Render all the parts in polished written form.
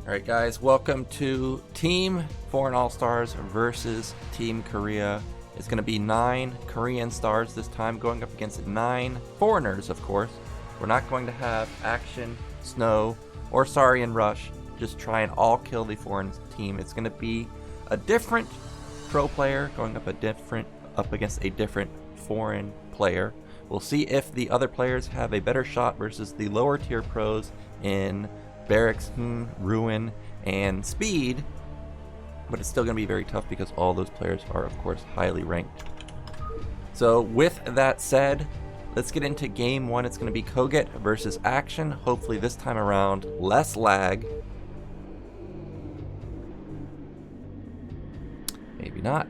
Alright guys, welcome to Team Foreign All-Stars versus Team Korea. It's going to be 9 Korean stars this time going up against 9 foreigners, of course. We're not going to have Action, Snow, or Sorry and Rush. Just try and all kill the foreign team. It's going to be a different pro player going up against a different foreign player. We'll see if the other players have a better shot versus the lower tier pros in Barracks, Ruin, and Speed, but it's still going to be very tough because all those players are, of course, highly ranked. So with that said, let's get into game 1. It's going to be Koget versus Action. Hopefully this time around, less lag. Maybe not.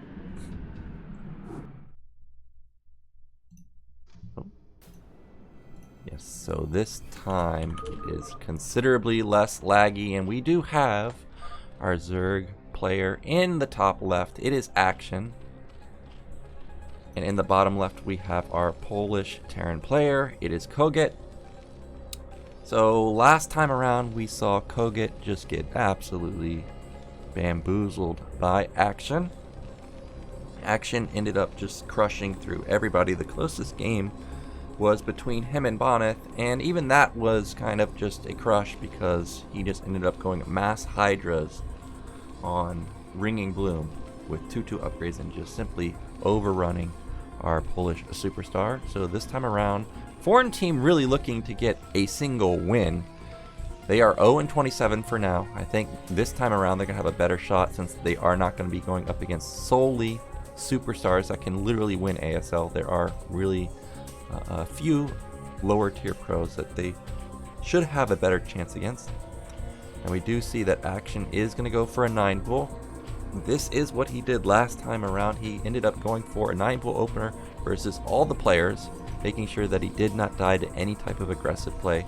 Yes, so this time it is considerably less laggy, and we do have our Zerg player in the top left. It is Action. And in the bottom left we have our Polish Terran player. It is Koget. So last time around we saw Koget just get absolutely bamboozled by Action. Action ended up just crushing through everybody. The closest game was between him and Bonneth, and even that was kind of just a crush because he just ended up going mass Hydras on Ringing Bloom with 2/2 upgrades and just simply overrunning our Polish superstar. So this time around, foreign team really looking to get a single win. They are 0-27 for now. I think this time around they're going to have a better shot since they are not going to be going up against solely superstars that can literally win ASL. There are really a few lower tier pros that they should have a better chance against. And we do see that Action is going to go for a 9-pool. This is what he did last time around. He ended up going for a 9-pool opener versus all the players, making sure that he did not die to any type of aggressive play.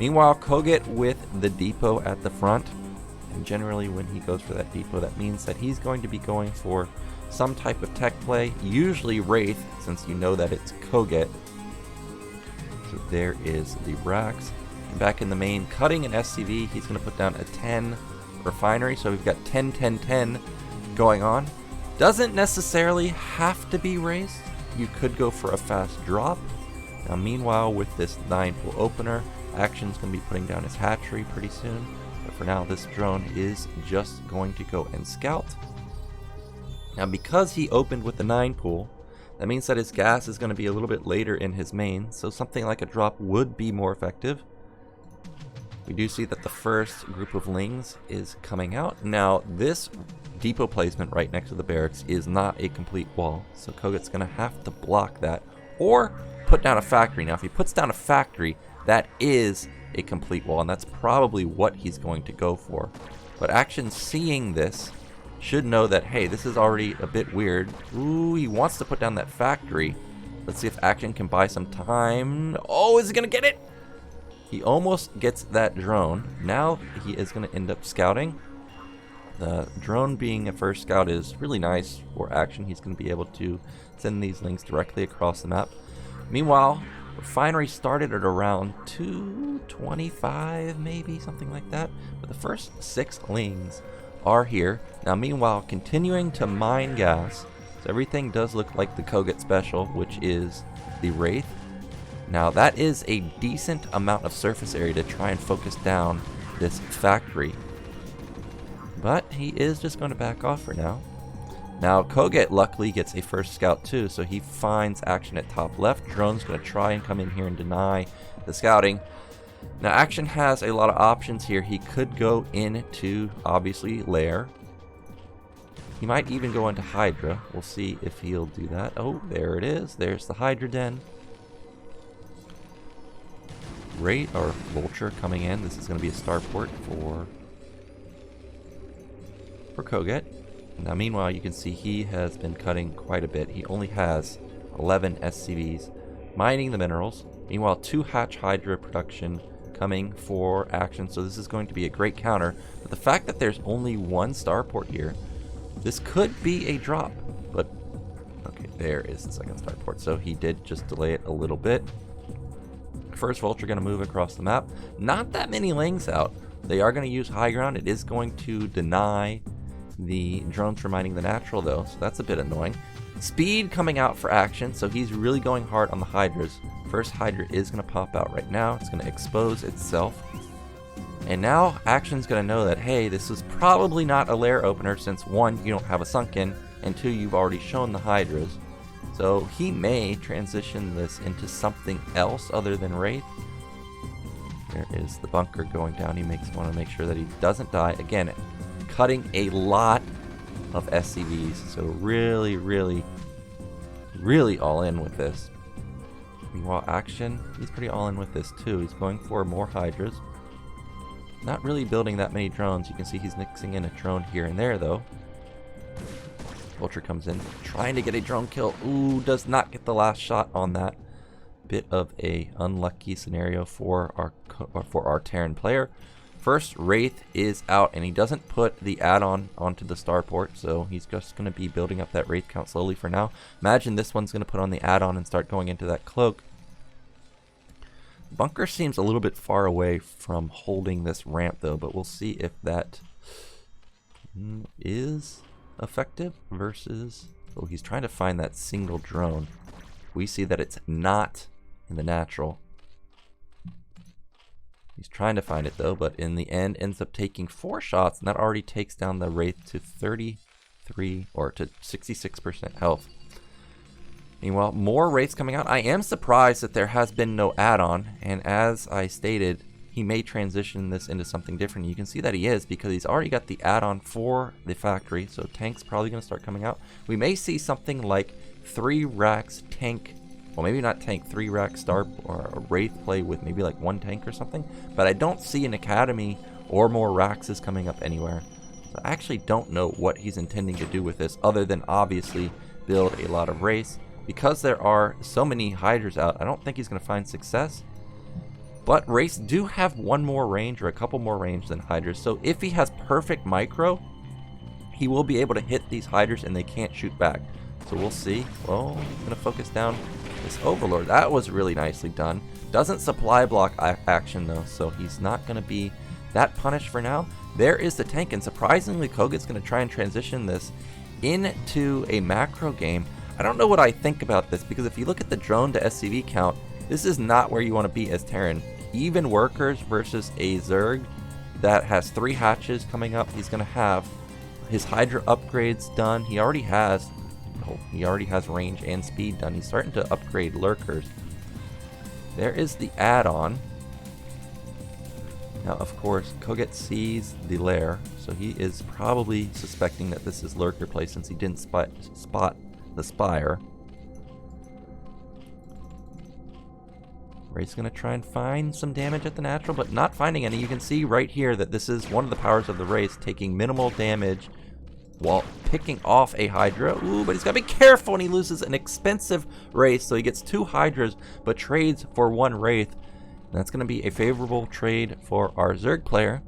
Meanwhile, Koget with the depot at the front. And generally when he goes for that depot, that means that he's going to be going for some type of tech play, usually Wraith, since you know that it's Koget. So there is the racks. And back in the main, cutting an SCV, he's going to put down a 10 refinery. So we've got 10-10-10 going on. Doesn't necessarily have to be Wraith. You could go for a fast drop. Now meanwhile, with this 9-pool opener, Action's going to be putting down his hatchery pretty soon. But for now, this drone is just going to go and scout. Now because he opened with the 9-pool, that means that his gas is going to be a little bit later in his main, so something like a drop would be more effective. We do see that the first group of Lings is coming out. Now this depot placement right next to the barracks is not a complete wall, so Koget's going to have to block that or put down a factory. Now if he puts down a factory, that is a complete wall, and that's probably what he's going to go for. But Action, seeing this, should know that, hey, this is already a bit weird. Ooh, he wants to put down that factory. Let's see if Action can buy some time. Oh, is he gonna get it? He almost gets that drone. Now he is gonna end up scouting. The drone being a first scout is really nice for Action. He's gonna be able to send these links directly across the map. Meanwhile, refinery started at around 225, maybe, something like that. But the first 6 Lings are here. Now meanwhile, continuing to mine gas. So everything does look like the Koget special, which is the Wraith. Now that is a decent amount of surface area to try and focus down this factory. But he is just going to back off for now. Now Koget luckily gets a first scout too, so he finds Action at top left. Drone's going to try and come in here and deny the scouting. Now Action has a lot of options here. He could go into, obviously, Lair. He might even go into Hydra. We'll see if he'll do that. Oh, there it is. There's the Hydra den. Great, or Vulture coming in. This is going to be a starport for Koget. Now meanwhile, you can see he has been cutting quite a bit. He only has 11 SCVs mining the minerals. Meanwhile, 2 hatch Hydra production coming for Action, so this is going to be a great counter. But the fact that there's only 1 starport here, this could be a drop. But okay, there is the second starport, so he did just delay it a little bit. First Vulture going to move across the map. Not that many Lings out. They are going to use high ground. It is going to deny the drones from mining the natural though, so that's a bit annoying. Speed coming out for action, so he's really going hard on the hydras. First hydra is going to pop out right now. It's going to expose itself. And now action's going to know that, hey, this is probably not a lair opener since 1, you don't have a sunken, and 2, you've already shown the hydras. So he may transition this into something else other than Wraith. There is the bunker going down. He want to make sure that he doesn't die. Again, cutting a lot of SCVs. So really, really, really all in with this. Meanwhile, action, he's pretty all in with this too. He's going for more hydras. Not really building that many drones. You can see he's mixing in a drone here and there though. Vulture comes in, trying to get a drone kill. Ooh, does not get the last shot on that. Bit of a unlucky scenario for our Terran player. First, Wraith is out, and he doesn't put the add-on onto the starport, so he's just going to be building up that Wraith count slowly for now. Imagine this one's going to put on the add-on and start going into that cloak. Bunker seems a little bit far away from holding this ramp, though, but we'll see if that is effective versus... Oh, he's trying to find that single drone. We see that it's not in the natural. He's trying to find it though, but in the end ends up taking 4 shots, and that already takes down the Wraith to 33 or to 66% health. Meanwhile, more Wraiths coming out. I am surprised that there has been no add-on, and as I stated, he may transition this into something different. You can see that he is, because he's already got the add-on for the factory, so tank's probably going to start coming out. We may see something like 3 racks tank, well, maybe not tank, 3 rack star or a Wraith play with maybe like 1 tank or something, but I don't see an academy or more racks is coming up anywhere. So I actually don't know what he's intending to do with this, other than obviously build a lot of Wraiths. Because there are so many hydras out, I don't think he's going to find success. But Wraiths do have 1 more range or a couple more range than hydras, so if he has perfect micro, he will be able to hit these hydras and they can't shoot back. So we'll see. Well, I'm going to focus down this Overlord. That was really nicely done. Doesn't supply block action though, so he's not going to be that punished for now. There is the tank, and surprisingly, Koga's going to try and transition this into a macro game. I don't know what I think about this, because if you look at the drone to SCV count, this is not where you want to be as Terran. Even workers versus a Zerg that has 3 hatches coming up. He's going to have his Hydra upgrades done. He already has range and speed done. He's starting to upgrade lurkers. There is the add-on. Now, of course, Koget sees the lair, so he is probably suspecting that this is lurker play since he didn't spot the spire. Ray's going to try and find some damage at the natural, but not finding any. You can see right here that this is one of the powers of the race, taking minimal damage while picking off a Hydra. Ooh, but he's got to be careful, and he loses an expensive Wraith, so he gets 2 Hydras, but trades for 1 Wraith. And that's going to be a favorable trade for our Zerg player.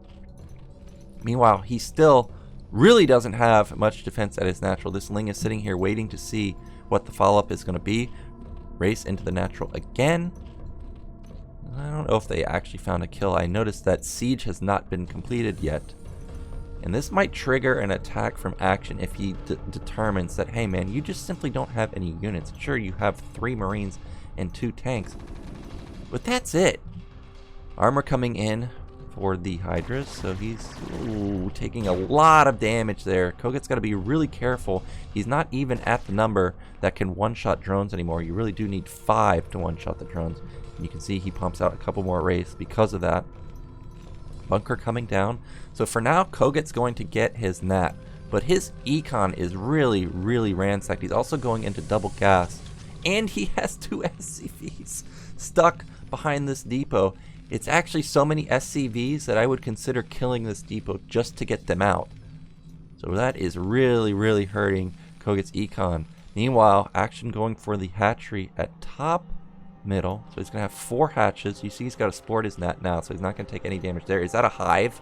Meanwhile, he still really doesn't have much defense at his natural. This Ling is sitting here waiting to see what the follow-up is going to be. Race into the natural again. I don't know if they actually found a kill. I noticed that Siege has not been completed yet. And this might trigger an attack from action if he determines that, hey man, you just simply don't have any units. Sure, you have 3 Marines and 2 tanks, but that's it. Armor coming in for the Hydras, so he's taking a lot of damage there. Koget's got to be really careful. He's not even at the number that can one-shot drones anymore. You really do need 5 to one-shot the drones. And you can see he pumps out a couple more Wraiths because of that. Bunker coming down. So for now, Koget's going to get his Nat, but his Econ is really, really ransacked. He's also going into double gas, and he has 2 SCVs stuck behind this depot. It's actually so many SCVs that I would consider killing this depot just to get them out. So that is really, really hurting Koget's Econ. Meanwhile, action going for the hatchery at top middle. So he's going to have 4 hatches. You see he's got to sport his Nat now, so he's not going to take any damage there. Is that a hive?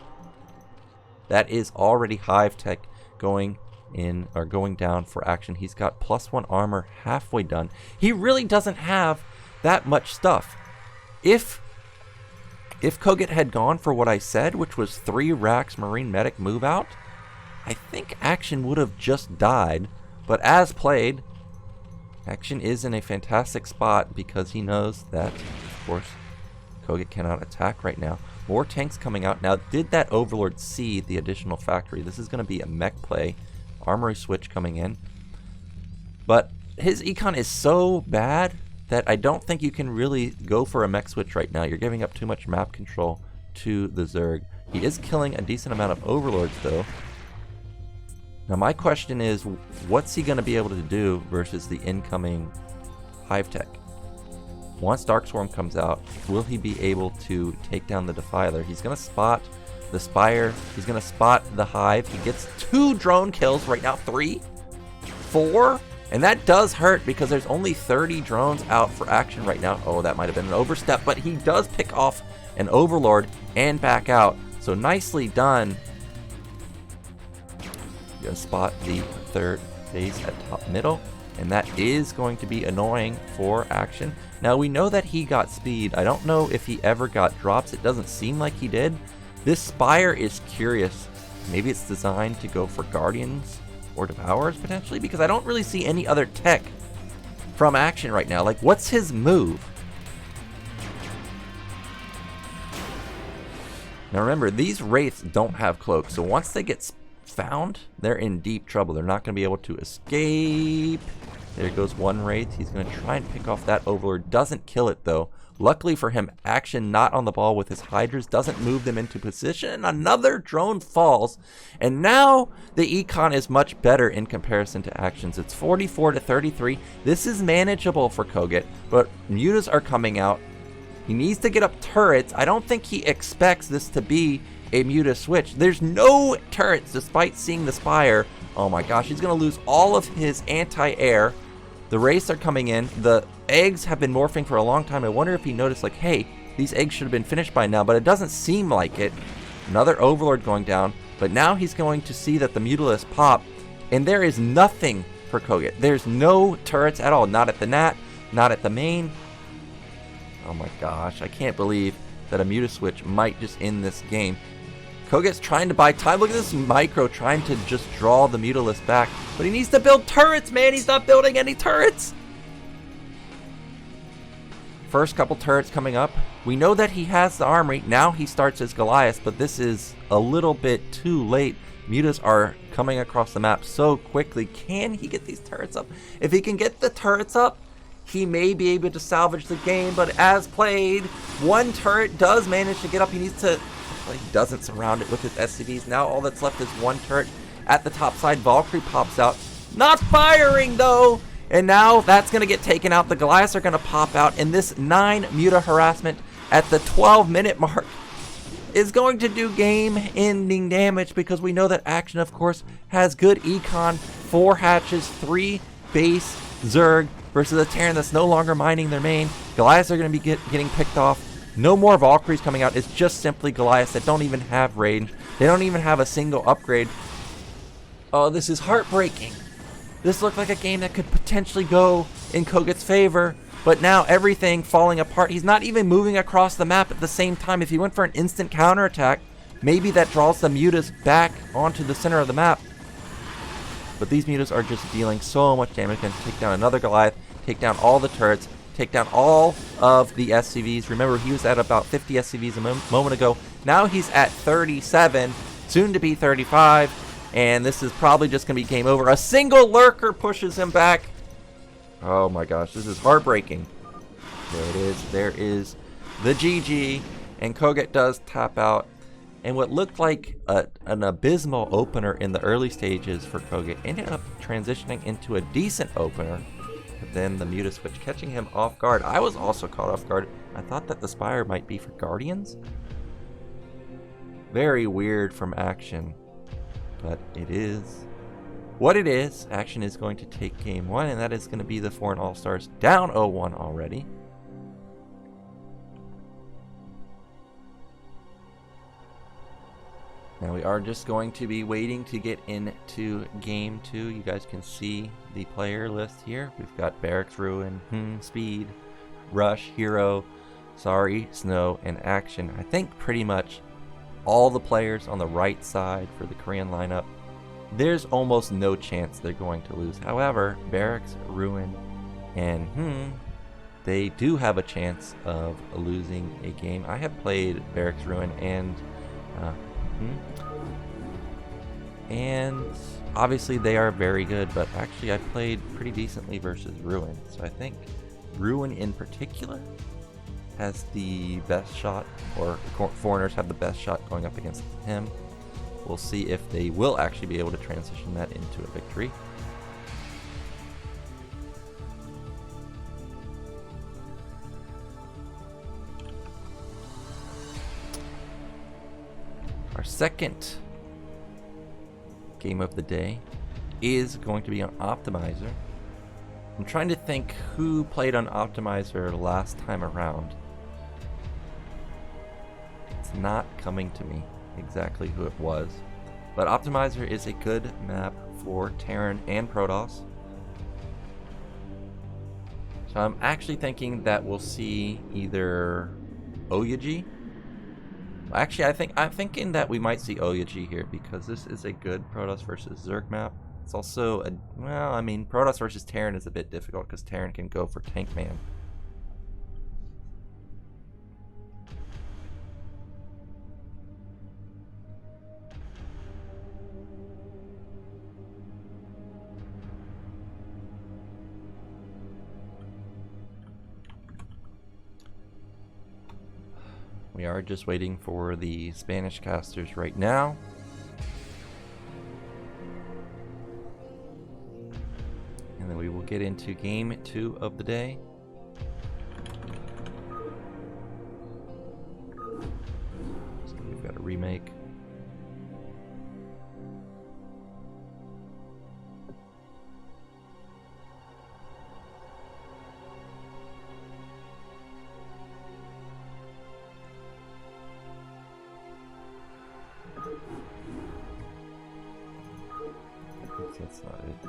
That is already hive tech going in, or going down for action. He's got +1 armor halfway done. He really doesn't have that much stuff. If if Koget had gone for what I said, which was 3 racks Marine Medic move out, I think Action would have just died. But as played, Action is in a fantastic spot because he knows that, of course, Koget cannot attack right now. More tanks coming out. Now, did that Overlord see the additional factory? This is going to be a mech play. Armory switch coming in. But his econ is so bad that I don't think you can really go for a mech switch right now. You're giving up too much map control to the Zerg. He is killing a decent amount of Overlords, though. Now, my question is, what's he going to be able to do versus the incoming Hive Tech? Once Dark Swarm comes out, will he be able to take down the Defiler? He's going to spot the Spire. He's going to spot the Hive. He gets 2 drone kills right now. 3? 4? And that does hurt because there's only 30 drones out for Action right now. Oh, that might have been an overstep, but he does pick off an Overlord and back out. So nicely done. You're going to spot the 3rd base at top middle. And that is going to be annoying for Action. Now, we know that he got speed. I don't know if he ever got drops. It doesn't seem like he did. This Spire is curious. Maybe it's designed to go for Guardians or Devourers, potentially? Because I don't really see any other tech from Action right now. Like, what's his move? Now, remember, these Wraiths don't have cloaks. So once they get found, they're in deep trouble. They're not going to be able to escape. There goes one Wraith. He's going to try and pick off that Overlord. Doesn't kill it, though. Luckily for him, Action not on the ball with his Hydras. Doesn't move them into position. Another drone falls. And now the econ is much better in comparison to Action's. It's 44 to 33. This is manageable for Koget, but mutas are coming out. He needs to get up turrets. I don't think he expects this to be a muta switch. There's no turrets despite seeing the Spire. Oh my gosh, he's going to lose all of his anti-air. The Wraiths are coming in. The eggs have been morphing for a long time. I wonder if he noticed, like, hey, these eggs should have been finished by now, but it doesn't seem like it. Another Overlord going down, but now he's going to see that the Mutalisks pop, and there is nothing for Koget. There's no turrets at all. Not at the Nat, not at the main. Oh my gosh, I can't believe that a muta switch might just end this game. Koget's trying to buy time. Look at this micro trying to just draw the Mutalisks back. But he needs to build turrets, man. He's not building any turrets. First couple turrets coming up. We know that he has the armory. Now he starts his Goliath, but this is a little bit too late. Mutas are coming across the map so quickly. Can he get these turrets up? If he can get the turrets up, he may be able to salvage the game, but as played, one turret does manage to get up. He needs to... He doesn't surround it with his SCVs. Now all that's left is one turret at the top side. Valkyrie pops out. Not firing, though! And now that's going to get taken out. The Goliaths are going to pop out. And this 9 muta harassment at the 12-minute mark is going to do game-ending damage because we know that Action, of course, has good econ. 4 hatches, 3 base Zerg versus a Terran that's no longer mining their main. Goliaths are going to be getting picked off. No more Valkyries coming out. It's just simply Goliaths that don't even have range. They don't even have a single upgrade. Oh, this is heartbreaking. This looked like a game that could potentially go in Koget's favor, but now everything falling apart. He's not even moving across the map at the same time. If he went for an instant counterattack, maybe that draws the mutas back onto the center of the map. But these mutas are just dealing so much damage. Going to take down another Goliath, take down all the turrets, take down all of the SCVs. Remember, he was at about 50 SCVs a moment ago. Now he's at 37, soon to be 35, and this is probably just going to be game over. A single lurker pushes him back. Oh my gosh, this is heartbreaking. There it is. There is the GG, and Koget does tap out. And what looked like an abysmal opener in the early stages for Koget ended up transitioning into a decent opener. But then the muta switch catching him off guard. I was also caught off guard. I thought that the Spire might be for Guardians. Very weird from Action. But it is what it is. Action is going to take game 1, and that is going to be the Foreign All-Stars down 0-1 already. Now we are just going to be waiting to get into game 2. You guys can see the player list here. We've got Barracks Ruin, Speed, Rush, Hero, Sorry, Snow, and Action. I think pretty much all the players on the right side for the Korean lineup, there's almost no chance they're going to lose. However, Barracks, Ruin, and they do have a chance of losing a game. I have played Barracks, Ruin, and obviously they are very good, but actually I played pretty decently versus Ruin. So I think Ruin in particular has the best shot, or foreigners have the best shot going up against him. We'll see if they will actually be able to transition that into a victory. Our second game of the day is going to be on Optimizer. I'm trying to think who played on Optimizer last time around. It's not coming to me exactly who it was, but Optimizer is a good map for Terran and Protoss. So I'm actually thinking that we'll see either Oyuji. Actually, I'm thinking that we might see Oyuji here because this is a good Protoss versus Zerg map. It's also a, well, I mean, Protoss versus Terran is a bit difficult because Terran can go for Tank Man. We are just waiting for the Spanish casters right now. And then we will get into game 2 of the day. So we've got a remake. That's not it.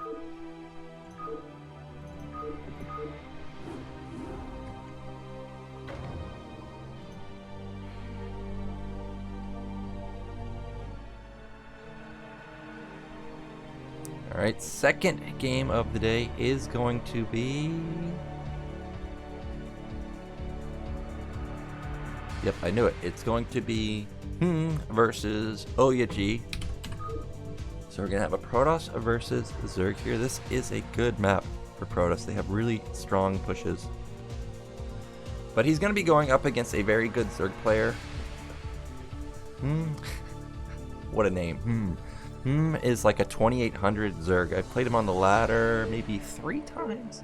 Alright, second game of the day is going to be... Yep, I knew it. It's going to be versus Oyuji. So we're going to have a Protoss versus Zerg here. This is a good map for Protoss. They have really strong pushes. But he's going to be going up against a very good Zerg player. What a name. Is like a 2800 Zerg. I've played him on the ladder maybe 3 times.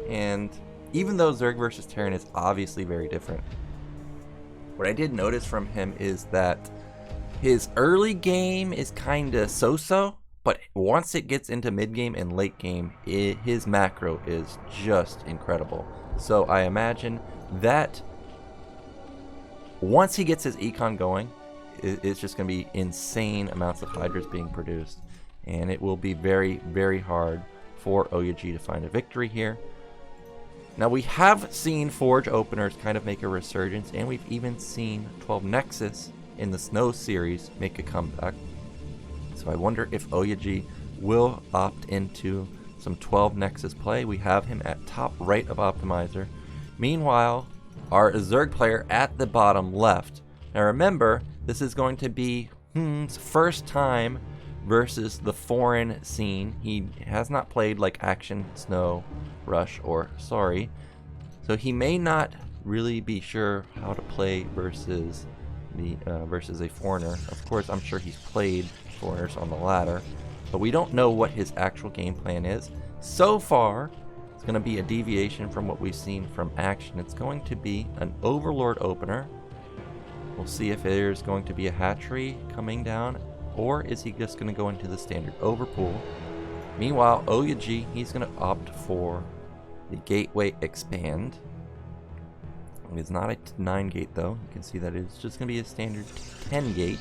And even though Zerg versus Terran is obviously very different, what I did notice from him is that his early game is kind of so-so, but once it gets into mid-game and late game, his macro is just incredible. So I imagine that once he gets his econ going, it's just going to be insane amounts of Hydras being produced. And it will be very, very hard for Oyuji to find a victory here. Now we have seen Forge openers kind of make a resurgence, and we've even seen 12 Nexus in the Snow series make a comeback. So I wonder if Oyuji will opt into some 12 Nexus play. We have him at top right of Optimizer. Meanwhile, our Zerg player at the bottom left. Now remember, this is going to be first time versus the foreign scene. He has not played like Action, Snow, Rush, or Sorry. So he may not really be sure how to play versus a foreigner. Of course, I'm sure he's played foreigners on the ladder, but we don't know what his actual game plan is. So far, it's going to be a deviation from what we've seen from Action. It's going to be an Overlord opener. We'll see if there's going to be a hatchery coming down, or is he just going to go into the standard overpool. Meanwhile, Oyuji, he's going to opt for the Gateway Expand. It's not a 9 gate though. You can see that it's just going to be a standard 10 gate.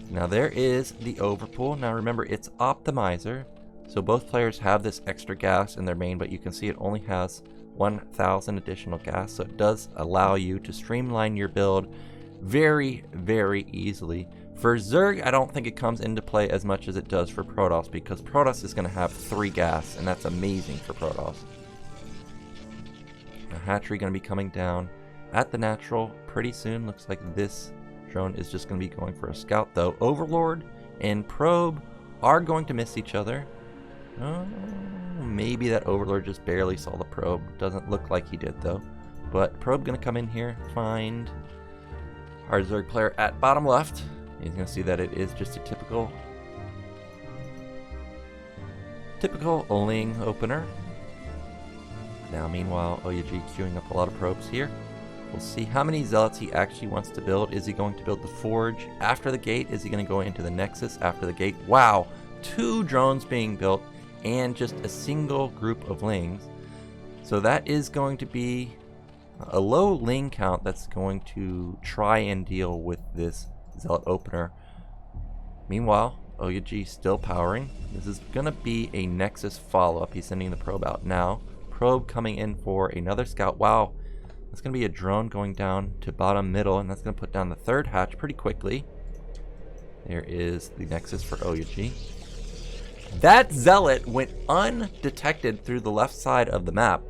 Now there is the overpool. Now remember, it's Optimizer, so both players have this extra gas in their main, but you can see it only has 1,000 additional gas, so it does allow you to streamline your build very, very easily. For Zerg, I don't think it comes into play as much as it does for Protoss, because Protoss is going to have 3 gas, and that's amazing for Protoss. The hatchery going to be coming down at the natural pretty soon. Looks like this drone is just going to be going for a scout, though. Overlord and Probe are going to miss each other. Oh, maybe that Overlord just barely saw the Probe. Doesn't look like he did, though. But Probe going to come in here, find our Zerg player at bottom left. He's going to see that it is just a typical Ling opener. Now, meanwhile, Oyuji queuing up a lot of probes here. We'll see how many zealots he actually wants to build. Is he going to build the forge after the gate? Is he going to go into the nexus after the gate? Wow, 2 drones being built and just a single group of Lings. So that is going to be a low Ling count that's going to try and deal with this zealot opener. Meanwhile, Oyuji still powering. This is going to be a nexus follow-up. He's sending the probe out now. Probe coming in for another scout. Wow, that's going to be a drone going down to bottom middle, and that's going to put down the 3rd hatch pretty quickly. There is the nexus for Oyuji. That zealot went undetected through the left side of the map.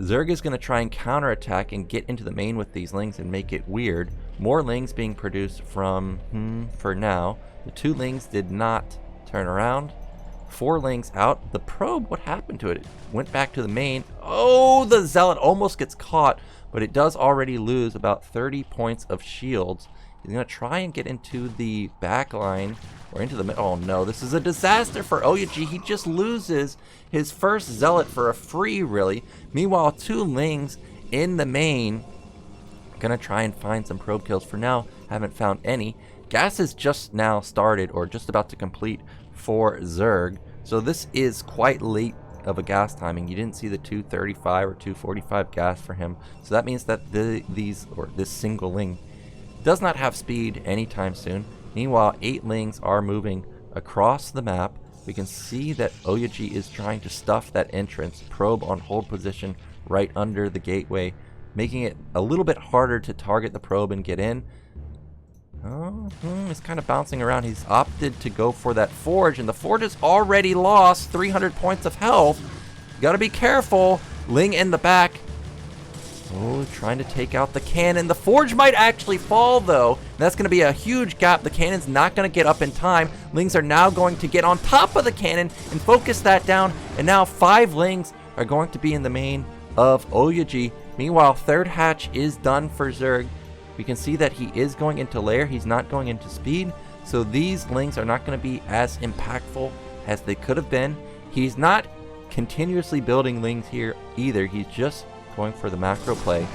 Zerg is going to try and counterattack and get into the main with these Lings and make it weird. More Lings being produced from, for now. The 2 Lings did not turn around. 4 Lings out. The probe, what happened to it? It went back to the main. Oh, the zealot almost gets caught, but it does already lose about 30 points of shields. He's going to try and get into the back line or into the middle. Oh no, this is a disaster for Oyuji. He just loses his first zealot for a free, really. Meanwhile, 2 Lings in the main. Gonna try and find some probe kills. For now, haven't found any. Gas is just now started or just about to complete for Zerg. So this is quite late of a gas timing. You didn't see the 235 or 245 gas for him. So that means that this single Ling does not have speed anytime soon. Meanwhile, 8 Lings are moving across the map. We can see that Oyuji is trying to stuff that entrance. Probe on hold position right under the gateway, making it a little bit harder to target the probe and get in. Oh, he's kind of bouncing around. He's opted to go for that forge, and the forge has already lost 300 points of health. You gotta be careful. Ling in the back. Oh, trying to take out the cannon. The forge might actually fall, though. That's going to be a huge gap. The cannon's not going to get up in time. Lings are now going to get on top of the cannon and focus that down. And now 5 Lings are going to be in the main of Oyuji. Meanwhile, 3rd hatch is done for Zerg. We can see that he is going into lair. He's not going into speed. So these Lings are not going to be as impactful as they could have been. He's not continuously building Lings here either. He's just going for the macro play.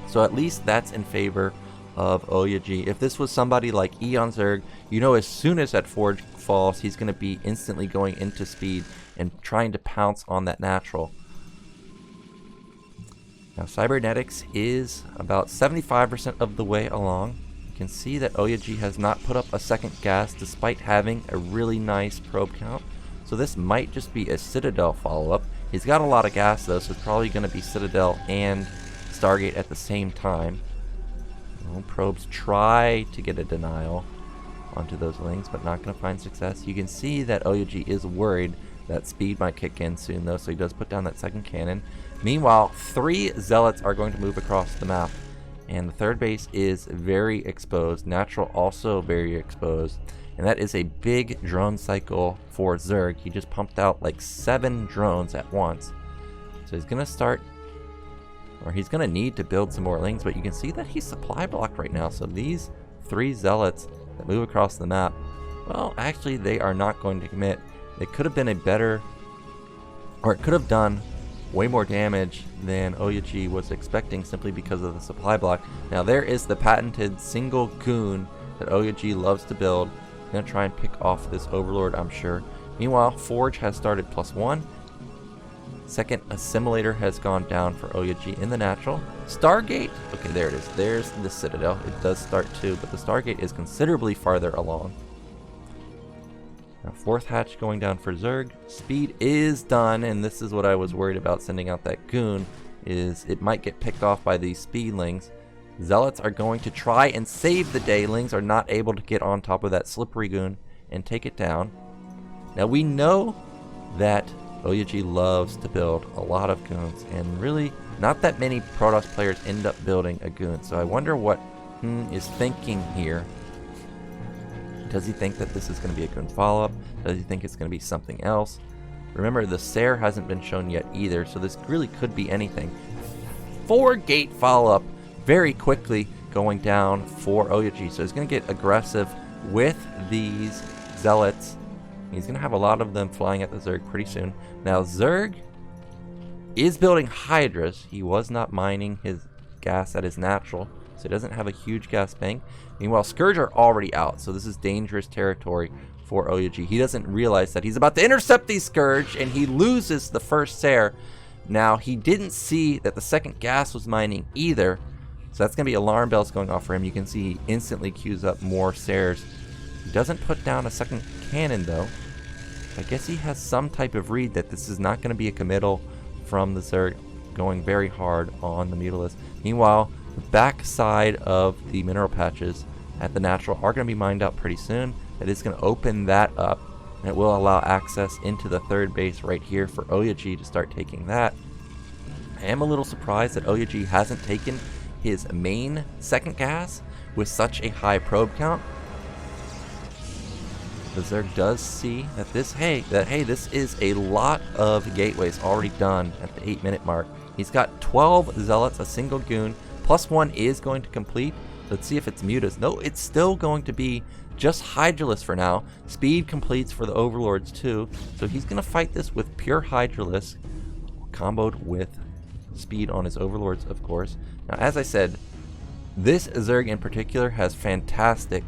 So at least that's in favor of Oyuji. If this was somebody like Eon Zerg, you know as soon as that forge falls, he's going to be instantly going into speed and trying to pounce on that natural. Now cybernetics is about 75% of the way along. You can see that Oyuji has not put up a second gas despite having a really nice probe count. So this might just be a Citadel follow-up. He's got a lot of gas though, so it's probably going to be Citadel and Stargate at the same time. Well, probes try to get a denial onto those Lings, but not going to find success. You can see that Oyuji is worried that speed might kick in soon though, so he does put down that second cannon. Meanwhile, 3 Zealots are going to move across the map, and the 3rd base is very exposed. Natural also very exposed. And that is a big drone cycle for Zerg. He just pumped out like 7 drones at once. So he's going to start, or he's going to need to build some more Lings, but you can see that he's supply blocked right now. So these 3 Zealots that move across the map, well, actually they are not going to commit. They could have been a better, or it could have done way more damage than Oyuji was expecting simply because of the supply block. Now there is the patented single goon that Oyuji loves to build. Gonna try and pick off this Overlord, I'm sure. Meanwhile, Forge has started +1. Second Assimilator has gone down for Oyuji in the natural. Stargate, okay, there it is. There's the Citadel. It does start too, but the Stargate is considerably farther along. Now, 4th hatch going down for Zerg. Speed is done, and this is what I was worried about sending out that goon, is it might get picked off by these speedlings. Zealots are going to try and save the day. Lings are not able to get on top of that slippery goon and take it down. Now we know that OUG loves to build a lot of goons, and really not that many Protoss players end up building a goon. So I wonder what is thinking here. Does he think that this is going to be a goon follow-up? Does he think it's going to be something else? Remember, the Sair hasn't been shown yet either, so this really could be anything. 4-gate follow-up very quickly going down for OUG. So he's going to get aggressive with these Zealots. He's going to have a lot of them flying at the Zerg pretty soon. Now, Zerg is building Hydras. He was not mining his gas at his natural, so he doesn't have a huge gas bank. Meanwhile, Scourge are already out, so this is dangerous territory for OUG. He doesn't realize that he's about to intercept these Scourge, and he loses the first Sair. Now, he didn't see that the second gas was mining either, so that's going to be alarm bells going off for him. You can see he instantly queues up more Sairs. He doesn't put down a second cannon, though. I guess he has some type of read that this is not going to be a committal from the Zerg, going very hard on the Mutalisk. Meanwhile, the back side of the mineral patches at the natural are going to be mined out pretty soon. That is going to open that up, and it will allow access into the 3rd base right here for OUG to start taking that. I am a little surprised that OUG hasn't taken his main second gas with such a high probe count. The Zerg does see that this, this is a lot of gateways already done at the 8-minute mark. He's got 12 Zealots, a single goon, +1 is going to complete. Let's see if it's Mutas. No, it's still going to be just Hydralisk for now. Speed completes for the Overlords too, so he's going to fight this with pure Hydralisk, comboed with speed on his Overlords, of course. Now, as I said, this Zerg in particular has fantastic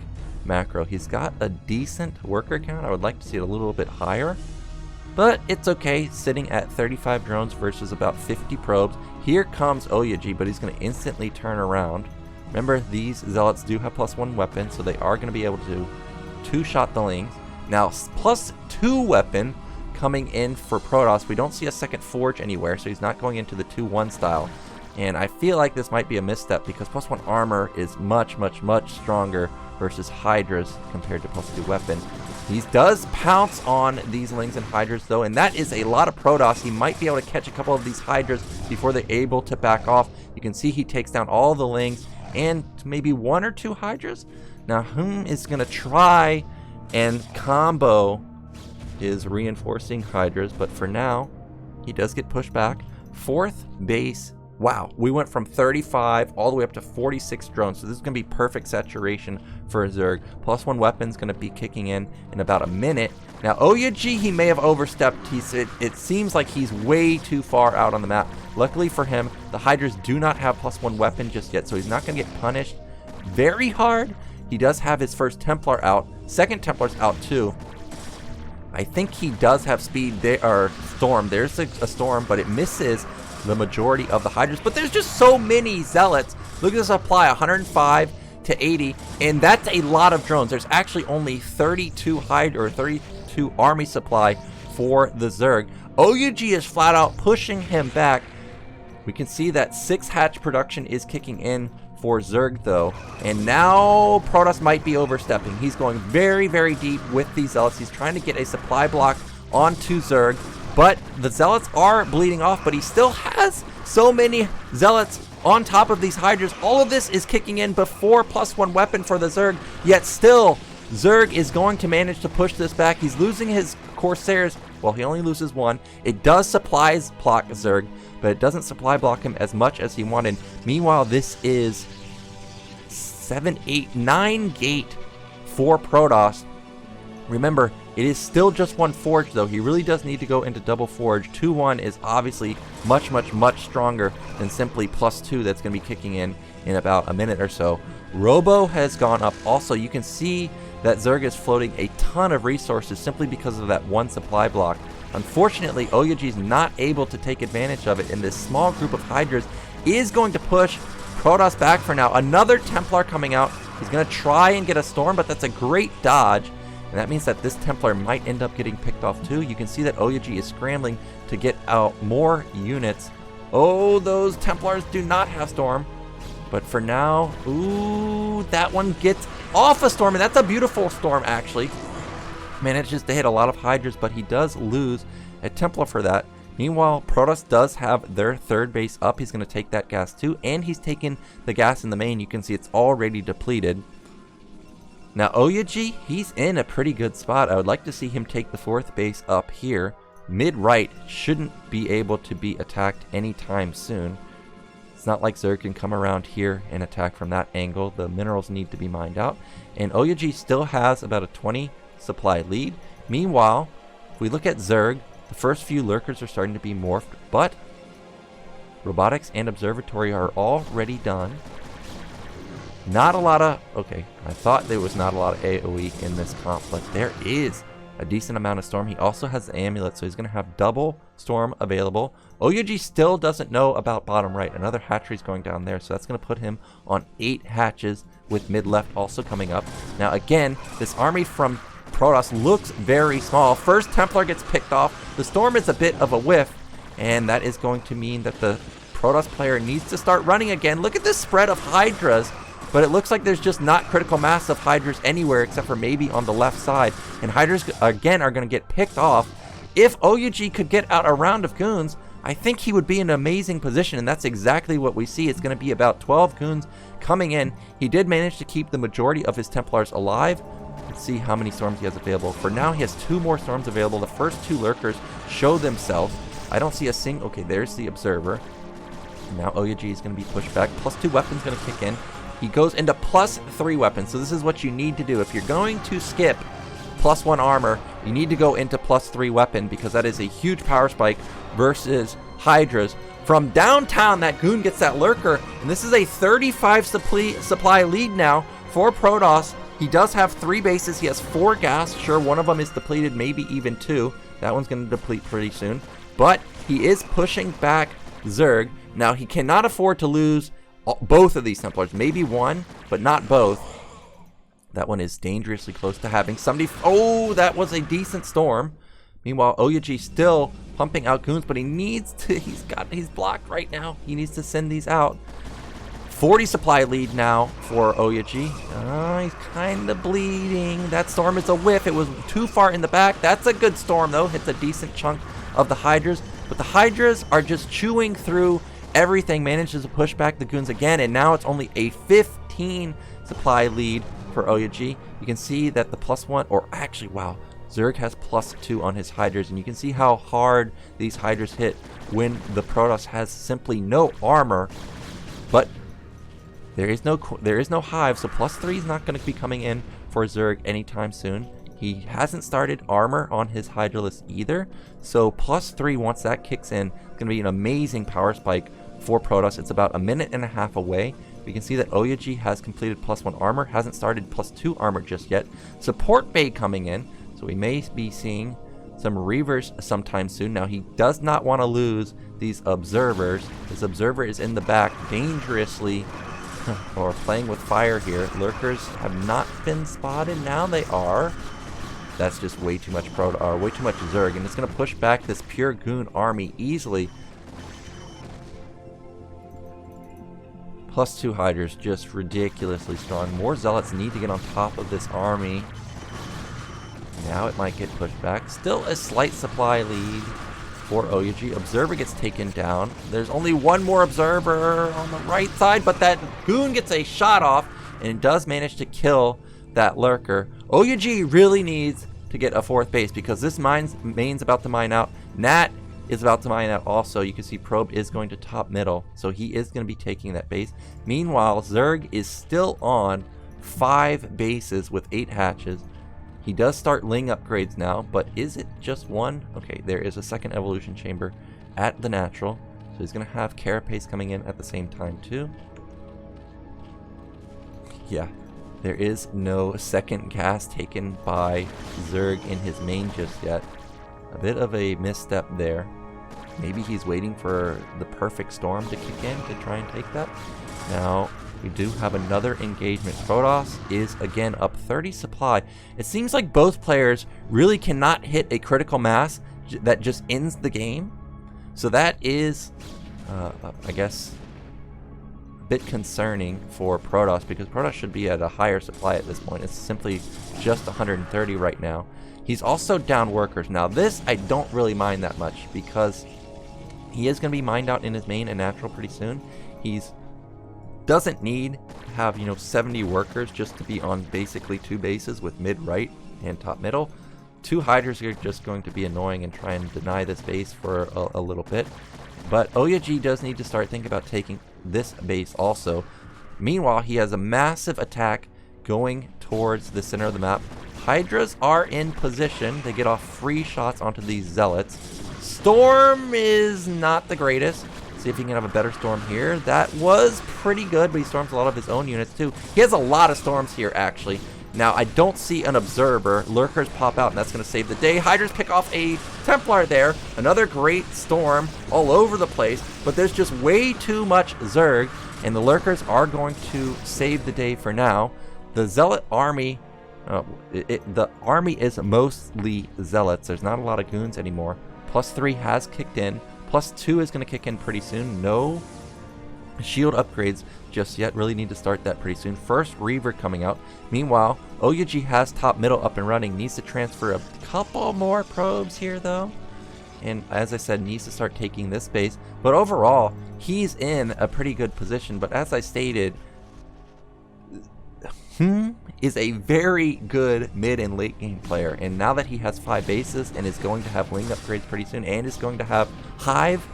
macro. He's got a decent worker count. I would like to see it a little bit higher, but it's okay sitting at 35 drones versus about 50 probes. Here comes OUG, but he's going to instantly turn around. Remember, these Zealots do have +1 weapon, so they are going to be able to two-shot the Lings. Now, +2 weapon coming in for Protoss. We don't see a second Forge anywhere, so he's not going into the 2-1 style. And I feel like this might be a misstep because +1 armor is much, much, much stronger versus Hydras compared to +2 weapon. He does pounce on these Lings and Hydras though, and that is a lot of Protoss. He might be able to catch a couple of these Hydras before they're able to back off. You can see he takes down all the Lings and maybe 1 or 2 Hydras. Now Hyun is going to try and combo his reinforcing Hydras, but for now he does get pushed back. 4th base. Wow, we went from 35 all the way up to 46 drones, so this is going to be perfect saturation for a Zerg. +1 weapon's going to be kicking in about a minute. Now, OUG, he may have overstepped. It seems like he's way too far out on the map. Luckily for him, the Hydras do not have +1 weapon just yet, so he's not going to get punished very hard. He does have his first Templar out. Second Templar's out too. I think he does have speed there, or Storm. There's a Storm, but it misses the majority of the Hydras, but there's just so many Zealots. Look at this supply, 105 to 80, and that's a lot of drones. There's actually only 32 32 army supply for the Zerg. OUG is flat out pushing him back. We can see that 6 hatch production is kicking in for Zerg though, and now Protoss might be overstepping. He's going very, very deep with these Zealots. He's trying to get a supply block onto Zerg, but the Zealots are bleeding off, but he still has so many Zealots on top of these Hydras. All of this is kicking in before +1 weapon for the Zerg, yet still Zerg is going to manage to push this back. He's losing his Corsairs. Well, he only loses 1. It does supplies block Zerg, but it doesn't supply block him as much as he wanted. Meanwhile, this is 7, 8, 9 gate for Protoss. Remember, it is still just 1 Forge though. He really does need to go into double Forge. 2-1 is obviously much, much, much stronger than simply +2 that's going to be kicking in about a minute or so. Robo has gone up also. You can see that Zerg is floating a ton of resources simply because of that 1 supply block. Unfortunately, OUG is not able to take advantage of it, and this small group of Hydras is going to push Protoss back for now. Another Templar coming out. He's going to try and get a Storm, but that's a great dodge. And that means that this Templar might end up getting picked off too. You can see that Oyaji is scrambling to get out more units. Oh, those Templars do not have Storm. But for now, ooh, that one gets off a Storm, and that's a beautiful Storm, actually. Manages to hit a lot of Hydras, but he does lose a Templar for that. Meanwhile, Protoss does have their third base up. He's going to take that gas too, and he's taken the gas in the main. You can see it's already depleted. Now, Oyaji, he's in a pretty good spot. I would like to see him take the fourth base up here. Mid-right shouldn't be able to be attacked anytime soon. It's not like Zerg can come around here and attack from that angle. The minerals need to be mined out. And Oyaji still has about a 20 supply lead. Meanwhile, if we look at Zerg, the first few lurkers are starting to be morphed, but robotics and observatory are already done. Not a lot of... Okay, I thought there was not a lot of AoE in this comp, but there is a decent amount of Storm. He also has the amulet, so he's going to have double Storm available. Oyaji still doesn't know about bottom right. Another hatchery is going down there, so that's going to put him on 8 hatches with mid left also coming up. Now again, this army from Protoss looks very small. First Templar gets picked off. The Storm is a bit of a whiff, and that is going to mean that the Protoss player needs to start running again. Look at this spread of Hydras, but it looks like there's just not critical mass of Hydras anywhere except for maybe on the left side. And Hydras, again, are going to get picked off. If Oyaji could get out a round of goons, I think he would be in an amazing position, and that's exactly what we see. It's going to be about 12 goons coming in. He did manage to keep the majority of his Templars alive. Let's see how many Storms he has available. For now, he has 2 more Storms available. The first 2 lurkers show themselves. I don't see a single... Okay, there's the Observer. Now Oyaji is going to be pushed back. +2 weapons going to kick in. He goes into +3 weapons. So this is what you need to do. If you're going to skip +1 armor, you need to go into +3 weapon, because that is a huge power spike versus Hydras. From downtown, that goon gets that lurker, and this is a 35 supply lead now for Protoss. He does have 3 bases. He has 4 gas. Sure, one of them is depleted, maybe even 2. That one's going to deplete pretty soon. But he is pushing back Zerg. Now, he cannot afford to lose both of these Templars. Maybe one, but not both. That one is dangerously close to having somebody... Oh, that was a decent Storm. Meanwhile, Oyaji still pumping out goons, but he needs to... He's blocked right now. He needs to send these out. 40 supply lead now for Oyaji. He's kind of bleeding. That Storm is a whiff. It was too far in the back. That's a good Storm, though. Hits a decent chunk of the Hydras. But the Hydras are just chewing through everything. Manages to push back the goons again, and now it's only a 15 supply lead for Oyaji. You can see that the +1, or actually, wow, Zerg has +2 on his Hydras, and you can see how hard these Hydras hit when the Protoss has simply no armor. But there is no hive, so +3 is not going to be coming in for Zerg anytime soon. He hasn't started armor on his Hydralisk either, so +3, once that kicks in, it's going to be an amazing power spike for Protoss. It's about a minute and a half away. We can see that Oyaji has completed +1 armor, hasn't started +2 armor just yet. Support Bay coming in, so we may be seeing some Reavers sometime soon. Now, he does not want to lose these Observers. His Observer is in the back, dangerously or playing with fire here. Lurkers have not been spotted. Now they are. That's just way too much way too much Zerg, and it's going to push back this pure goon army easily. +2 Hydras, just ridiculously strong. More Zealots need to get on top of this army. Now it might get pushed back. Still a slight supply lead for Oyaji. Observer gets taken down. There's only one more Observer on the right side, but that goon gets a shot off, and it does manage to kill that lurker. Oyaji really needs to get a 4th base, because this main's about to mine out. Nat is about to mine out also. You can see Probe is going to top middle, so he is going to be taking that base. Meanwhile, Zerg is still on 5 bases with 8 hatches. He does start Ling upgrades now, but is it just one? Okay, there is a second evolution chamber at the natural, so he's going to have Carapace coming in at the same time too. Yeah, there is no second gas taken by Zerg in his main just yet. A bit of a misstep there. Maybe he's waiting for the perfect Storm to kick in to try and take that. Now, We do have another engagement. Protoss is again up 30 supply. It seems like both players really cannot hit a critical mass that just ends the game. So that is, I guess, a bit concerning for Protoss, because Protoss should be at a higher supply at this point. It's simply just 130 right now. He's also down workers. Now this I don't really mind that much, because he is going to be mined out in his main and natural pretty soon. He's doesn't need to have, you know, 70 workers just to be on basically 2 bases with mid right and top middle. 2 Hydras are just going to be annoying and try and deny this base for a little bit. But Oyaji does need to start thinking about taking this base also. Meanwhile, he has a massive attack going towards the center of the map. Hydras are in position. They get off free shots onto these Zealots. Storm is not the greatest. See if he can have a better storm here. That was pretty good, but he storms a lot of his own units too. He has a lot of storms here, actually. Now, I don't see an observer. Lurkers pop out, and that's going to save the day. Hydras pick off a Templar there. Another great storm all over the place, but there's just way too much Zerg, and the Lurkers are going to save the day for now. The Zealot army, the army is mostly Zealots. There's not a lot of goons anymore. +3 has kicked in. +2 is going to kick in pretty soon. No shield upgrades just yet. Really need to start that pretty soon. First Reaver coming out. Meanwhile, Oyaji has top middle up and running. Needs to transfer a couple more probes here though. And as I said, needs to start taking this base. But overall, he's in a pretty good position. But as I stated, is a very good mid and late game player, and now that he has 5 bases and is going to have wing upgrades pretty soon and is going to have Hive,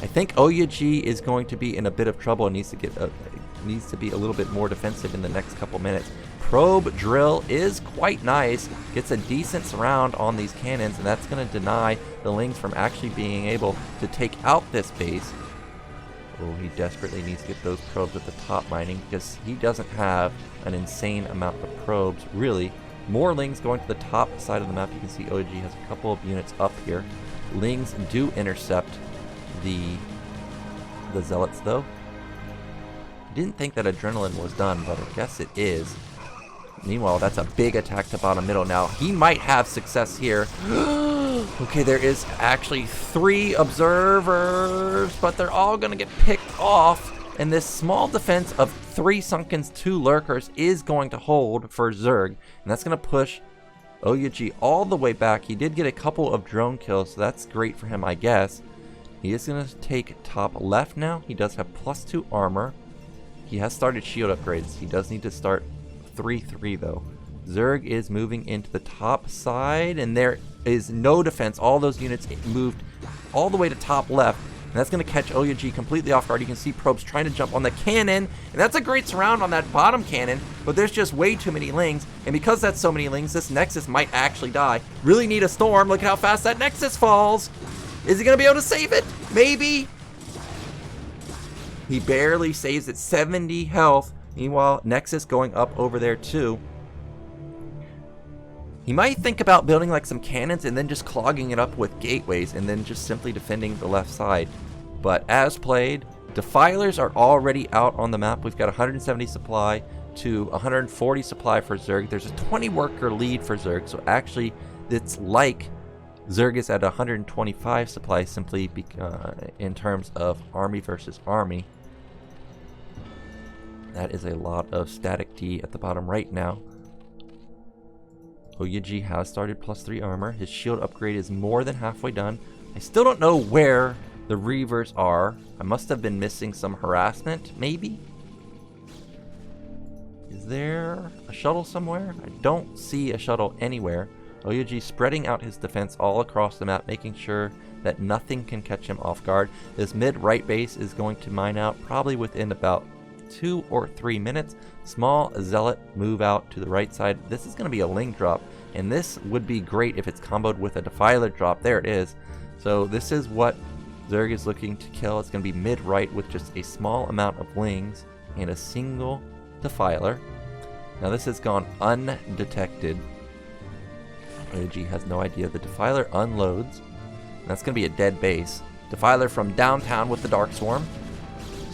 I think Oyaji is going to be in a bit of trouble and needs to be a little bit more defensive in the next couple minutes. Probe drill is quite nice, gets a decent surround on these cannons, and that's going to deny the Lings from actually being able to take out this base. Oh, he desperately needs to get those probes at the top mining, because he doesn't have an insane amount of probes, really. More Lings going to the top side of the map. You can see OG has a couple of units up here. Lings do intercept the Zealots, though. Didn't think that Adrenaline was done, but I guess it is. Meanwhile, that's a big attack to bottom middle. Now, he might have success here. Okay, there is actually 3 observers, but they're all going to get picked off. And this small defense of 3 Sunkens, 2 Lurkers is going to hold for Zerg. And that's going to push Oyaji all the way back. He did get a couple of drone kills, so that's great for him, I guess. He is going to take top left now. He does have +2 armor. He has started shield upgrades. He does need to start 3-3 though. Zerg is moving into the top side, and there is no defense. All those units moved all the way to top left, and that's going to catch Oyaji completely off guard. You can see probes trying to jump on the cannon, and that's a great surround on that bottom cannon, but there's just way too many Lings, and because that's so many Lings, this Nexus might actually die. Really need a storm. Look at how fast that Nexus falls. Is he going to be able to save it? Maybe. He barely saves it. 70 health. Meanwhile, Nexus going up over there too. He might think about building like some cannons and then just clogging it up with gateways and then just simply defending the left side. But as played, Defilers are already out on the map. We've got 170 supply to 140 supply for Zerg. There's a 20 worker lead for Zerg, so actually it's like Zerg is at 125 supply simply in terms of army versus army. That is a lot of static D at the bottom right now. Oyaji has started +3 armor. His shield upgrade is more than halfway done. I still don't know where the Reavers are. I must have been missing some harassment, maybe? Is there a shuttle somewhere? I don't see a shuttle anywhere. Oyaji spreading out his defense all across the map, making sure that nothing can catch him off guard. This mid-right base is going to mine out probably within about 2 or 3 minutes. Small Zealot move out to the right side. This is going to be a Ling drop, and this would be great if it's comboed with a Defiler drop. There it is. So this is what Zerg is looking to kill. It's going to be mid-right with just a small amount of Lings and a single Defiler. Now this has gone undetected. OG has no idea. The Defiler unloads. That's going to be a dead base. Defiler from downtown with the Dark Swarm.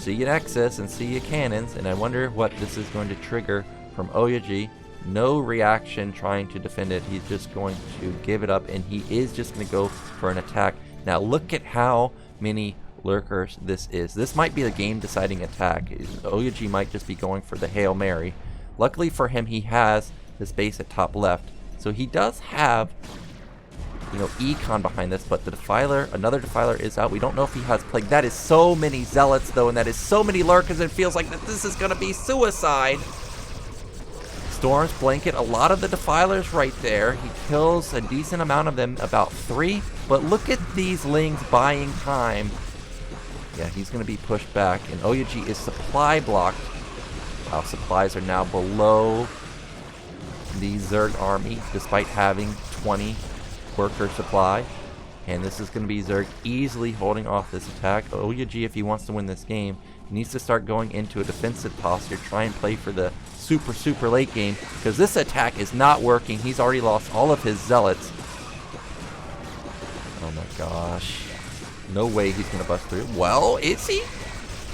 see you Nexus and see you Cannons, and I wonder what this is going to trigger from Oyoji. No reaction trying to defend it. He's just going to give it up, and he is just going to go for an attack. Now look at how many lurkers this is. This might be a game-deciding attack. Oyoji might just be going for the Hail Mary. Luckily for him, he has this base at top left, so he does have, you know, econ behind this, but the Defiler, another Defiler is out. We don't know if he has Plague. That is so many Zealots, though, and that is so many lurkers, it feels like that this is going to be suicide. Storms blanket a lot of the Defilers right there. He kills a decent amount of them, about 3, but look at these Lings buying time. Yeah, he's going to be pushed back, and Oyoji is supply blocked. Wow, supplies are now below the Zerg army, despite having 20 worker supply. And this is going to be Zerg easily holding off this attack. Oyoji, if he wants to win this game, needs to start going into a defensive posture, try and play for the super late game, because this attack is not working. He's already lost all of his Zealots. Oh my gosh. No way he's going to bust through. Well, is he?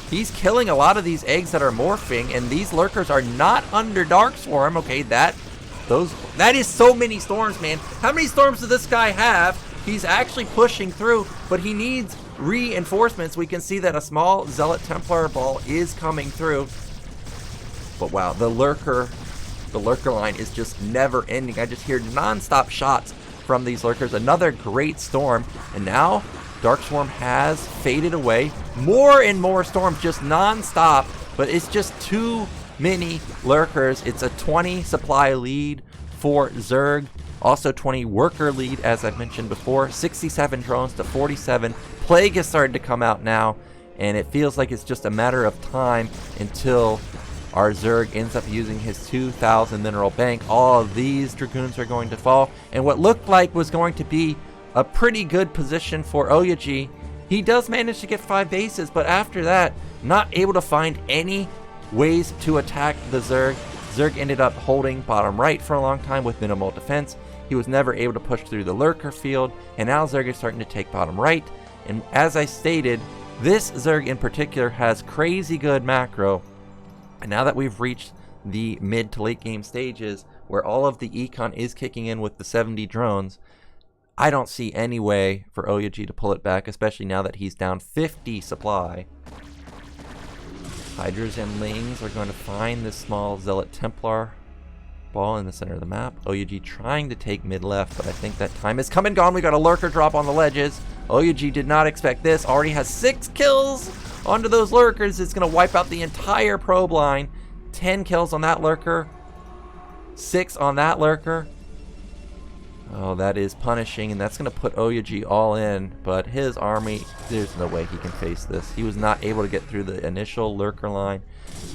He's killing a lot of these eggs that are morphing, and these lurkers are not under Dark Swarm. Okay, that is so many storms, man. How many storms does this guy have? He's actually pushing through, but he needs reinforcements. We can see that a small Zealot Templar ball is coming through. But wow, the lurker line is just never ending. I just hear non-stop shots from these lurkers. Another great storm, and now Dark Swarm has faded away. More and more storms, just non-stop, but it's just too many lurkers. It's a 20 supply lead for Zerg. Also 20 worker lead, as I've mentioned before. 67 drones to 47. Plague has started to come out now, and it feels like it's just a matter of time until our Zerg ends up using his 2,000 mineral bank. All of these Dragoons are going to fall, and what looked like was going to be a pretty good position for Oyoji. He does manage to get 5 bases, but after that, not able to find any ways to attack the Zerg. Zerg ended up holding bottom right for a long time with minimal defense. He was never able to push through the lurker field, and now Zerg is starting to take bottom right. And as I stated, this Zerg in particular has crazy good macro. And now that we've reached the mid to late game stages where all of the econ is kicking in with the 70 drones, I don't see any way for Oyoji to pull it back, especially now that he's down 50 supply. Hydras and Lings are going to find this small Zealot Templar ball in the center of the map. Oyoji trying to take mid left, but I think that time is come and gone. We got a lurker drop on the ledges. Oyoji did not expect this. Already has 6 kills onto those lurkers. It's going to wipe out the entire probe line. 10 kills on that lurker. 6 on that lurker. Oh, that is punishing, and that's going to put Oyoji all in, but his army, there's no way he can face this. He was not able to get through the initial lurker line.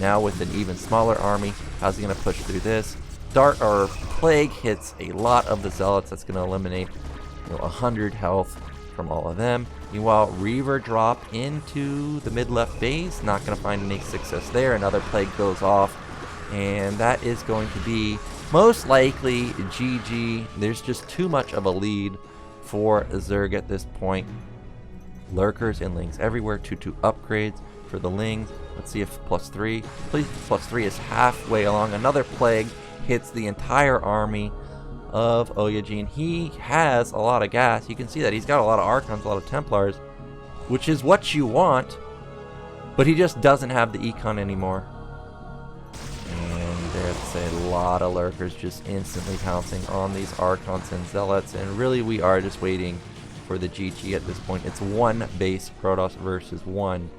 Now with an even smaller army, how's he going to push through this? Plague hits a lot of the Zealots. That's going to eliminate 100 health from all of them. Meanwhile, Reaver drop into the mid-left base. Not going to find any success there. Another Plague goes off, and that is going to be most likely GG. There's just too much of a lead for Zerg at this point. Lurkers and Lings everywhere. 2/2 upgrades for the Lings. Let's see if +3. Please, +3 is halfway along. Another Plague hits the entire army of Oyoji, and he has a lot of gas. You can see that he's got a lot of Archons, a lot of Templars, which is what you want, but he just doesn't have the econ anymore. And there's a lot of lurkers just instantly pouncing on these Archons and Zealots, and really we are just waiting for the GG at this point. It's 1 base Protoss versus 1,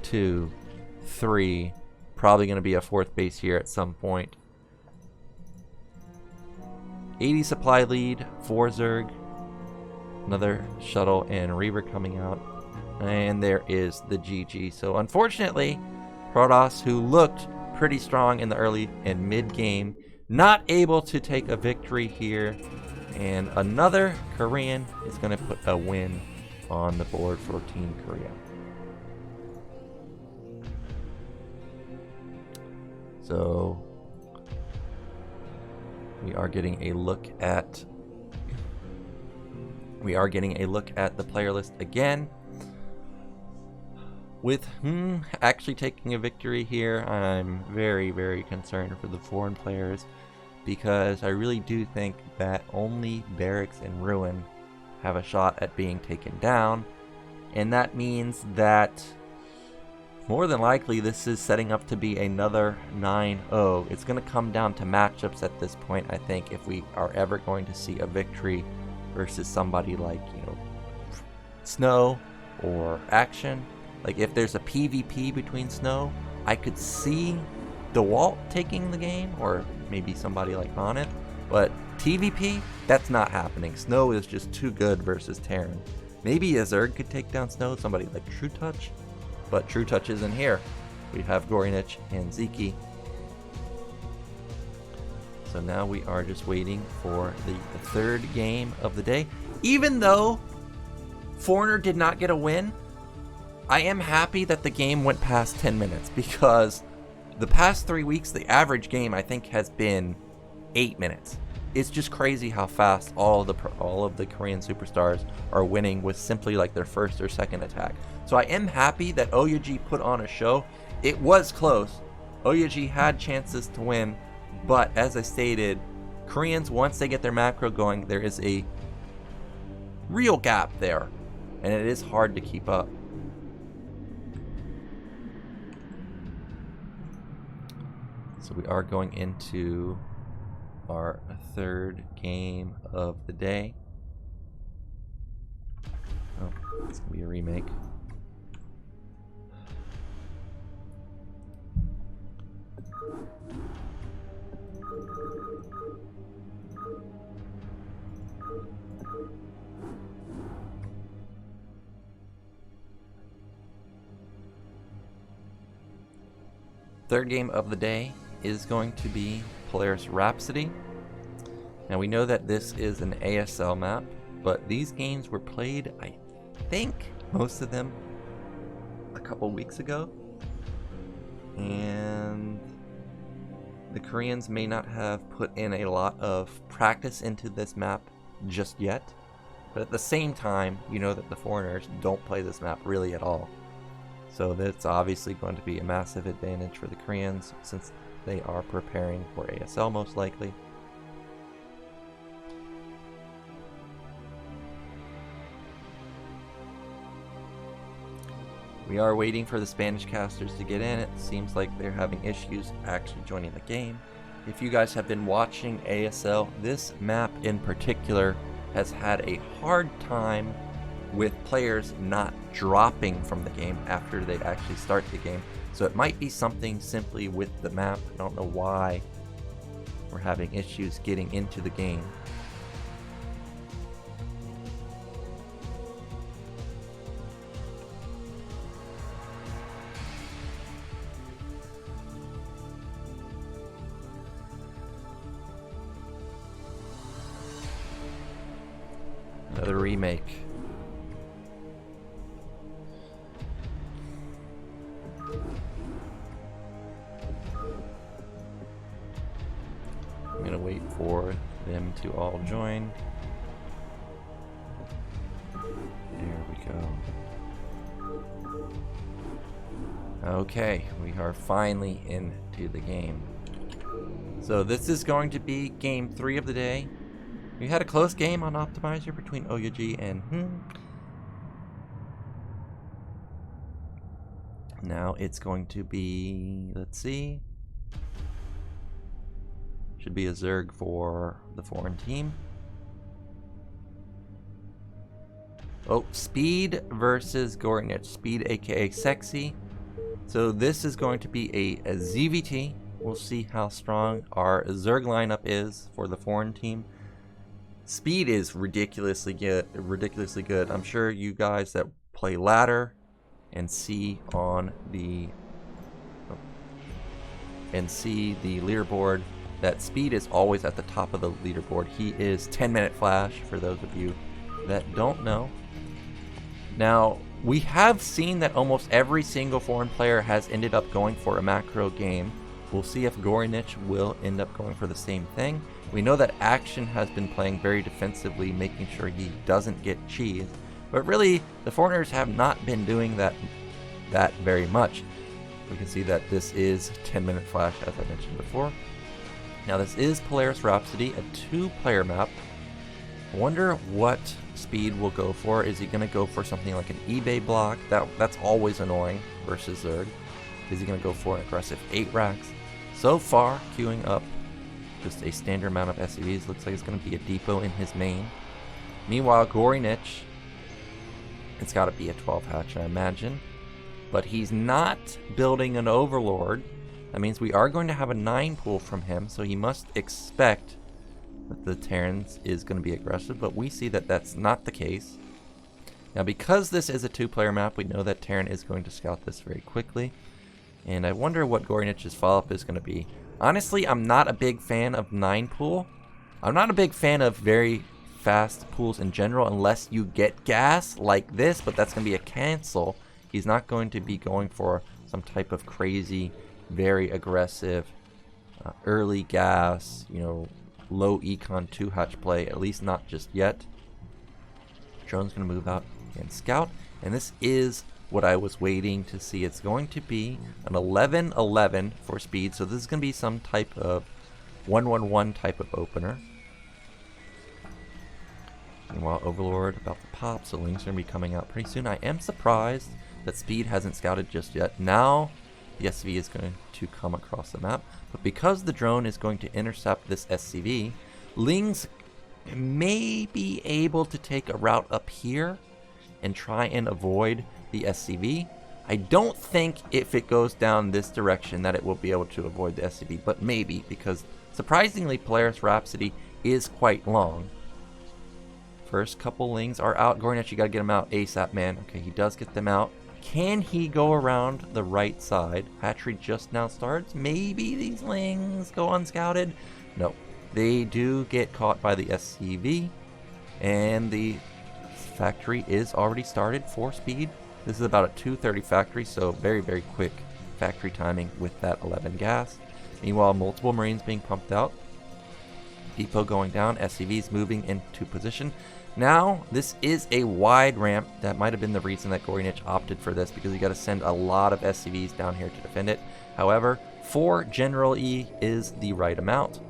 2, 3. Probably going to be a 4th base here at some point. 80 supply lead for Zerg. Another shuttle and Reaver coming out. And there is the GG. So unfortunately, Protoss, who looked pretty strong in the early and mid game, not able to take a victory here. And another Korean is going to put a win on the board for Team Korea. So we are getting a look at the player list again. With actually taking a victory here, I'm very, very concerned for the foreign players, because I really do think that only Barracks and Ruin have a shot at being taken down, and that means that more than likely this is setting up to be another 9-0. It's going to come down to matchups at this point, I think, if we are ever going to see a victory versus somebody like, you know, Snow or Action. Like, if there's a PvP between Snow, I could see DeWalt taking the game, or maybe somebody like Hahn. But TvP, that's not happening. Snow is just too good versus Terran. Maybe a Zerg could take down Snow, somebody like True Touch, but True Touch isn't here. We have Gorinich and Ziki. So now we are just waiting for the third game of the day. Even though Foreigner did not get a win, I am happy that the game went past 10 minutes, because the past 3 weeks, the average game, I think, has been 8 minutes. It's just crazy how fast all of the Korean superstars are winning with simply like their first or second attack. So I am happy that OUG put on a show. It was close. OUG had chances to win, but as I stated, Koreans, once they get their macro going, there is a real gap there, and it is hard to keep up. So we are going into our third game of the day. Oh, it's gonna be a remake. Third game of the day is going to be Polaris Rhapsody. Now we know that this is an ASL map, but these games were played, I think, most of them a couple weeks ago. And the Koreans may not have put in a lot of practice into this map just yet. But at the same time, you know that the foreigners don't play this map really at all. So that's obviously going to be a massive advantage for the Koreans, since they are preparing for ASL most likely. We are waiting for the Spanish casters to get in. It seems like they're having issues actually joining the game. If you guys have been watching ASL, this map in particular has had a hard time with players not dropping from the game after they actually start the game. So it might be something simply with the map. I don't know why we're having issues getting into the game. Another remake. I'm gonna wait for them to all join. There we go. Okay, we are finally into the game. So this is going to be game 3 of the day. We had a close game on Optimizer between OUG and Now it's going to be, let's see, should be a Zerg for the foreign team. Oh, Speed versus Gorinich. Speed, aka Sexy. So this is going to be a ZVT. We'll see how strong our Zerg lineup is for the foreign team. Speed is ridiculously good. I'm sure you guys that play ladder and see on the leaderboard that Speed is always at the top of the leaderboard. He is 10-minute flash for those of you that don't know. Now, we have seen that almost every single foreign player has ended up going for a macro game. We'll see if Gorinich will end up going for the same thing. We know that Action has been playing very defensively, making sure he doesn't get cheesed. But really, the foreigners have not been doing that that very much. We can see that this is 10-minute flash, as I mentioned before. Now this is Polaris Rhapsody, a 2-player map. I wonder what speed we'll go for. Is he going to go for something like an eBay block? That's always annoying versus Zerg. Is he going to go for an aggressive 8 racks? So far, queuing up just a standard amount of SCVs. Looks like it's going to be a depot in his main. Meanwhile, Gorinich, it's got to be a 12 hatch, I imagine. But he's not building an Overlord. That means we are going to have a 9 pool from him, so he must expect that the Terrans is going to be aggressive, but we see that that's not the case. Now, because this is a 2-player map, we know that Terran is going to scout this very quickly. And I wonder what Gorinich's follow-up is going to be. Honestly, I'm not a big fan of 9 pool. I'm not a big fan of very fast pools in general unless you get gas like this, but that's going to be a cancel. He's not going to be going for some type of crazy, very aggressive, early gas, you know, low econ 2-hatch play, at least not just yet. Drone's going to move out and scout, and this is what I was waiting to see. It's going to be an 11-11 for speed, so this is going to be some type of 1-1-1 type of opener. Meanwhile, Overlord about to pop, so Ling's going to be coming out pretty soon. I am surprised that speed hasn't scouted just yet. Now the SCV is going to come across the map, but because the drone is going to intercept this SCV, Ling's may be able to take a route up here and try and avoid the SCV. I don't think if it goes down this direction that it will be able to avoid the SCV, but maybe, because surprisingly Polaris Rhapsody is quite long. First couple Lings are out. Gorinich, you gotta get him out ASAP, man. Okay, he does get them out. Can he go around the right side? Hatchery just now starts. Maybe these Lings go unscouted. No, they do get caught by the SCV, and the factory is already started for speed. This is about a 2:30 factory, so very, very quick factory timing with that 11 gas. Meanwhile, multiple Marines being pumped out. Depot going down, SCVs moving into position. Now, this is a wide ramp. That might have been the reason that Gorinich opted for this, because you got to send a lot of SCVs down here to defend it. However, 4 General E is the right amount.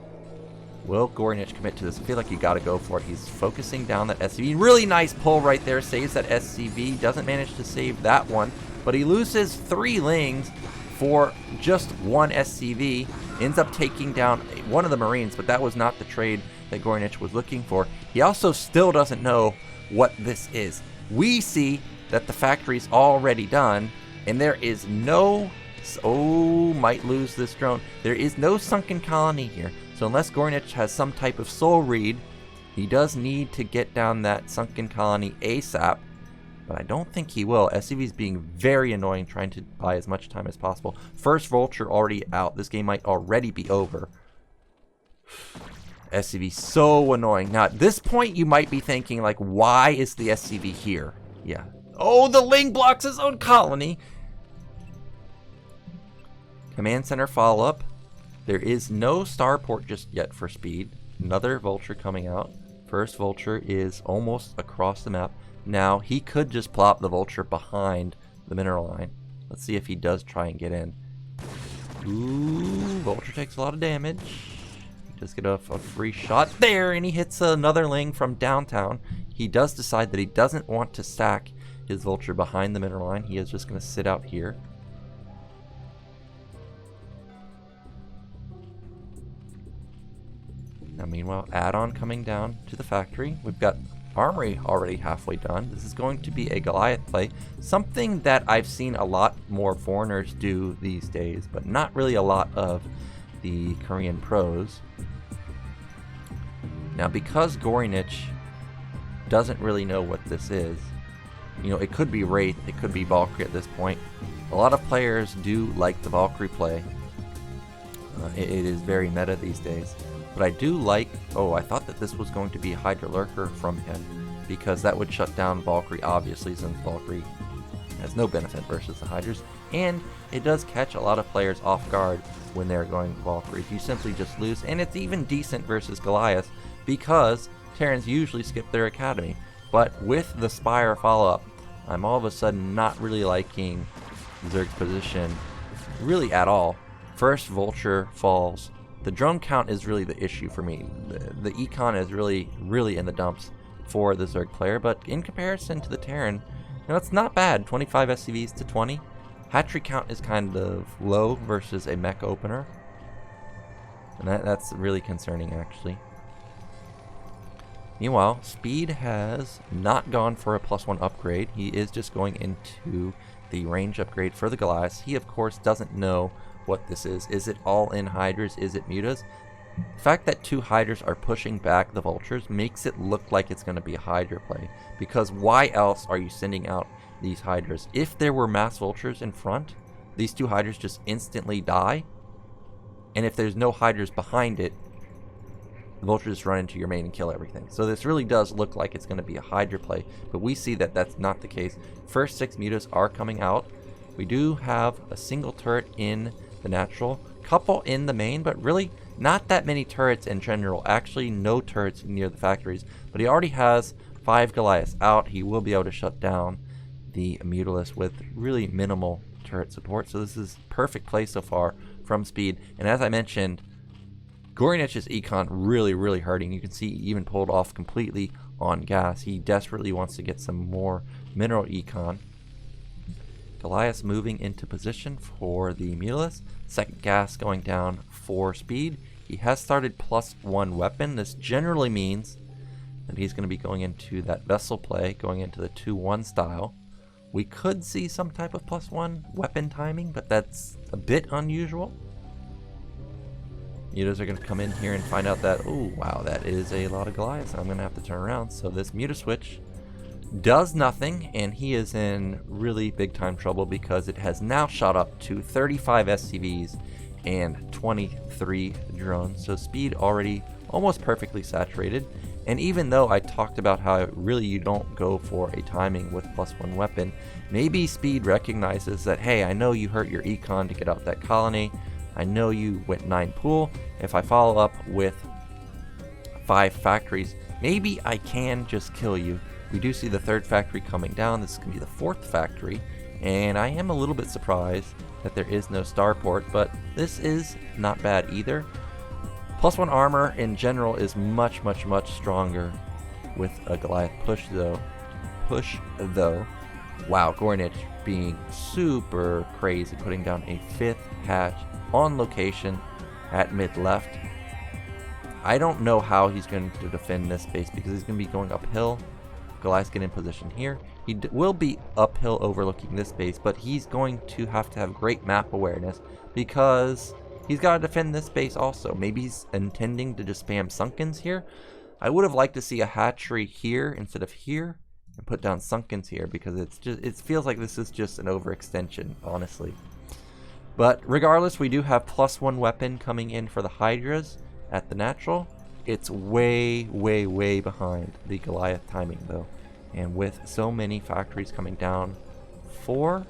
Will Gorinich commit to this? I feel like you got to go for it. He's focusing down that SCV. Really nice pull right there. Saves that SCV. Doesn't manage to save that one, but he loses 3 Lings for just 1 SCV. Ends up taking down one of the Marines, but that was not the trade that Gorinich was looking for. He also still doesn't know what this is. We see that the factory's already done, and there is no... Oh, might lose this drone. There is no sunken colony here. So unless Gorinich has some type of soul read, he does need to get down that sunken colony ASAP. But I don't think he will. SCV's being very annoying, trying to buy as much time as possible. First Vulture already out. This game might already be over. SCV so annoying. Now at this point you might be thinking, like, why is the SCV here? Yeah. Oh, the Ling blocks his own colony. Command center follow-up. There is no starport just yet for speed. Another Vulture coming out. First Vulture is almost across the map. Now, he could just plop the Vulture behind the mineral line. Let's see if he does try and get in. Ooh, Vulture takes a lot of damage. He does get a free shot there, and he hits another Ling from downtown. He does decide that he doesn't want to stack his Vulture behind the mineral line. He is just going to sit out here. Now, meanwhile, add-on coming down to the factory. We've got Armory already halfway done. This is going to be a Goliath play. Something that I've seen a lot more foreigners do these days, but not really a lot of the Korean pros. Now, because Gorinich doesn't really know what this is, you know, it could be Wraith, it could be Valkyrie at this point. A lot of players do like the Valkyrie play. It is very meta these days. But I do like... Oh, I thought that this was going to be a Hydra Lurker from him, because that would shut down Valkyrie, obviously, since Valkyrie has no benefit versus the Hydras. And it does catch a lot of players off guard when they're going Valkyrie. You simply just lose, and it's even decent versus Goliath, because Terrans usually skip their academy. But with the Spire follow-up, I'm all of a sudden not really liking Zerg's position really at all. First vulture falls. The drone count is really the issue for me. The econ is really in the dumps for the Zerg player, but in comparison to the Terran, it's not bad. 25 SCVs to 20. Hatchery count is kind of low versus a mech opener, and that's really concerning actually. Meanwhile, Speed has not gone for a +1 upgrade. He is just going into the range upgrade for the Goliath. He of course doesn't know what this is. Is it all in Hydras? Is it mutas? The fact that 2 Hydras are pushing back the vultures makes it look like it's going to be a Hydra play, because why else are you sending out these Hydras? If there were mass vultures in front, these 2 Hydras just instantly die, and if there's no Hydras behind it, the vultures just run into your main and kill everything. So this really does look like it's going to be a Hydra play, but we see that that's not the case. First 6 mutas are coming out. We do have a single turret in the natural, couple in the main, but really not that many turrets in general. Actually no turrets near the factories, but he already has 5 Goliaths out. He will be able to shut down the Mutalisk with really minimal turret support, so this is perfect play so far from Speed. And as I mentioned, Gorinich's econ really hurting. You can see he even pulled off completely on gas. He desperately wants to get some more mineral econ. Goliath moving into position for the Mutalisk. Second gas going down for Speed. He has started +1 weapon. This generally means that he's going to be going into that vessel play, going into the 2-1 style. We could see some type of +1 weapon timing, but that's a bit unusual. Mutas are going to come in here and find out that, oh wow, that is a lot of Goliaths. I'm going to have to turn around. So this muta switch does nothing, and he is in really big time trouble because it has now shot up to 35 SCVs and 23 drones. So Speed already almost perfectly saturated. And even though I talked about how really you don't go for a timing with +1 weapon, maybe Speed recognizes that, hey, I know you hurt your econ to get out that colony. I know you went 9 pool. If I follow up with 5 factories, maybe I can just kill you. We do see the 3rd factory coming down. This is going to be the 4th factory, and I am a little bit surprised that there is no starport, but this is not bad either. +1 armor in general is much stronger with a Goliath push though. Wow, Gorinich being super crazy, putting down a 5th hatch on location at mid left. I don't know how he's going to defend this base because he's going to be going uphill. Goliath's get in position here. He will be uphill overlooking this base, but he's going to have great map awareness because he's got to defend this base also. Maybe he's intending to just spam Sunkens here. I would have liked to see a hatchery here instead of here and put down Sunkens here, because it feels like this is just an overextension, honestly. But regardless, we do have +1 weapon coming in for the Hydras at the natural. It's way behind the Goliath timing though, and with so many factories coming down for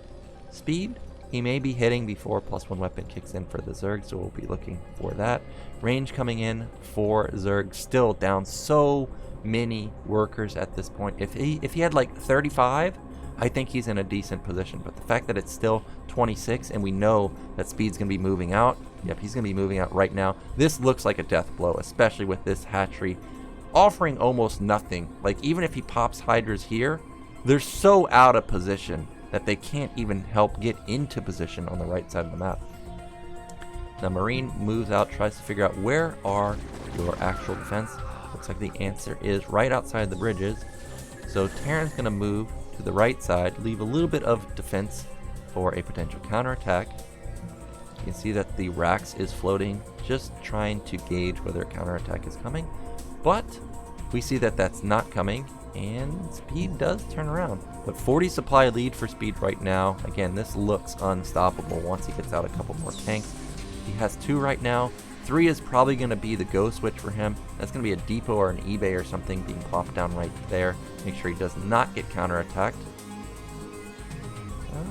Speed, he may be hitting before +1 weapon kicks in for the Zerg, so we'll be looking for that. Range coming in for Zerg, still down so many workers at this point. If he had like 35, I think he's in a decent position, but the fact that it's still 26 and we know that Speed's going to be moving out, yep, he's going to be moving out right now. This looks like a death blow, especially with this hatchery offering almost nothing. Like, even if he pops Hydras here, they're so out of position that they can't even help get into position on the right side of the map. Now Marine moves out, tries to figure out where are your actual defense. Looks like the answer is right outside the bridges. So Terran's going to move to the right side, leave a little bit of defense for a potential counterattack. You can see that the Rax is floating, just trying to gauge whether a counterattack is coming. But we see that that's not coming, and Speed does turn around. But 40 supply lead for Speed right now. Again, this looks unstoppable once he gets out a couple more tanks. He has 2 right now. 3 is probably going to be the go switch for him. That's going to be a depot or an eBay or something being plopped down right there. Make sure he does not get counterattacked.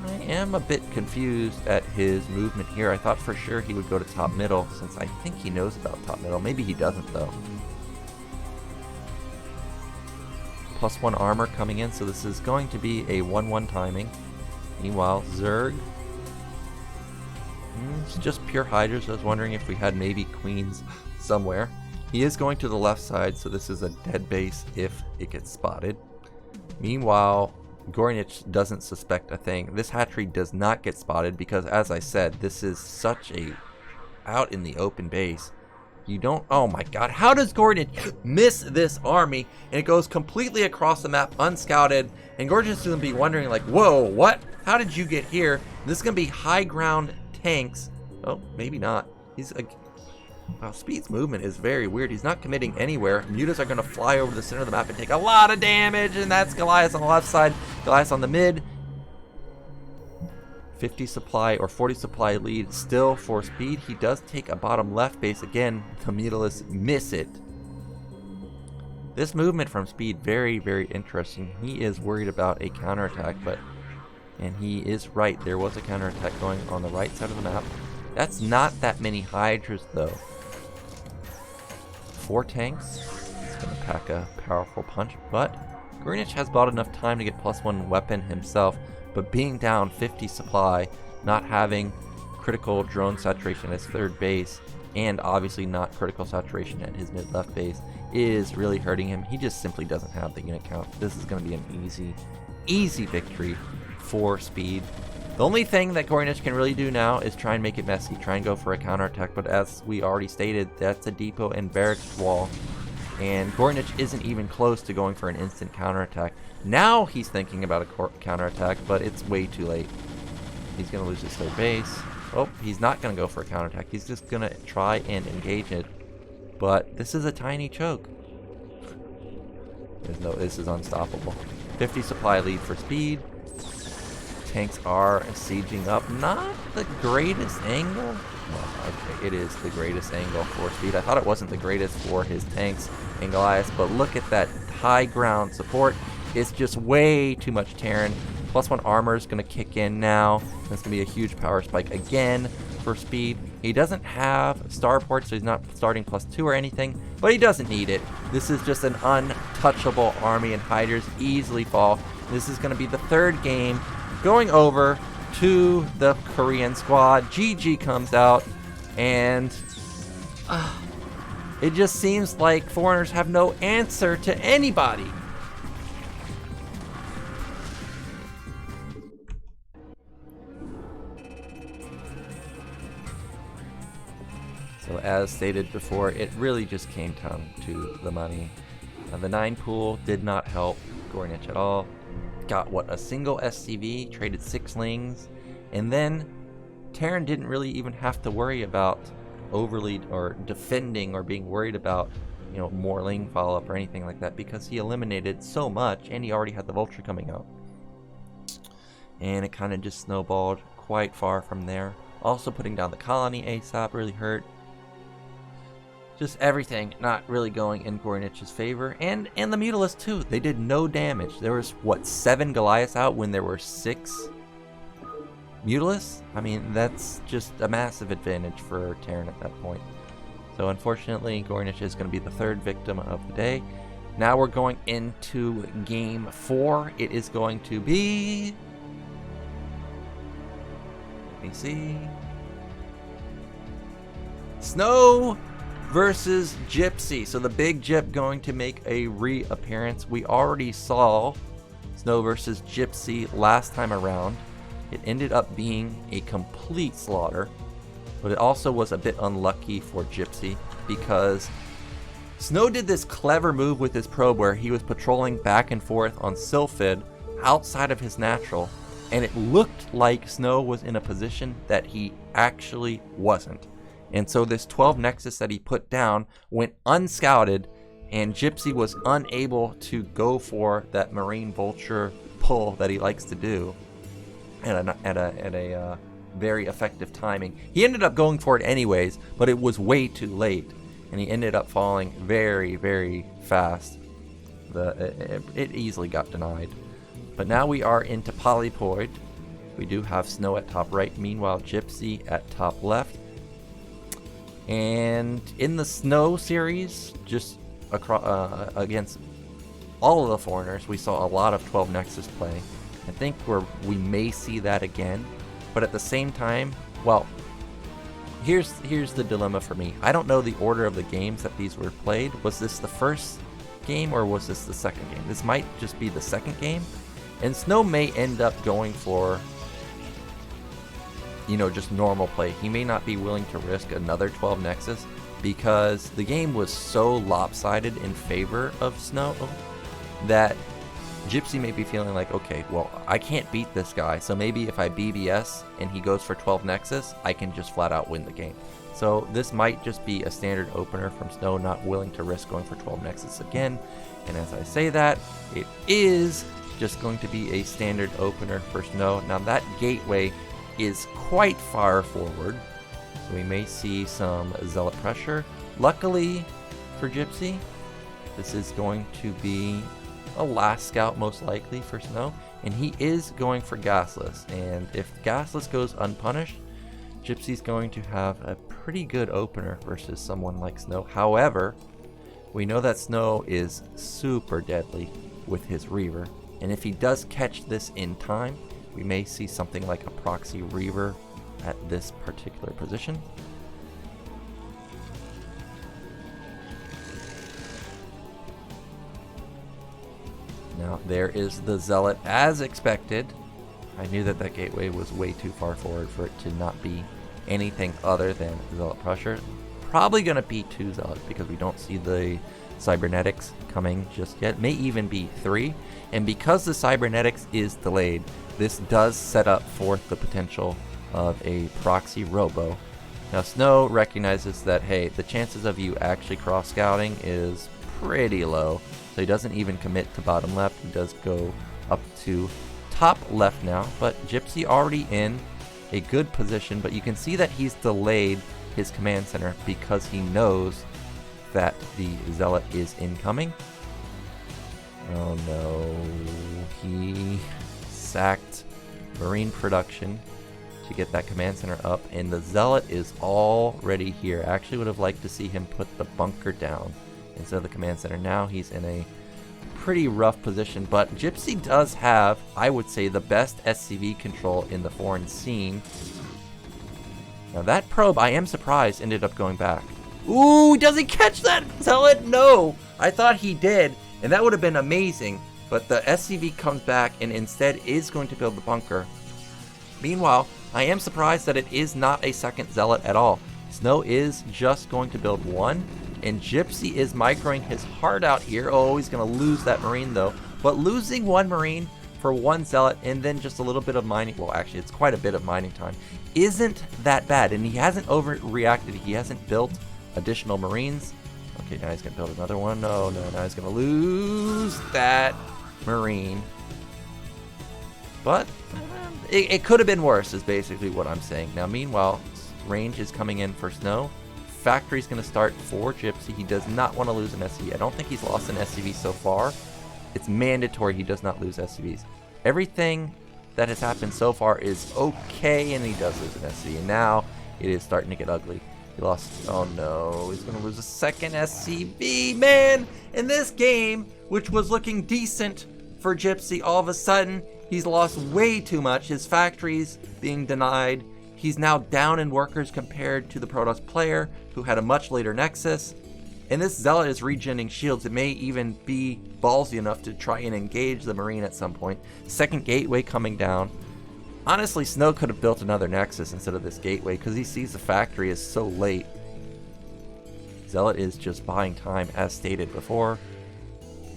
I am a bit confused at his movement here. I thought for sure he would go to top middle, since I think he knows about top middle. Maybe he doesn't though. +1 armor coming in, so this is going to be a 1-1 timing. Meanwhile, Zerg It's just pure Hydras. I was wondering if we had maybe queens somewhere. He is going to the left side, so this is a dead base if it gets spotted. Meanwhile, Gornich doesn't suspect a thing. This hatchery does not get spotted because, as I said, this is such a out in the open base. You don't... Oh my god, how does Gornich miss this army? And it goes completely across the map, unscouted, and Gornich is going to be wondering like, whoa, what? How did you get here? This is going to be high ground tanks. Oh, maybe not. He's... Wow, Speed's movement is very weird. He's not committing anywhere. Mutas are going to fly over the center of the map and take a lot of damage, and that's Goliath on the left side, Goliath on the mid. 50 supply or 40 supply lead still for Speed. He does take a bottom left base. Again, the Mutalists miss it. This movement from Speed, very, very interesting. He is worried about a counterattack, and he is right. There was a counterattack going on the right side of the map. That's not that many Hydras, though. 4 tanks. It's going to pack a powerful punch, but Gornich has bought enough time to get +1 weapon himself, but being down 50 supply, not having critical drone saturation at his third base, and obviously not critical saturation at his mid-left base, is really hurting him. He just simply doesn't have the unit count. This is going to be an easy victory for Speed. The only thing that Gornich can really do now is try and make it messy, try and go for a counterattack, but as we already stated, that's a depot and barracks wall, and Gornich isn't even close to going for an instant counterattack. Now he's thinking about a counterattack, but it's way too late. He's going to lose his third base. Oh, he's not going to go for a counterattack. He's just going to try and engage it, but this is a tiny choke. This is unstoppable. 50 supply lead for Speed. Tanks are sieging up. Not the greatest angle. Well, okay, it is the greatest angle for Speed. I thought it wasn't the greatest for his tanks and Goliath, but look at that high ground support. It's just way too much Terran. +1 armor is going to kick in now. That's going to be a huge power spike again for Speed. He doesn't have starport, so he's not starting +2 or anything, but he doesn't need it. This is just an untouchable army, and Hydras easily fall. This is going to be the third game going over to the Korean squad. GG comes out, and it just seems like foreigners have no answer to anybody. So as stated before, it really just came down to the money. The 9 pool did not help Gornich at all. Got a single SCV, traded 6 lings, and then Terran didn't really even have to worry about overly or defending or being worried about, more ling follow-up or anything like that, because he eliminated so much and he already had the Vulture coming out. And it kind of just snowballed quite far from there. Also putting down the colony ASAP really hurt. Just everything not really going in Gornich's favor, and the Mutalists too. They did no damage. There was 7 Goliaths out when there were 6 Mutalists? I mean, that's just a massive advantage for Terran at that point. So unfortunately, Gornich is going to be the third victim of the day. Now we're going into game 4. It is going to be... Let me see. Snow versus Gypsy. So the big Gyp going to make a reappearance. We already saw Snow versus Gypsy last time around. It ended up being a complete slaughter, but it also was a bit unlucky for Gypsy because Snow did this clever move with his probe where he was patrolling back and forth on Sylphid outside of his natural, and it looked like Snow was in a position that he actually wasn't. And so this 12 Nexus that he put down went unscouted, and Gypsy was unable to go for that Marine Vulture pull that he likes to do at a very effective timing. He ended up going for it anyways, but it was way too late, and he ended up falling very, very fast. It easily got denied. But now we are into Polypoid. We do have Snow at top right, meanwhile Gypsy at top left. And in the Snow series, just against all of the foreigners, we saw a lot of 12 Nexus play. I think we may see that again, but at the same time, well, here's the dilemma for me. I don't know the order of the games that these were played. Was this the first game or was this the second game? This might just be the second game. And Snow may end up going for, you know, just normal play. He may not be willing to risk another 12 Nexus because the game was so lopsided in favor of Snow that Gypsy may be feeling like, okay, well, I can't beat this guy, so maybe if I BBS and he goes for 12 Nexus, I can just flat out win the game. So this might just be a standard opener from Snow, not willing to risk going for 12 Nexus again. And as I say that, it is just going to be a standard opener for Snow. Now that gateway is quite far forward, so we may see some Zealot pressure. Luckily for Gypsy, this is going to be a last scout most likely for Snow, and he is going for Gasless, and if Gasless goes unpunished, Gypsy's going to have a pretty good opener versus someone like Snow. However, we know that Snow is super deadly with his Reaver, and if he does catch this in time, we may see something like a proxy Reaver at this particular position. Now there is the Zealot as expected. I knew that that gateway was way too far forward for it to not be anything other than Zealot pressure. Probably going to be 2 Zealot because we don't see the Cybernetics coming just yet. May even be 3. And because the Cybernetics is delayed, this does set up forth the potential of a proxy Robo. Now Snow recognizes that, hey, the chances of you actually cross scouting is pretty low. So he doesn't even commit to bottom left. He does go up to top left now, but Gypsy already in a good position, but you can see that he's delayed his command center because he knows that the Zealot is incoming. Oh no, he sacked Marine production to get that command center up, and the Zealot is already here. I actually would have liked to see him put the bunker down instead of the command center. Now he's in a pretty rough position, but Gypsy does have, I would say, the best SCV control in the foreign scene. Now that probe, I am surprised, ended up going back. Ooh, does he catch that Zealot? No! I thought he did, and that would have been amazing, but the SCV comes back and instead is going to build the bunker. Meanwhile, I am surprised that it is not a second Zealot at all. Snow is just going to build one, and Gypsy is microing his heart out here. Oh, he's going to lose that Marine though. But losing one Marine for one Zealot and then just a little bit of mining, well actually it's quite a bit of mining time, isn't that bad. And he hasn't overreacted. He hasn't built additional Marines. Okay, now he's going to build another one. No, now he's going to lose that Marine. But it could have been worse is basically what I'm saying. Now meanwhile, range is coming in for Snow. Factory's going to start for Gypsy. He does not want to lose an SCV. I don't think he's lost an SCV so far. It's mandatory he does not lose SCVs. Everything that has happened so far is okay, and he does lose an SCV. And now it is starting to get ugly. He lost, oh no, he's going to lose a second SCV, man! In this game, which was looking decent for Gypsy, all of a sudden, he's lost way too much. His factory's being denied. He's now down in workers compared to the Protoss player, who had a much later Nexus. And this Zealot is regenning shields. It may even be ballsy enough to try and engage the Marine at some point. Second gateway coming down. Honestly, Snow could have built another Nexus instead of this gateway because he sees the factory is so late. Zealot is just buying time as stated before.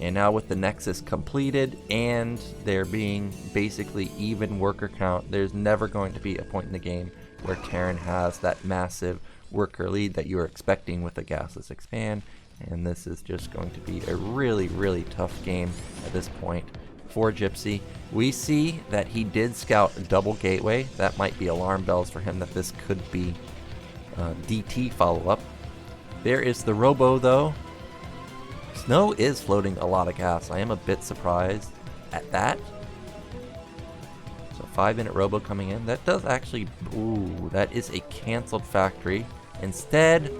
And now with the Nexus completed and there being basically even worker count, there's never going to be a point in the game where Terran has that massive worker lead that you are expecting with a gasless expand. And this is just going to be a really, really tough game at this point for Gypsy. We see that he did scout double gateway. That might be alarm bells for him that this could be DT follow-up. There is the Robo though. Snow is floating a lot of gas. I am a bit surprised at that. So 5-minute Robo coming in. That does actually, ooh, that is a canceled factory. Instead,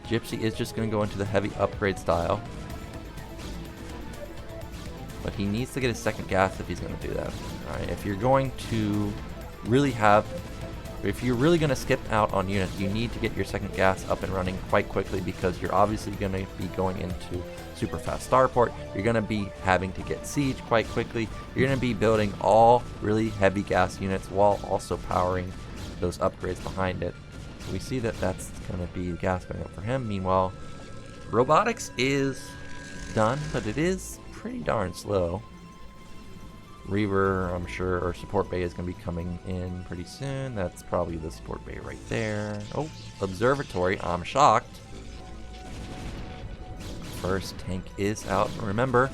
Gypsy is just going to go into the heavy upgrade style. But he needs to get a second gas if he's going to do that. Alright, if you're going to really have If you're really going to skip out on units, you need to get your second gas up and running quite quickly, because you're obviously going to be going into super fast starport. You're going to be having to get siege quite quickly. You're going to be building all really heavy gas units while also powering those upgrades behind it. So we see that that's going to be gas going up for him. Meanwhile, robotics is done, but it is pretty darn slow. Reaver, I'm sure, or support bay is going to be coming in pretty soon. That's probably the support bay right there. Oh, observatory. I'm shocked. First tank is out. Remember,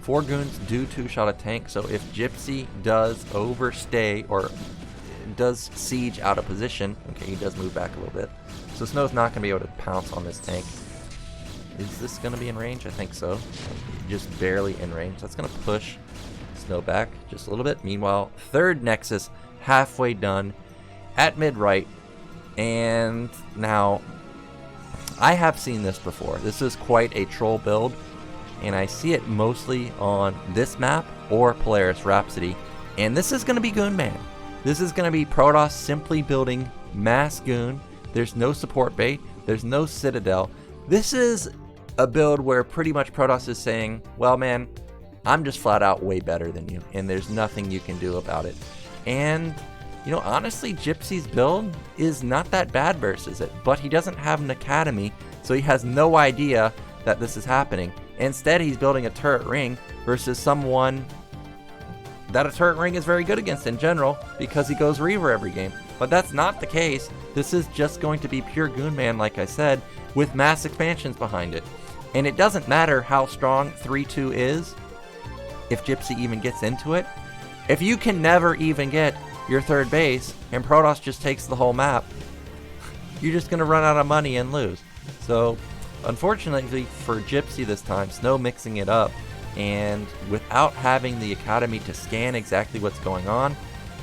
4 goons do 2-shot a tank, so if Gypsy does overstay or does siege out of position, okay, he does move back a little bit. So Snow's not going to be able to pounce on this tank. Is this going to be in range? I think so. Just barely in range. That's going to push Snow back just a little bit. Meanwhile, third Nexus halfway done at mid-right. And now, I have seen this before. This is quite a troll build, and I see it mostly on this map or Polaris Rhapsody. And this is going to be Goon Man. This is going to be Protoss simply building mass Goon. There's no support bay. There's no Citadel. This is a build where pretty much Protoss is saying, well, man, I'm just flat out way better than you, and there's nothing you can do about it. And, you know, honestly, Gypsy's build is not that bad versus it, but he doesn't have an academy, so he has no idea that this is happening. Instead, he's building a turret ring versus someone that a turret ring is very good against in general, because he goes Reaver every game. But that's not the case. This is just going to be pure Goon Man, like I said, with mass expansions behind it. And it doesn't matter how strong 3-2 is, if Gypsy even gets into it. If you can never even get your third base, and Protoss just takes the whole map, you're just going to run out of money and lose. So, unfortunately for Gypsy this time, Snow mixing it up, and without having the academy to scan exactly what's going on,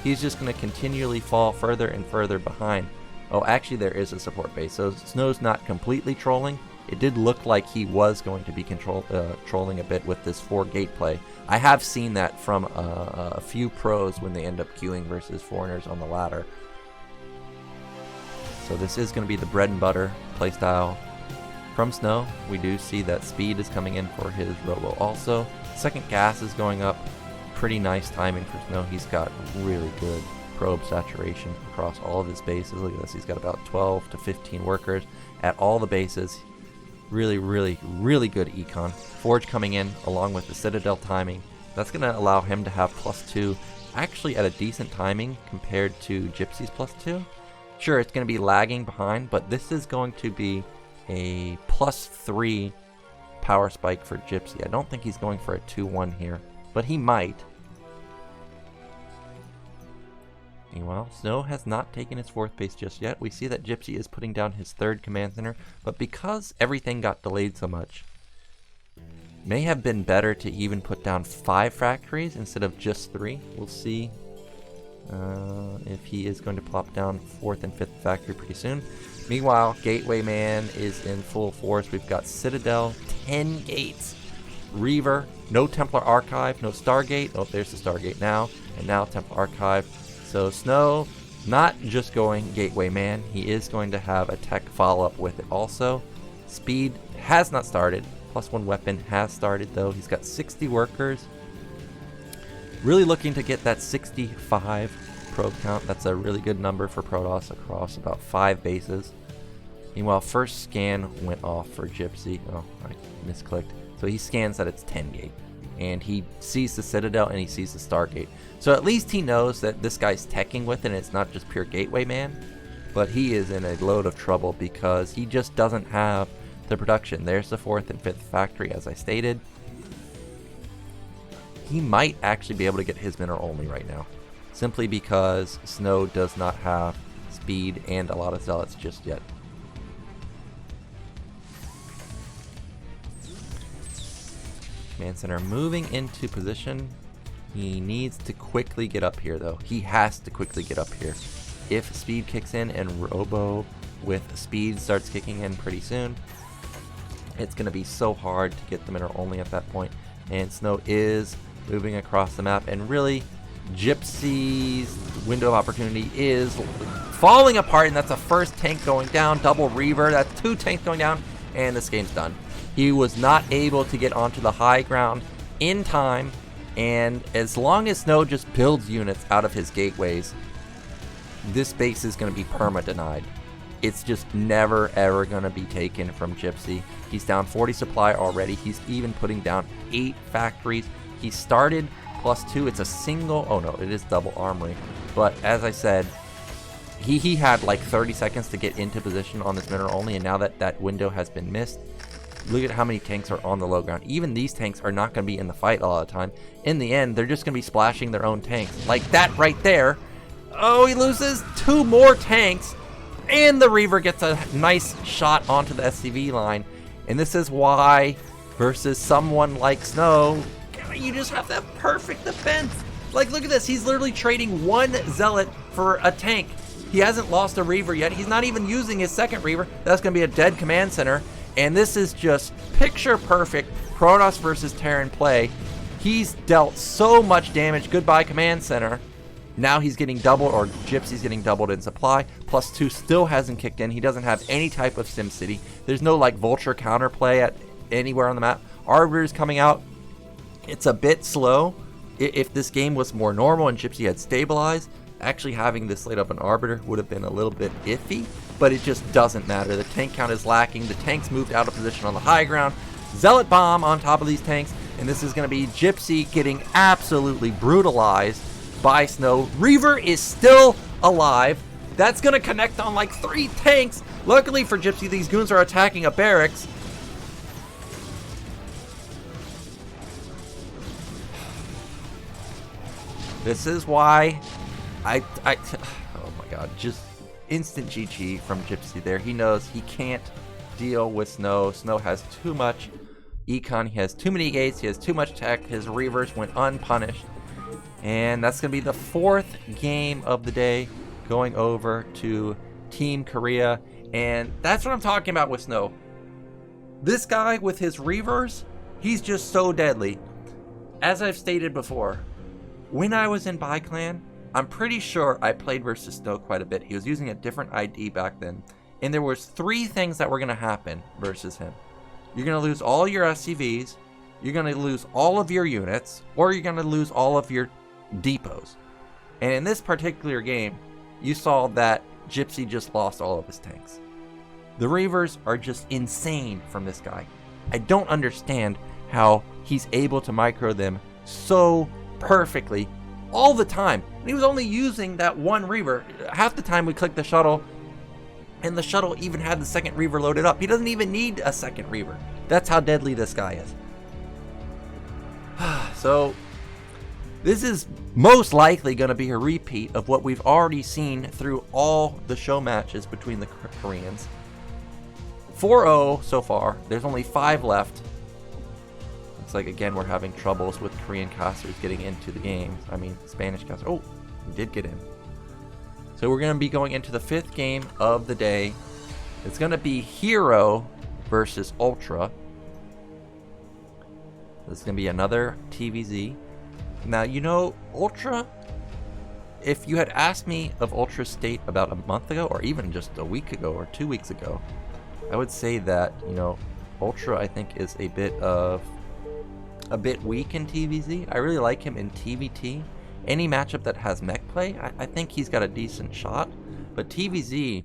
he's just going to continually fall further and further behind. Oh, actually there is a support base, so Snow's not completely trolling. It did look like he was going to be trolling a bit with this 4-gate play. I have seen that from a few pros when they end up queuing versus foreigners on the ladder. So this is going to be the bread and butter playstyle from Snow. We do see that speed is coming in for his robo also. Second gas is going up. Pretty nice timing for Snow. He's got really good probe saturation across all of his bases. Look at this. He's got about 12 to 15 workers at all the bases. Really, really, really good econ. Forge coming in along with the Citadel timing. That's going to allow him to have +2 actually at a decent timing compared to Gypsy's +2. Sure, it's going to be lagging behind, but this is going to be a +3 power spike for Gypsy. I don't think he's going for a 2-1 here, but he might. Meanwhile, Snow has not taken his 4th base just yet. We see that Gypsy is putting down his 3rd command center, but because everything got delayed so much, may have been better to even put down 5 factories instead of just 3. We'll see if he is going to plop down 4th and 5th factory pretty soon. Meanwhile, Gateway Man is in full force. We've got Citadel, 10 gates. Reaver, no Templar Archive, no Stargate. Oh, there's the Stargate now, and now Templar Archive. So Snow, not just going Gateway Man, he is going to have a tech follow-up with it also. Speed has not started. +1 weapon has started though. He's got 60 workers. Really looking to get that 65 probe count. That's a really good number for Protoss across about 5 bases. Meanwhile, first scan went off for Gypsy. Oh, I misclicked. So he scans that it's 10 gate. And he sees the Citadel and he sees the Stargate. So at least he knows that this guy's teching with it and it's not just pure Gateway Man. But he is in a load of trouble because he just doesn't have the production. There's the 4th and 5th factory, as I stated. He might actually be able to get his mineral only right now, simply because Snow does not have speed and a lot of zealots just yet. Command center moving into position. He needs to quickly get up here though. He has to quickly get up here. If speed kicks in and robo with speed starts kicking in pretty soon, it's going to be so hard to get the mineral only at that point. And Snow is moving across the map and really Gypsy's window of opportunity is falling apart, and that's the first tank going down. Double Reaver, that's 2 tanks going down, and this game's done. He was not able to get onto the high ground in time, and as long as Snow just builds units out of his gateways, this base is going to be perma-denied. It's just never ever going to be taken from Gypsy. He's down 40 supply already. He's even putting down 8 factories. He started +2. It's a single, oh no, it is double armory. But as I said, he had like 30 seconds to get into position on this mineral only, and now that that window has been missed, look at how many tanks are on the low ground. Even these tanks are not going to be in the fight a lot of the time. In the end, they're just going to be splashing their own tanks. Like that right there. Oh, he loses 2 more tanks, and the Reaver gets a nice shot onto the SCV line. And this is why, versus someone like Snow, you just have that perfect defense. Like, look at this. He's literally trading 1 Zealot for a tank. He hasn't lost a Reaver yet. He's not even using his second Reaver. That's going to be a dead command center. And this is just picture perfect Protoss versus Terran play. He's dealt so much damage. Goodbye command center. Now he's getting doubled, or Gypsy's getting doubled in supply. +2 still hasn't kicked in. He doesn't have any type of SimCity. There's no like Vulture counterplay at anywhere on the map. Artgyr's coming out. It's a bit slow. If this game was more normal and Gypsy had stabilized, actually having this laid up an Arbiter would have been a little bit iffy, but it just doesn't matter. The tank count is lacking. The tanks moved out of position on the high ground. Zealot bomb on top of these tanks, and this is going to be Gypsy getting absolutely brutalized by Snow. Reaver is still alive. That's going to connect on like 3 tanks. Luckily for Gypsy, these goons are attacking a barracks. This is why oh my god, just instant GG from Gypsy there. He knows he can't deal with Snow. Snow has too much econ, he has too many gates, he has too much tech, his Reavers went unpunished. And that's going to be the 4th game of the day, going over to Team Korea. And that's what I'm talking about with Snow. This guy with his Reavers, he's just so deadly. As I've stated before, when I was in ByClan, I'm pretty sure I played versus Snow quite a bit. He was using a different ID back then. And there was 3 things that were going to happen versus him. You're going to lose all your SCVs, you're going to lose all of your units, or you're going to lose all of your depots. And in this particular game, you saw that Gypsy just lost all of his tanks. The Reavers are just insane from this guy. I don't understand how he's able to micro them so perfectly all the time. And he was only using that 1 Reaver. Half the time we click the shuttle, and the shuttle even had the second Reaver loaded up. He doesn't even need a second Reaver. That's how deadly this guy is. So this is most likely going to be a repeat of what we've already seen through all the show matches between the Koreans. 4-0 so far. There's only 5 left. Looks like, again, we're having troubles with Korean casters getting into the games. I mean, Spanish casters. Oh, he did get in. So we're going to be going into the 5th game of the day. It's going to be Hero versus Ultra. This is going to be another TVZ. Now, you know, Ultra, if you had asked me of Ultra's state about a month ago, or even just a week ago or 2 weeks ago, I would say that, you know, Ultra, I think, is a bit weak in TVZ. I really like him in TVT. Any matchup that has mech play, I think he's got a decent shot. But TVZ,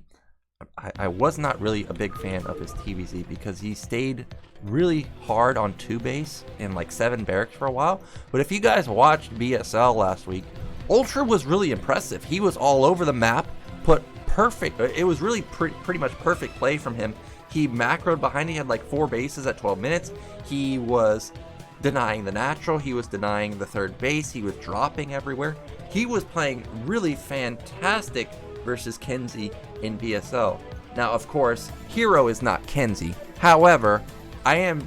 I was not really a big fan of his TVZ because he stayed really hard on 2 base and like 7 barracks for a while. But if you guys watched BSL last week, Ultra was really impressive. He was all over the map, put perfect, it was really pretty much perfect play from him. He macroed behind, he had like 4 bases at 12 minutes. He was denying the natural, he was denying the 3rd base, he was dropping everywhere. He was playing really fantastic versus Kenzie in BSL. Now, of course, Hero is not Kenzie. However, I am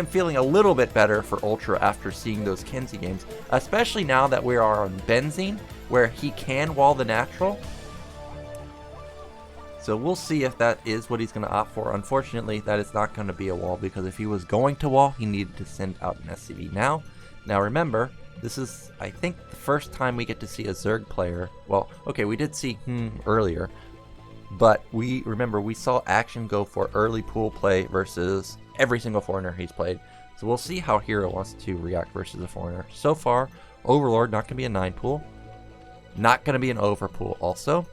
feeling a little bit better for Ultra after seeing those Kenzie games, especially now that we are on Benzene, where he can wall the natural. So we'll see if that is what he's going to opt for. Unfortunately, that is not going to be a wall, because if he was going to wall, he needed to send out an SCV now. Now remember, this is, I think, the first time we get to see a Zerg player. Well, okay, we did see earlier, but we saw Action go for early pool play versus every single foreigner he's played. So we'll see how Hero wants to react versus a foreigner. So far, Overlord not going to be a 9 pool, not going to be an over pool also.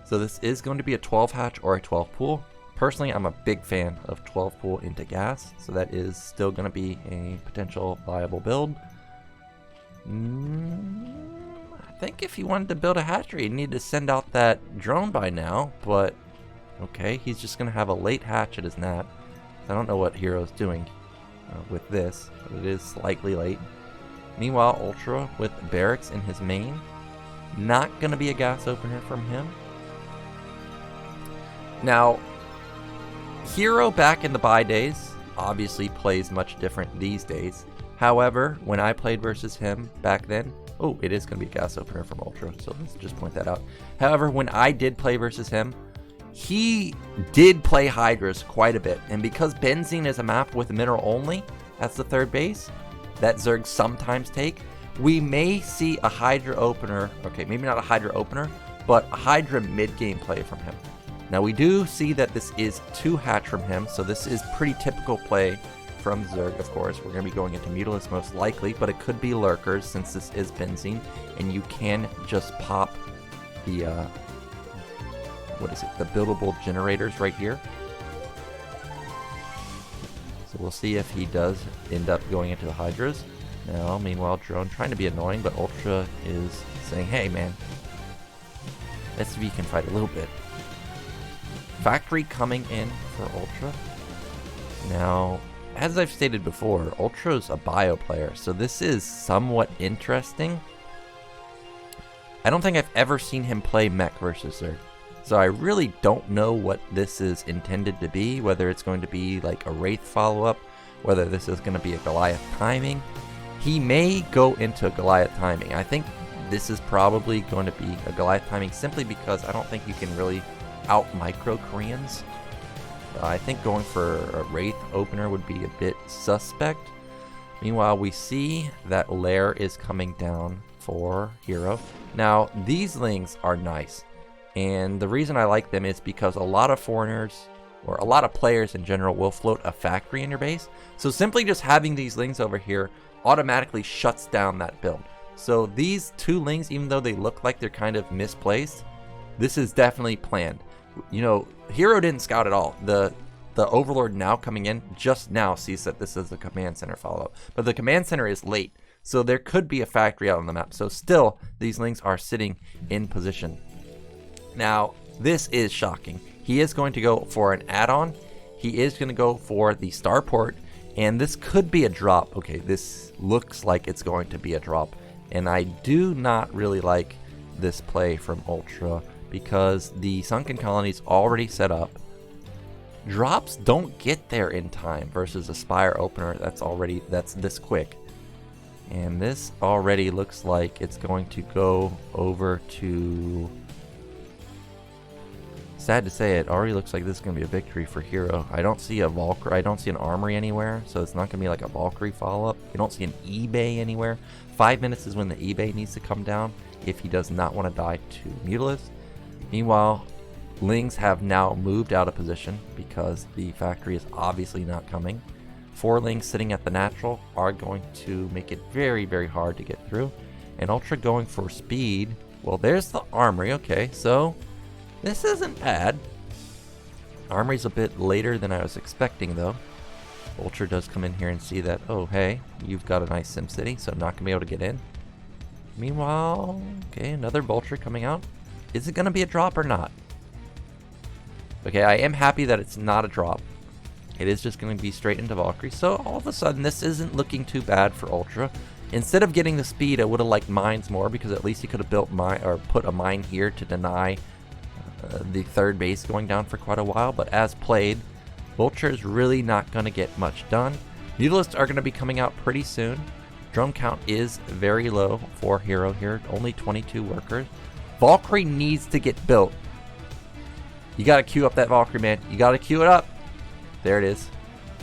So this is going to be a 12 hatch or a 12 pool. Personally, I'm a big fan of 12 pool into gas, so that is still going to be a potential viable build. I think if he wanted to build a hatchery, he needed to send out that drone by now, but okay, he's just going to have a late hatch at his nat. I don't know what Hero's doing with this, but it is slightly late. Meanwhile, Ultra with Barracks in his main. Not going to be a gas opener from him. Now, Hero back in the buy days obviously plays much different these days. However, when I played versus him back then, oh, it is going to be a gas opener from Ultra, so let's just point that out. However, when I did play versus him, he did play Hydras quite a bit, and because Benzene is a map with mineral only, that's the third base that Zergs sometimes take, we may see a Hydra opener, okay, maybe not a Hydra opener, but a Hydra mid-game play from him. Now we do see that this is 2 hatch from him, so this is pretty typical play from Zerg, of course. We're going to be going into Mutalisk most likely, but it could be Lurkers since this is Benzene, and you can just pop the, the buildable generators right here. So we'll see if he does end up going into the Hydras. Now, meanwhile, Drone trying to be annoying, but Ultra is saying, hey man, SV can fight a little bit. Factory coming in for Ultra. Now, as I've stated before, Ultra's a bio player, so this is somewhat interesting. I don't think I've ever seen him play mech versus Zerg, so I really don't know what this is intended to be, whether it's going to be like a Wraith follow-up, whether this is going to be a Goliath timing. He may go into Goliath timing. I think this is probably going to be a Goliath timing simply because I don't think you can really out micro Koreans. I think going for a Wraith opener would be a bit suspect. Meanwhile, we see that Lair is coming down for Hero. Now, these Lings are nice, and the reason I like them is because a lot of foreigners, or a lot of players in general, will float a factory in your base. So simply just having these Lings over here automatically shuts down that build. So these 2 Lings, even though they look like they're kind of misplaced, this is definitely planned. You know, Hero didn't scout at all. The Overlord now coming in just now sees that this is the command center follow-up. But the command center is late, so there could be a factory out on the map. So still, these Lings are sitting in position. Now, this is shocking. He is going to go for an add-on. He is going to go for the starport, and this could be a drop. Okay, this looks like it's going to be a drop, and I do not really like this play from Ultra, because the sunken colony's already set up. Drops don't get there in time versus a Spire opener that's this quick. And this already looks like it's going to go over to... Sad to say, it already looks like this is going to be a victory for Hero. I don't see a Valkyrie, I don't see an Armory anywhere, so it's not going to be like a Valkyrie follow-up. You don't see an eBay anywhere. 5 minutes is when the eBay needs to come down if he does not want to die to Mutalisk. Meanwhile, Lings have now moved out of position because the factory is obviously not coming. 4 Lings sitting at the natural are going to make it very, very hard to get through. And Ultra going for speed. Well, there's the Armory. Okay, so this isn't bad. Armory's a bit later than I was expecting, though. Ultra does come in here and see that, oh, hey, you've got a nice SimCity, so I'm not going to be able to get in. Meanwhile, okay, another Vulture coming out. Is it going to be a drop or not? Okay, I am happy that it's not a drop. It is just going to be straight into Valkyrie. So all of a sudden, this isn't looking too bad for Ultra. Instead of getting the speed, I would have liked mines more, because at least he could have built mine or put a mine here to deny the third base going down for quite a while. But as played, Vulture is really not going to get much done. Mutalisks are going to be coming out pretty soon. Drum count is very low for Hero here, only 22 workers. Valkyrie needs to get built You got to queue up that Valkyrie, man. You got to queue it up. There it is.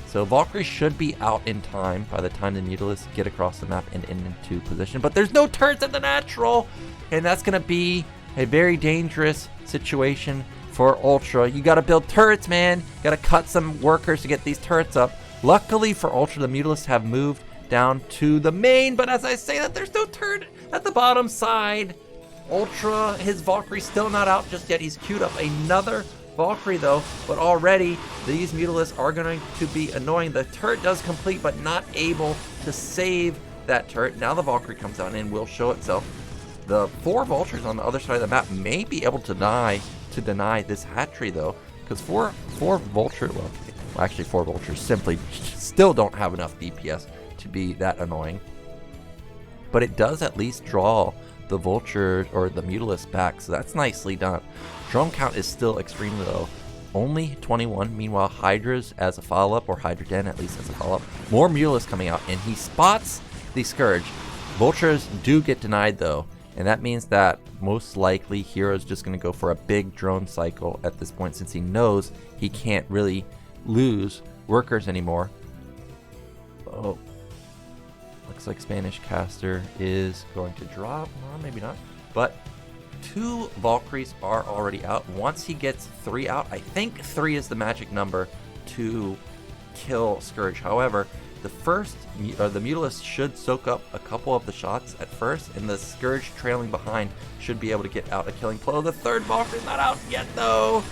So Valkyrie should be out in time by the time the Mutalisks get across the map and into position. But there's no turrets at the natural. And that's going to be a very dangerous situation for Ultra. You got to build turrets, man. You got to cut some workers to get these turrets up. Luckily for Ultra, the Mutalisks have moved down to the main. But as I say that, there's no turret at the bottom side. Ultra, his Valkyrie still not out just yet. He's queued up another Valkyrie though, but already these Mutalisks are going to be annoying. The turret does complete, but not able to save that turret. Now the Valkyrie comes out and will show itself. The 4 vultures on the other side of the map may be able to deny this hatchery though, because four vultures, well, actually 4 vultures simply still don't have enough DPS to be that annoying. But it does at least draw the vultures or the Mutalisks back, so that's nicely done. Drone count is still extremely low, only 21. Meanwhile, Hydra's as a follow-up, or Hydra Den at least as a follow-up. More Mutalisks coming out, and he spots the Scourge. Vultures do get denied though, and that means that most likely Hero's just going to go for a big drone cycle at this point, since he knows he can't really lose workers anymore. Oh, looks like Spanish Caster is going to drop. Well, maybe not, but 2 Valkyries are already out. Once he gets 3 out, I think 3 is the magic number to kill Scourge. However, the Mutalisks should soak up a couple of the shots at first, and the Scourge trailing behind should be able to get out a killing blow. The 3rd Valkyrie's not out yet though.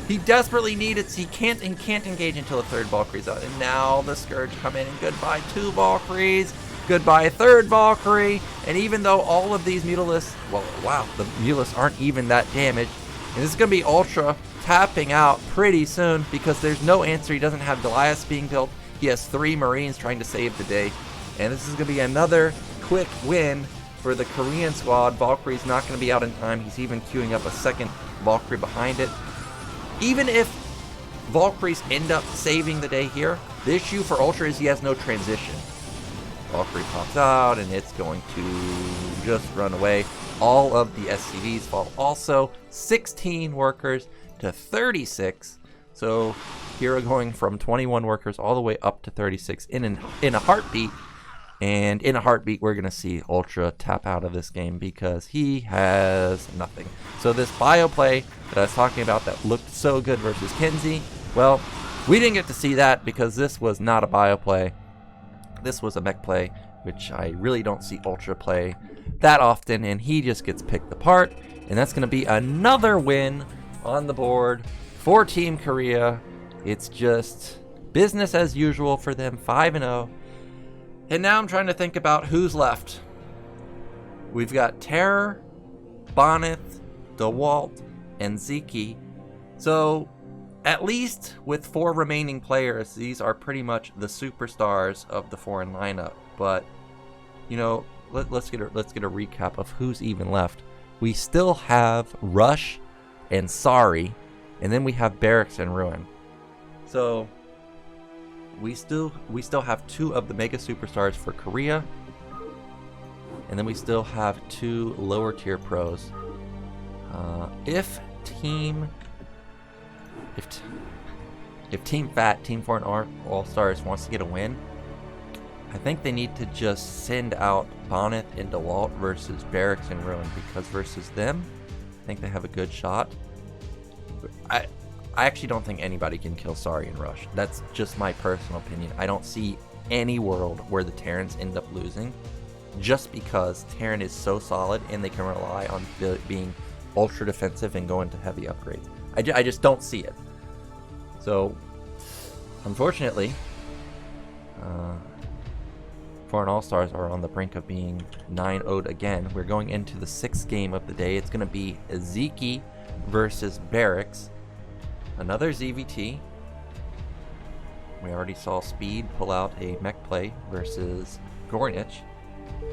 He desperately needs it. He can't engage until the 3rd Valkyrie's out. And now the Scourge come in, and goodbye 2 Valkyries. Goodbye 3rd Valkyrie. And even though all of these Mutalisks, well, wow, the Mutalisks aren't even that damaged. And this is going to be Ultra tapping out pretty soon because there's no answer. He doesn't have Goliaths being built. He has 3 Marines trying to save the day. And this is going to be another quick win for the Korean squad. Valkyrie's not going to be out in time. He's even queuing up a 2nd Valkyrie behind it. Even if Valkyries end up saving the day here, the issue for Ultra is he has no transition. Valkyrie pops out, and it's going to just run away. All of the SCVs fall also. 16 workers to 36. So Hero going from 21 workers all the way up to 36 in a heartbeat. And in a heartbeat, we're going to see Ultra tap out of this game because he has nothing. So this bio play that I was talking about that looked so good versus Kenzie, well, we didn't get to see that because this was not a bio play. This was a mech play, which I really don't see Ultra play that often, and he just gets picked apart. And that's going to be another win on the board for Team Korea. It's just business as usual for them, 5-0. And now I'm trying to think about who's left. We've got Terror, Bonneth, DeWalt, and Zeke. So at least with 4 remaining players, these are pretty much the superstars of the foreign lineup. But you know, let's get a recap of who's even left. We still have Rush and Sari, and then we have Barracks and Ruin. So we still have 2 of the mega superstars for Korea, and then we still have 2 lower tier pros. If Team Fat, Team Foreign All Stars wants to get a win, I think they need to just send out Bonneth and DeWalt versus Barracks and Ruin, because versus them, I think they have a good shot. I actually don't think anybody can kill Sari and Rush. That's just my personal opinion. I don't see any world where the Terrans end up losing, just because Terran is so solid and they can rely on being ultra defensive and go into heavy upgrades. I just don't see it. So, unfortunately, Foreign All-Stars are on the brink of being 9-0'd again. We're going into the 6th game of the day. It's going to be Zeke versus Barracks. Another ZVT. We already saw Speed pull out a mech play versus Gornich.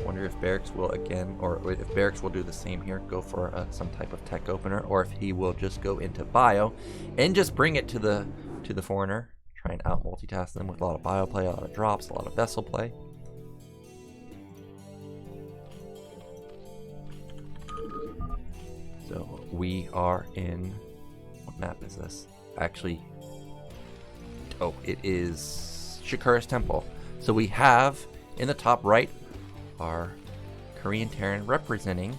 Wonder if Barracks will again, or if Barracks will do the same here, go for some type of tech opener, or if he will just go into bio and just bring it to the foreigner. Try and out multitask them with a lot of bio play, a lot of drops, a lot of vessel play. So we are in What map is this? Actually, oh, it is Shakura's Temple. So we have in the top right our Korean Terran representing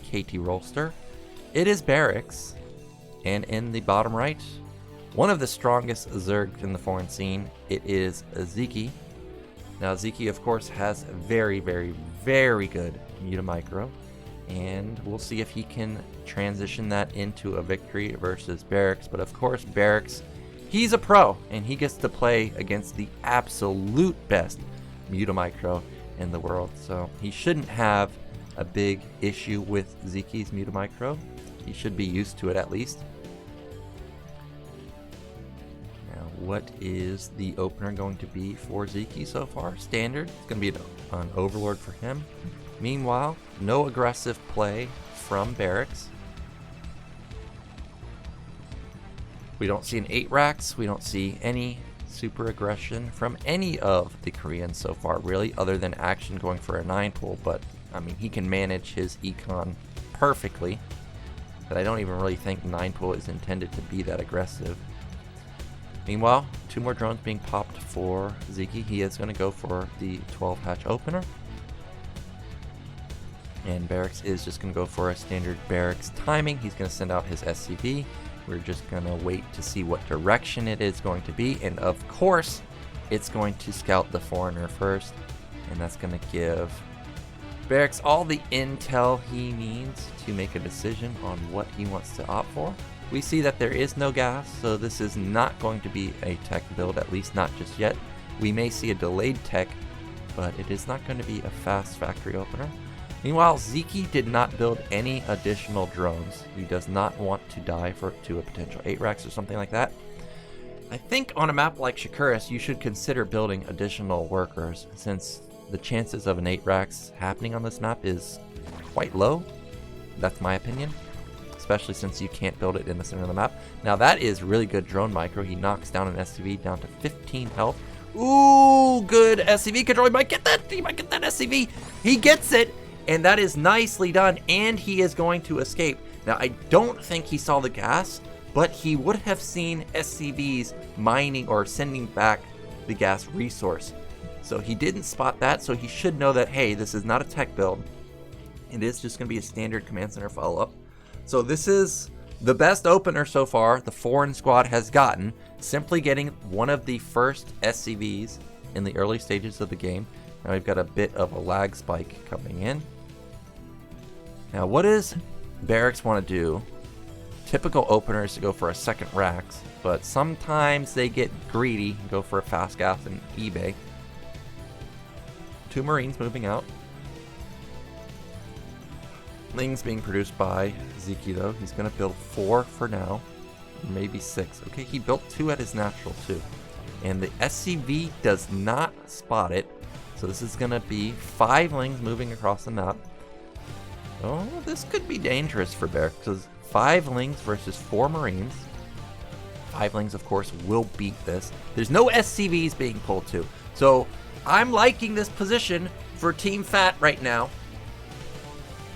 KT Rolster. It is Barracks. And in the bottom right, one of the strongest Zerg in the foreign scene, it is Ziki. Now Ziki, of course, has very, very, very good Mutamicro. And we'll see if he can transition that into a victory versus Barracks. But of course, Barracks, he's a pro, and he gets to play against the absolute best Mutamicro in the world. So he shouldn't have a big issue with Ziki's Mutamicro. He should be used to it at least. Now, what is the opener going to be for Ziki so far? Standard. It's going to be an Overlord for him. Meanwhile, no aggressive play from Barracks. We don't see an 8 racks. We don't see any super aggression from any of the Koreans so far, really, other than Action going for a 9 pull. But, I mean, he can manage his econ perfectly. But I don't even really think 9 pull is intended to be that aggressive. Meanwhile, 2 more drones being popped for Ziki. He is going to go for the 12 hatch opener. And Barracks is just going to go for a standard Barracks timing. He's going to send out his SCV. We're just going to wait to see what direction it is going to be. And of course, it's going to scout the Foreigner first. And that's going to give Barracks all the intel he needs to make a decision on what he wants to opt for. We see that there is no gas, so this is not going to be a tech build, at least not just yet. We may see a delayed tech, but it is not going to be a fast factory opener. Meanwhile, Ziki did not build any additional drones. He does not want to die to a potential 8 racks or something like that. I think on a map like Shakura's, you should consider building additional workers, since the chances of an 8 racks happening on this map is quite low. That's my opinion, especially since you can't build it in the center of the map. Now that is really good drone micro. He knocks down an SCV down to 15 health. Ooh, good SCV control. He might get that SCV. He gets it. And that is nicely done, and he is going to escape. Now, I don't think he saw the gas, but he would have seen SCVs mining or sending back the gas resource. So he didn't spot that, so he should know that, hey, this is not a tech build. It is just going to be a standard command center follow-up. So this is the best opener so far the foreign squad has gotten, simply getting one of the first SCVs in the early stages of the game. Now we've got a bit of a lag spike coming in. Now what does Barracks want to do? Typical opener is to go for a second racks, but sometimes they get greedy and go for a fast gas and eBay. 2 Marines moving out. Lings being produced by Ziki though. He's going to build 4 for now, maybe 6. Okay, he built 2 at his natural too. And the SCV does not spot it. So this is going to be 5 Lings moving across the map. Oh, this could be dangerous for Barracks, because 5 Lings versus 4 Marines. 5 Lings, of course, will beat this. There's no SCVs being pulled to. So I'm liking this position for Team Fat right now.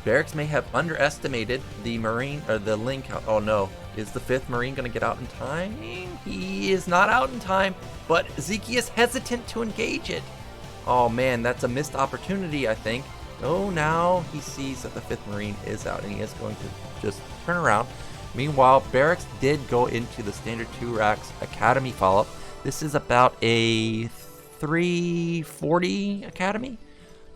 Barracks may have underestimated the Marine, or the Ling count. Oh no, is the 5th Marine going to get out in time? He is not out in time, but Ziki is hesitant to engage it. Oh man, that's a missed opportunity, I think. Oh, now he sees that the 5th Marine is out, and he is going to just turn around. Meanwhile, Barracks did go into the standard 2 racks Academy follow-up. This is about a 340 Academy,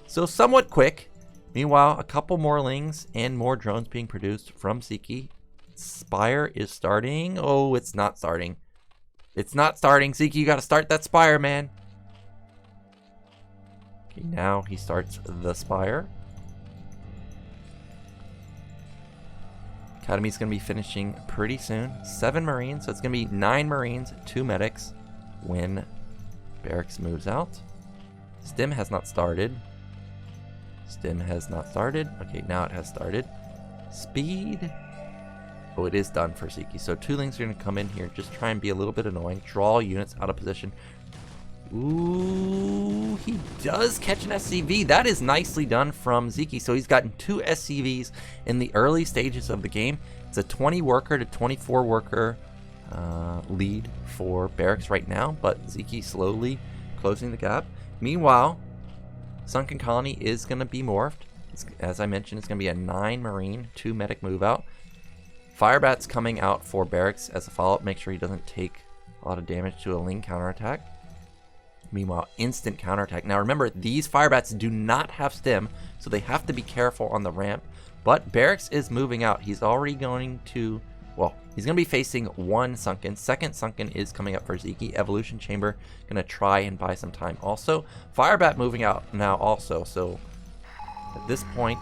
so somewhat quick. Meanwhile, a couple more Lings and more drones being produced from Ziki. Spire is starting. Oh, it's not starting. It's not starting. Ziki, you got to start that Spire, man. Okay, now he starts the Spire. Academy's going to be finishing pretty soon. 7 Marines, so it's going to be 9 Marines, 2 medics when Barracks moves out. Stim has not started. Stim has not started. Okay, now it has started. Speed. Oh, it is done for Ziki. So 2 Lings are going to come in here, just try and be a little bit annoying. Draw units out of position. Ooh, he does catch an SCV. That is nicely done from Zeke. So he's gotten 2 SCVs in the early stages of the game. It's a 20 worker to 24 worker lead for Barracks right now, but Zeke slowly closing the gap. Meanwhile, Sunken Colony is going to be morphed. As I mentioned, it's going to be a 9 Marine, 2 Medic move out. Firebat's coming out for Barracks as a follow-up. Make sure he doesn't take a lot of damage to a Ling counterattack. Meanwhile, instant counterattack. Now remember, these Firebats do not have stim, so they have to be careful on the ramp. But Barracks is moving out. He's already going to, well, he's going to be facing 1 Sunken. Second Sunken is coming up for Zeke. Evolution Chamber going to try and buy some time. Also, Firebat moving out now also. So at this point,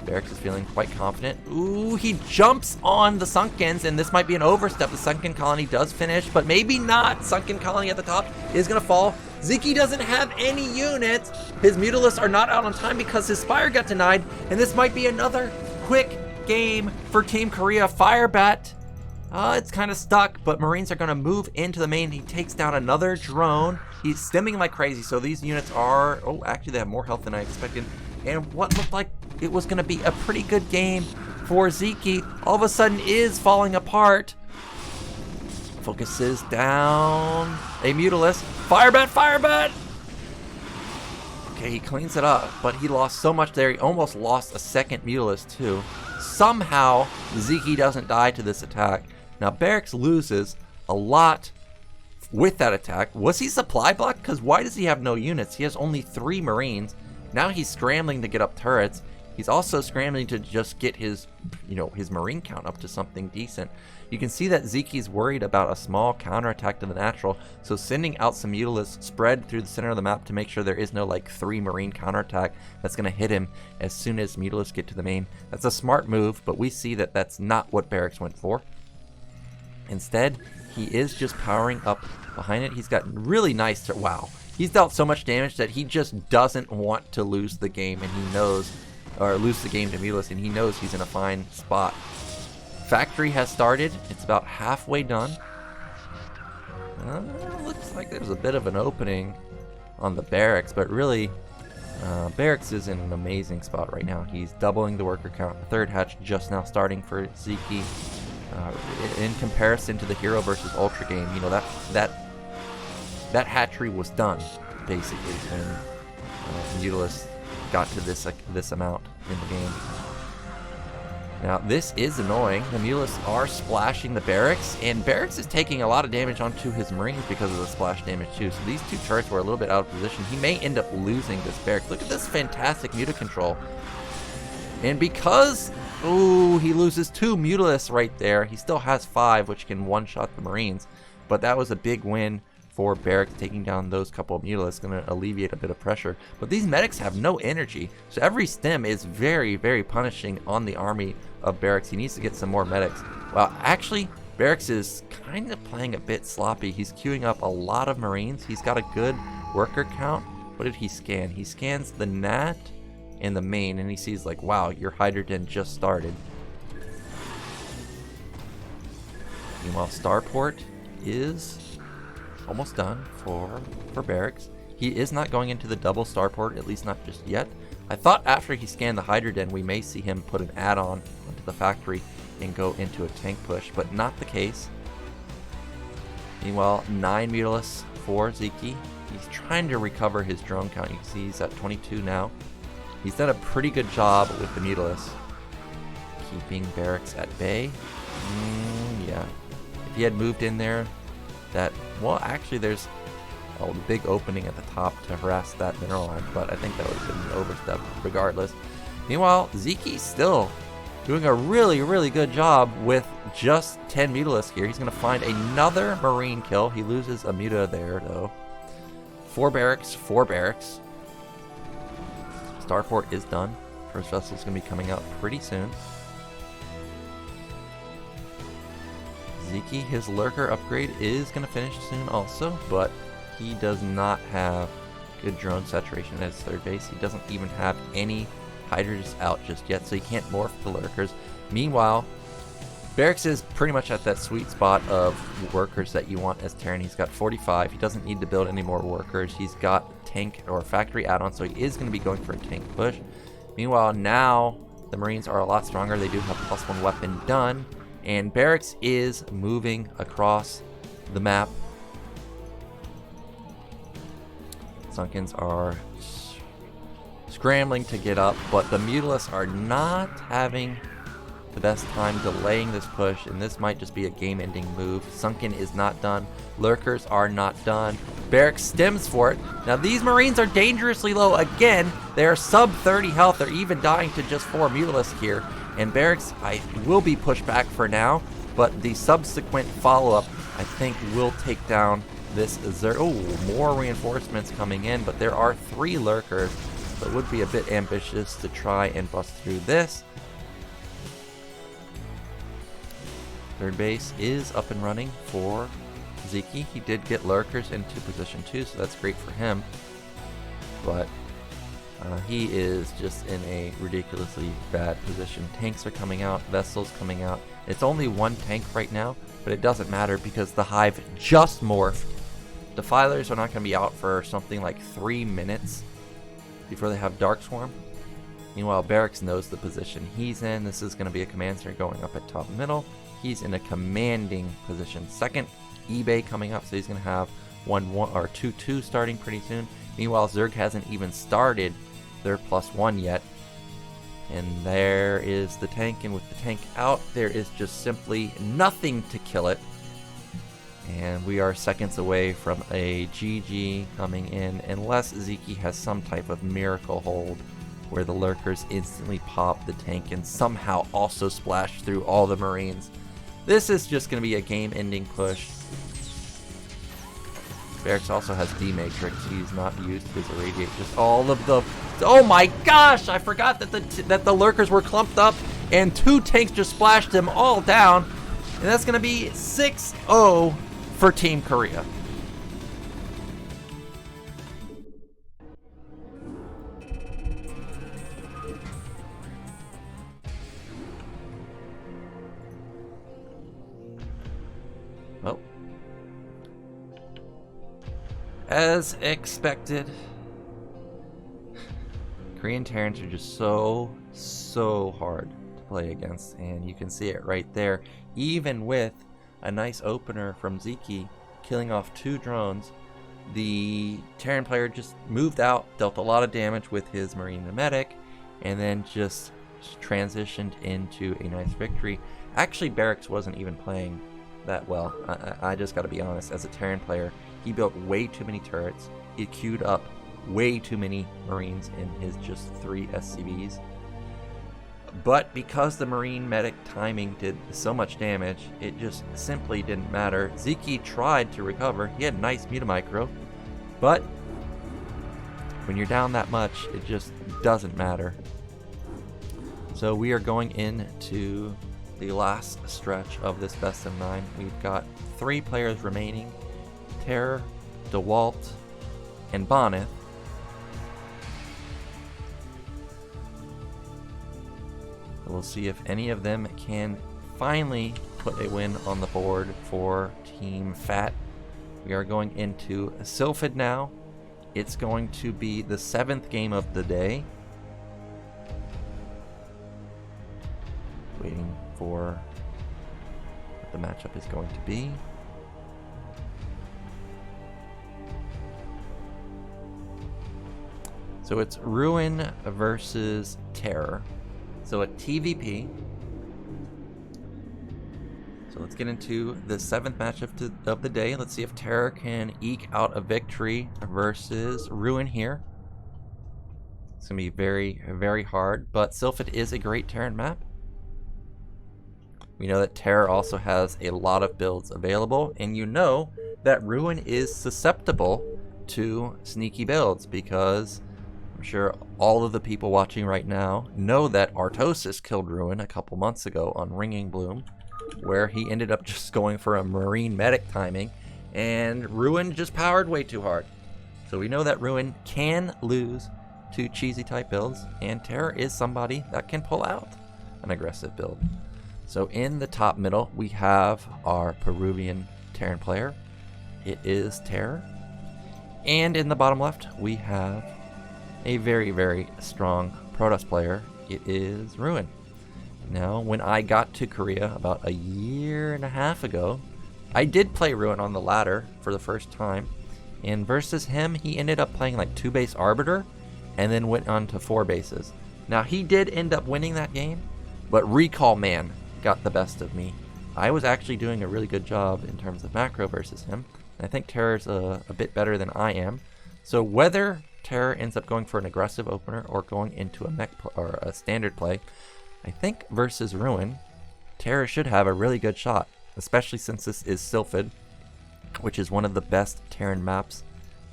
Barracks is feeling quite confident. Ooh, he jumps on the Sunkens, and this might be an overstep. The Sunken Colony does finish, but maybe not. Sunken Colony at the top is going to fall. Zeke doesn't have any units. His Mutalisks are not out on time because his Spire got denied, and this might be another quick game for Team Korea. Firebat, it's kind of stuck, but Marines are going to move into the main. He takes down another drone. He's stimming like crazy, so these units are, oh, actually they have more health than I expected. And what looked like it was going to be a pretty good game for Zeke all of a sudden is falling apart. Focuses down a Mutalisk. Firebat, Firebat! Okay, he cleans it up, but he lost so much there. He almost lost a second Mutalisk too. Somehow, Zeke doesn't die to this attack. Now, Barracks loses a lot with that attack. Was he supply blocked? Because why does he have no units? He has only 3 Marines. Now he's scrambling to get up turrets. He's also scrambling to just get his, his Marine count up to something decent. You can see that Zeke's worried about a small counterattack to the natural, so sending out some Mutalisks spread through the center of the map to make sure there is no 3 Marine counterattack that's going to hit him as soon as Mutalisks get to the main. That's a smart move, but we see that that's not what Barracks went for. Instead, he is just powering up behind it. He's got really nice, wow. He's dealt so much damage that he just doesn't want to lose the game, and he knows, or lose the game to Mutalisks, and he knows he's in a fine spot. Factory has started. It's about halfway done. Looks like there's a bit of an opening on the Barracks, but really, Barracks is in an amazing spot right now. He's doubling the worker count. The third hatch just now starting for Zeke. In comparison to the Hero versus Ultra game, that hatchery was done basically when Mutalisks got to this amount in the game. Now this is annoying. The Mutalisks are splashing the Barracks, and Barracks is taking a lot of damage onto his Marines because of the splash damage too. So these 2 turrets were a little bit out of position. He may end up losing this Barracks. Look at this fantastic Muta control. And because, ooh, he loses 2 Mutalisks right there, he still has 5, which can one-shot the Marines. But that was a big win for Barracks. Taking down those couple of Mutalisks going to alleviate a bit of pressure. But these medics have no energy, so every stim is very, very punishing on the army of Barracks. He needs to get some more medics. Well, actually, Barracks is kind of playing a bit sloppy. He's queuing up a lot of Marines. He's got a good worker count. What did he scan? He scans the Nat and the main, and he sees like, wow, your Hydrogen just started. Meanwhile, Starport is almost done for Barracks. He is not going into the double Starport, at least not just yet. I thought after he scanned the Hydrogen, we may see him put an add-on onto the factory and go into a tank push, but not the case. Meanwhile, 9 Mutalisks for Zeke. He's trying to recover his drone count. You can see he's at 22 now. He's done a pretty good job with the Mutalisks, keeping Barracks at bay. Yeah. If he had moved in there, well, actually there's a big opening at the top to harass that mineral line, but I think that would have been an overstep regardless. Meanwhile, Zeke's still doing a really, really good job with just 10 Mutalisks here. He's going to find another Marine kill. He loses a Muta there, though. 4 Barracks, 4 Barracks. Starport is done. First vessel's going to be coming out pretty soon. Zeke, his lurker upgrade is going to finish soon also, but he does not have good drone saturation at his third base. He doesn't even have any Hydras out just yet, so he can't morph the lurkers. Meanwhile, Barracks is pretty much at that sweet spot of workers that you want as Terran. He's got 45. He doesn't need to build any more workers. He's got tank or factory add-on, so he is going to be going for a tank push. Meanwhile, now the Marines are a lot stronger. They do have +1 weapon done, and Barracks is moving across the map. Sunkens are scrambling to get up, but the Mutalisks are not having the best time delaying this push, and this might just be a game-ending move. Sunken is not done. Lurkers are not done. Barracks stems for it. Now these Marines are dangerously low again. They are sub 30 health. They're even dying to just 4 Mutalisks here. And Barracks, I will be pushed back for now, but the subsequent follow-up, I think, will take down this Zerg. Oh, more reinforcements coming in, but there are 3 Lurkers, so it would be a bit ambitious to try and bust through this. Third base is up and running for Zeke. He did get Lurkers into position 2, so that's great for him. But he is just in a ridiculously bad position. Tanks are coming out, vessels coming out. It's only 1 tank right now, but it doesn't matter because the Hive just morphed. Defilers are not going to be out for something like 3 minutes before they have Dark Swarm. Meanwhile, Barracks knows the position he's in. This is going to be a command center going up at top middle. He's in a commanding position. Second eBay coming up, so he's going to have 1-1 or 2-2 starting pretty soon. Meanwhile, Zerg hasn't even started their +1 yet. And there is the tank, and with the tank out, there is just simply nothing to kill it. And we are seconds away from a GG coming in, unless Zeke has some type of miracle hold where the Lurkers instantly pop the tank and somehow also splash through all the Marines. This is just going to be a game-ending push. Barracks also has D-Matrix. He's not used his Irradiate. Just all of the... Oh my gosh! I forgot that the Lurkers were clumped up and 2 tanks just splashed them all down. And that's going to be 6-0 for Team Korea. Well, as expected, Korean Terrans are just so hard to play against, and you can see it right there. Even with a nice opener from Zeke killing off 2 drones, the Terran player just moved out, dealt a lot of damage with his Marine Medic, and then just transitioned into a nice victory. Actually, Barracks wasn't even playing that well. I just gotta be honest, as a Terran player, he built way too many turrets. He queued up way too many Marines in his just 3 SCVs. But because the Marine Medic timing did so much damage, it just simply didn't matter. Zeke tried to recover. He had nice Mutamicro, but when you're down that much, it just doesn't matter. So we are going into the last stretch of this best of 9. We've got 3 players remaining: Terror, DeWalt, and Bonneth. We'll see if any of them can finally put a win on the board for Team Fat. We are going into Sylphid now. It's going to be the 7th game of the day. Waiting for what the matchup is going to be. So it's Ruin versus Terror. So a TVP. So let's get into the 7th matchup of the day. Let's see if Terror can eke out a victory versus Ruin here. It's going to be very, very hard, but Sylphid is a great Terran map. We know that Terror also has a lot of builds available, and you know that Ruin is susceptible to sneaky builds because I'm sure all of the people watching right now know that Artosis killed Ruin a couple months ago on Ringing Bloom, where he ended up just going for a Marine Medic timing, and Ruin just powered way too hard. So we know that Ruin can lose to cheesy type builds, and Terror is somebody that can pull out an aggressive build. So in the top middle, we have our Peruvian Terran player. It is Terror. And in the bottom left, we have a very, very strong Protoss player. It is Ruin. Now, when I got to Korea about a year and a half ago, I did play Ruin on the ladder for the first time. And versus him, he ended up playing like 2-base Arbiter and then went on to 4 bases. Now, he did end up winning that game, but Recall Man got the best of me. I was actually doing a really good job in terms of macro versus him. I think Terror's a bit better than I am. So whether Terror ends up going for an aggressive opener or going into a mech or a standard play, I think versus Ruin, Terror should have a really good shot, especially since this is Sylphid, which is one of the best Terran maps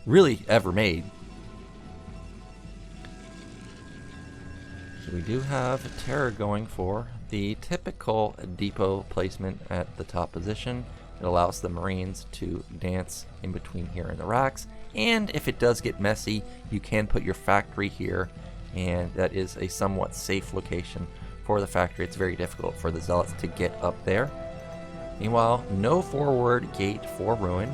really ever made. So we do have Terror going for the typical depot placement at the top position. It allows the Marines to dance in between here in the racks, and if it does get messy, you can put your factory here, and that is a somewhat safe location for the factory. It's very difficult for the Zealots to get up there. Meanwhile, no forward gate for Ruin.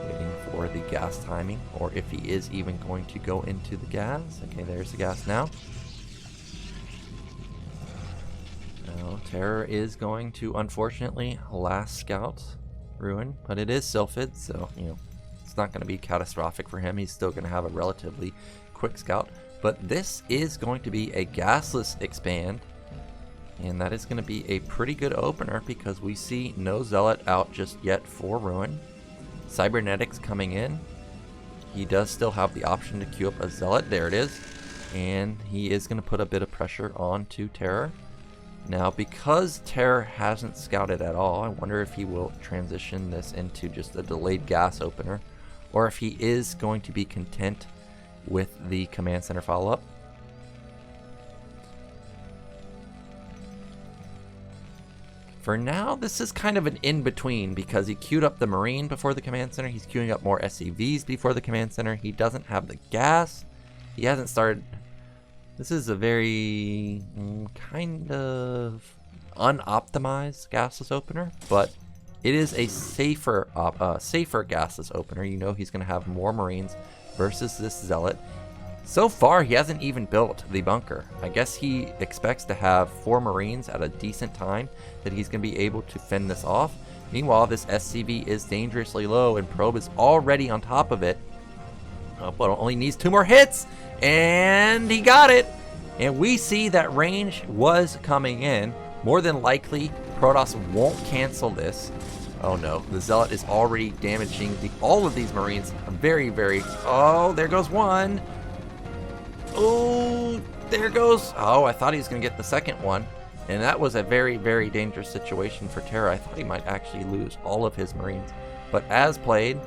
Waiting for the gas timing, or if he is even going to go into the gas. Okay, there's the gas now. Now, Terror is going to, unfortunately, last scout Ruin, but it is Sylphid, so, you know, it's not going to be catastrophic for him. He's still going to have a relatively quick scout. But this is going to be a gasless expand, and that is going to be a pretty good opener because we see no Zealot out just yet for Ruin. Cybernetics coming in. He does still have the option to queue up a Zealot. There it is. And he is going to put a bit of pressure onto Terror. Now, because Terror hasn't scouted at all, I wonder if he will transition this into just a delayed gas opener, or if he is going to be content with the command center follow-up. For now, this is kind of an in-between because he queued up the Marine before the command center. He's queuing up more SCVs before the command center. He doesn't have the gas. He hasn't started. This is a very kind of unoptimized gasless opener, but it is a safer gasless opener. You know he's going to have more Marines versus this Zealot. So far, he hasn't even built the bunker. I guess he expects to have 4 Marines at a decent time that he's going to be able to fend this off. Meanwhile, this SCV is dangerously low, and Probe is already on top of it. But only needs 2 more hits, and he got it. And we see that range was coming in. More than likely, Protoss won't cancel this. Oh no, the Zealot is already damaging all of these Marines. Oh, there goes one. Oh, there goes. Oh, I thought he was going to get the second one. And that was a very, very dangerous situation for Terror. I thought he might actually lose all of his Marines. But as played,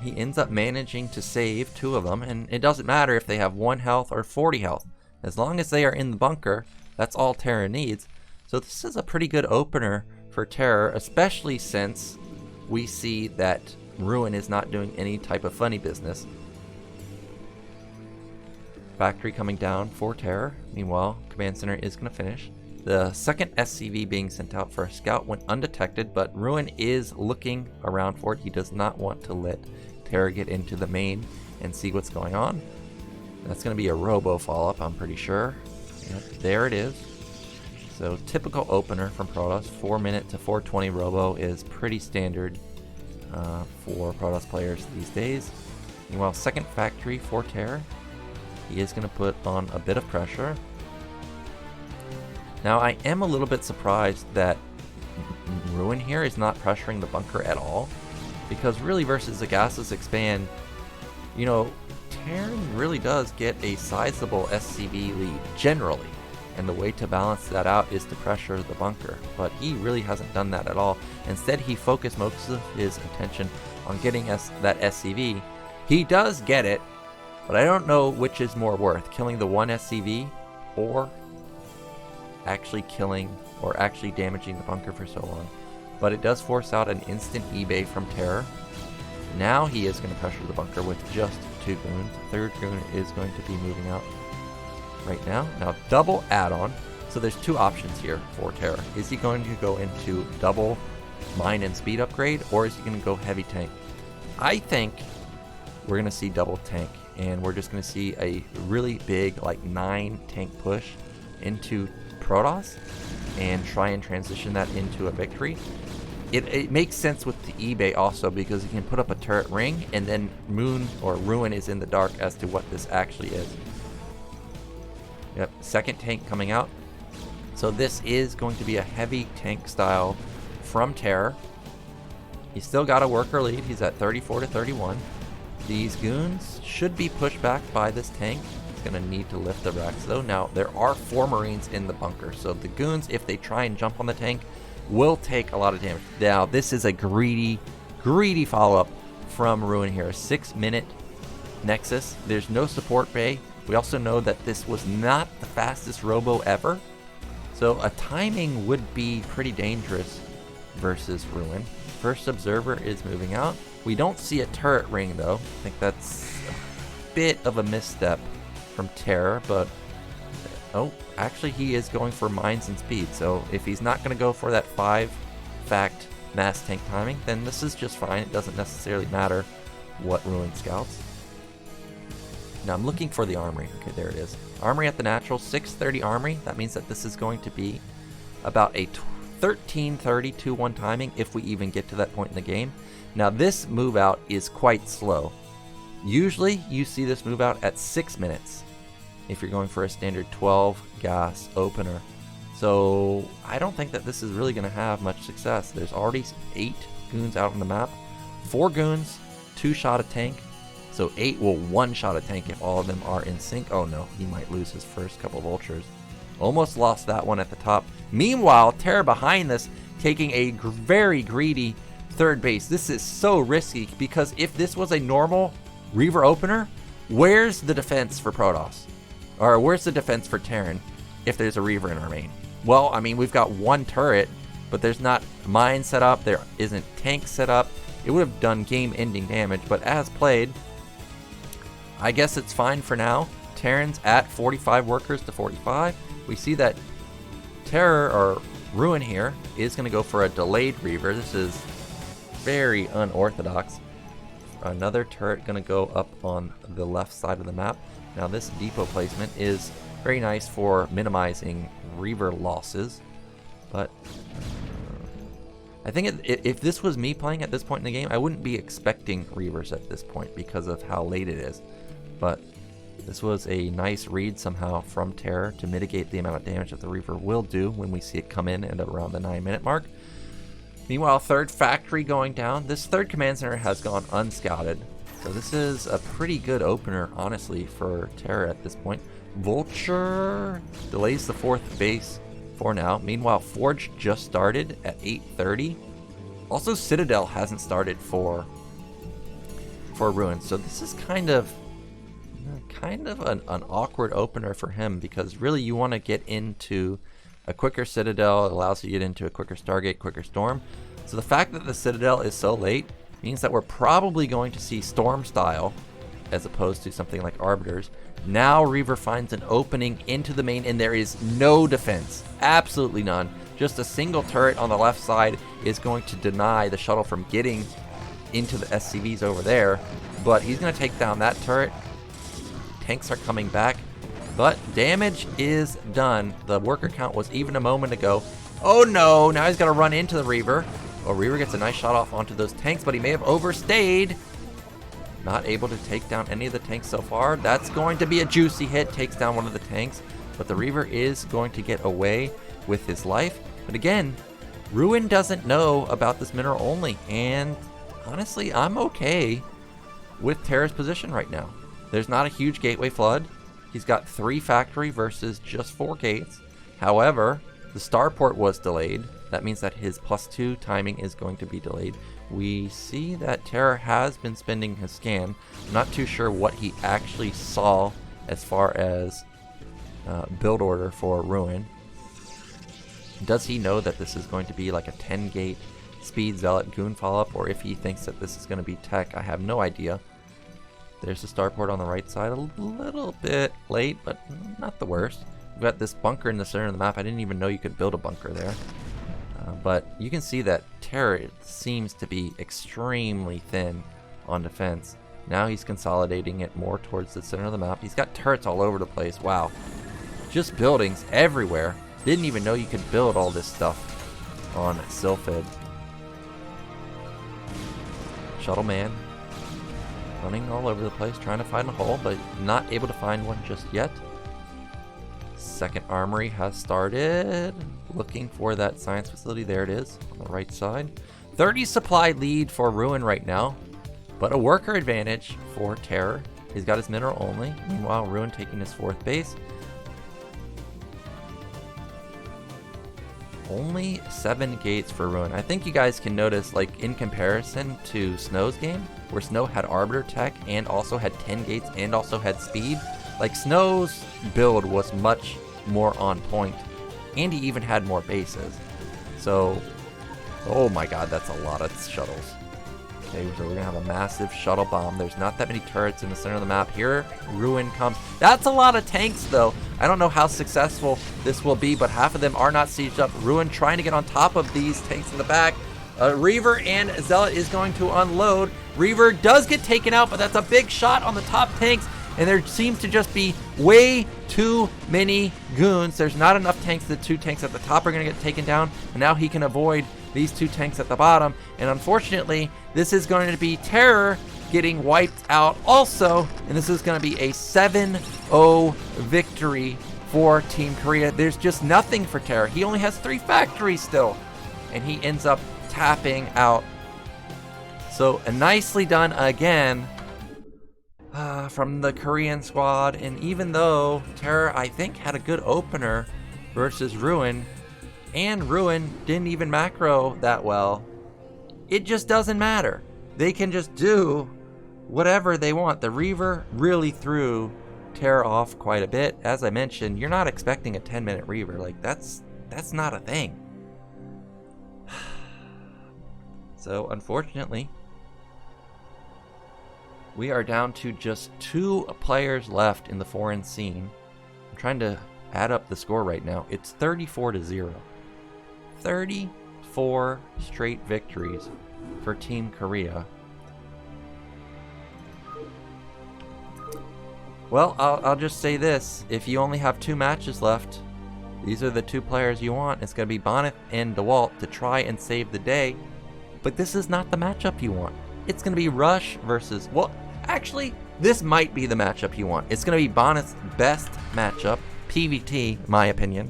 he ends up managing to save 2 of them. And it doesn't matter if they have 1 health or 40 health. As long as they are in the bunker, that's all Terror needs. So this is a pretty good opener for Terror, especially since we see that Ruin is not doing any type of funny business. Factory coming down for Terror. Meanwhile, Command Center is going to finish. The second SCV being sent out for a scout went undetected, but Ruin is looking around for it. He does not want to let Terror get into the main and see what's going on. That's going to be a robo follow-up, I'm pretty sure. Yep, there it is. So typical opener from Protoss. 4-minute to 4:20 robo is pretty standard for Protoss players these days. Meanwhile, second factory for Terror. He is going to put on a bit of pressure. Now, I am a little bit surprised that Ruin here is not pressuring the bunker at all, because really versus the gasless expand, you know, Terran really does get a sizable SCV lead generally, and the way to balance that out is to pressure the bunker, but he really hasn't done that at all. Instead, he focused most of his attention on getting that SCV. He does get it, but I don't know which is more worth, killing the 1 SCV or actually killing or actually damaging the bunker for so long. But it does force out an instant eBay from Terror. Now he is going to pressure the bunker with just 2 goons. Third goon is going to be moving out. right now. Now double add-on. So there's two options here for Terra. Is he going to go into double mine and speed upgrade, or is he going to go heavy tank? I think we're going to see double tank, and we're just going to see a really big, like 9 tank push into Protoss and try and transition that into a victory. It makes sense with the eBay also, because you can put up a turret ring and then Moon or Ruin is in the dark as to what this actually is. Yep, second tank coming out. So this is going to be a heavy tank style from Terror. He's still got a worker lead. He's at 34 to 31. These goons should be pushed back by this tank. He's going to need to lift the racks though. Now there are 4 Marines in the bunker, so the goons, if they try and jump on the tank, will take a lot of damage. Now this is a greedy follow-up from Ruin here. A 6-minute Nexus. There's no support bay. We also know that this was not the fastest robo ever. So a timing would be pretty dangerous versus Ruin. First observer is moving out. We don't see a turret ring though. I think that's a bit of a misstep from Terror, but oh, actually he is going for mines and speed. So if he's not going to go for that 5-fact mass tank timing, then this is just fine. It doesn't necessarily matter what Ruin scouts. Now I'm looking for the armory. Okay, there it is. Armory at the natural, 630 armory. That means that this is going to be about a 1330 2-1 timing if we even get to that point in the game. Now this move out is quite slow. Usually you see this move out at 6 minutes if you're going for a standard 12 gas opener. So I don't think that this is really going to have much success. There's already 8 goons out on the map. 4 goons, 2 shot a tank. So 8 will 1 shot a tank if all of them are in sync. Oh no, he might lose his first couple vultures. Almost lost that one at the top. Meanwhile, Terra behind this, taking a very greedy third base. This is so risky, because if this was a normal Reaver opener, where's the defense for Protoss? Or where's the defense for Terran if there's a Reaver in our main? Well, I mean, we've got 1 turret, but there's not mine set up, there isn't tank set up. It would have done game-ending damage, but as played, I guess it's fine for now. Terran's at 45 workers to 45. We see that Terror, or Ruin here, is going to go for a delayed Reaver. This is very unorthodox. Another turret going to go up on the left side of the map. Now this depot placement is very nice for minimizing Reaver losses, but I think if this was me playing at this point in the game, I wouldn't be expecting Reavers at this point because of how late it is. But this was a nice read somehow from Terror to mitigate the amount of damage that the Reaver will do when we see it come in at around the 9-minute mark. Meanwhile, third factory going down. This third command center has gone unscouted. So this is a pretty good opener, honestly, for Terror at this point. Vulture delays the 4th base for now. Meanwhile, Forge just started at 8:30. Also, Citadel hasn't started for Ruin. So this is kind of an awkward opener for him, because really you want to get into a quicker Citadel. It allows you to get into a quicker Stargate, quicker Storm. So the fact that the Citadel is so late means that we're probably going to see Storm style as opposed to something like Arbiters. Now Reaver finds an opening into the main, and there is no defense. Absolutely none. Just a single turret on the left side is going to deny the shuttle from getting into the SCVs over there. But he's going to take down that turret. Tanks are coming back, but damage is done. The worker count was even a moment ago. Oh no, now he's got to run into the Reaver. Oh, Reaver gets a nice shot off onto those tanks, but he may have overstayed. Not able to take down any of the tanks so far. That's going to be a juicy hit, takes down one of the tanks, but the Reaver is going to get away with his life. But again, Ruin doesn't know about this mineral only, and honestly, I'm okay with Terra's position right now. There's not a huge gateway flood. He's got 3 factory versus just 4 gates. However, the starport was delayed. That means that his +2 timing is going to be delayed. We see that Terror has been spending his scan. I'm not too sure what he actually saw as far as build order for Ruin. Does he know that this is going to be like a 10-gate speed zealot goon follow-up, or if he thinks that this is going to be tech? I have no idea. There's the starport on the right side, a little bit late, but not the worst. We've got this bunker in the center of the map. I didn't even know you could build a bunker there. But you can see that Terror seems to be extremely thin on defense. Now he's consolidating it more towards the center of the map. He's got turrets all over the place. Wow. Just buildings everywhere. Didn't even know you could build all this stuff on Sylphid. Shuttle man running all over the place, trying to find a hole, but not able to find one just yet. Second armory has started. Looking for that science facility. There it is on the right side. 30 supply lead for Ruin right now, but a worker advantage for Terror. He's got his mineral only. Meanwhile, Ruin taking his 4th base. Only 7 gates for Ruin. I think you guys can notice, like, in comparison to Snow's game, where Snow had Arbiter tech and also had 10 gates and also had speed, like, Snow's build was much more on point, and he even had more bases. So, oh my god, that's a lot of shuttles. Okay, so we're gonna have a massive shuttle bomb. There's not that many turrets in the center of the map. Here, Ruin comes. That's a lot of tanks, though. I don't know how successful this will be, but half of them are not sieged up. Ruin trying to get on top of these tanks in the back. Reaver and Zealot is going to unload. Reaver does get taken out, but that's a big shot on the top tanks. And there seems to just be way too many goons. There's not enough tanks. The 2 tanks at the top are going to get taken down. And now he can avoid these 2 tanks at the bottom. And unfortunately, this is going to be Terror getting wiped out also. And this is going to be a 7-0 victory for Team Korea. There's just nothing for Terror. He only has 3 factories still. And he ends up tapping out. So nicely done again. From the Korean squad. And even though Terror, I think, had a good opener versus Ruin, and Ruin didn't even macro that well, it just doesn't matter. They can just do whatever they want. The Reaver really threw Terror off quite a bit. As I mentioned, you're not expecting a 10-minute Reaver. Like, that's not a thing. So, unfortunately, we are down to just 2 players left in the foreign scene. I'm trying to add up the score right now. It's 34-0. 34 straight victories for Team Korea. Well, I'll just say this. If you only have 2 matches left, these are the 2 players you want. It's going to be Bonnet and DeWalt to try and save the day. But this is not the matchup you want. It's going to be Rush versus... Well, actually, this might be the matchup you want. It's going to be Bonnet's best matchup, PVT, in my opinion.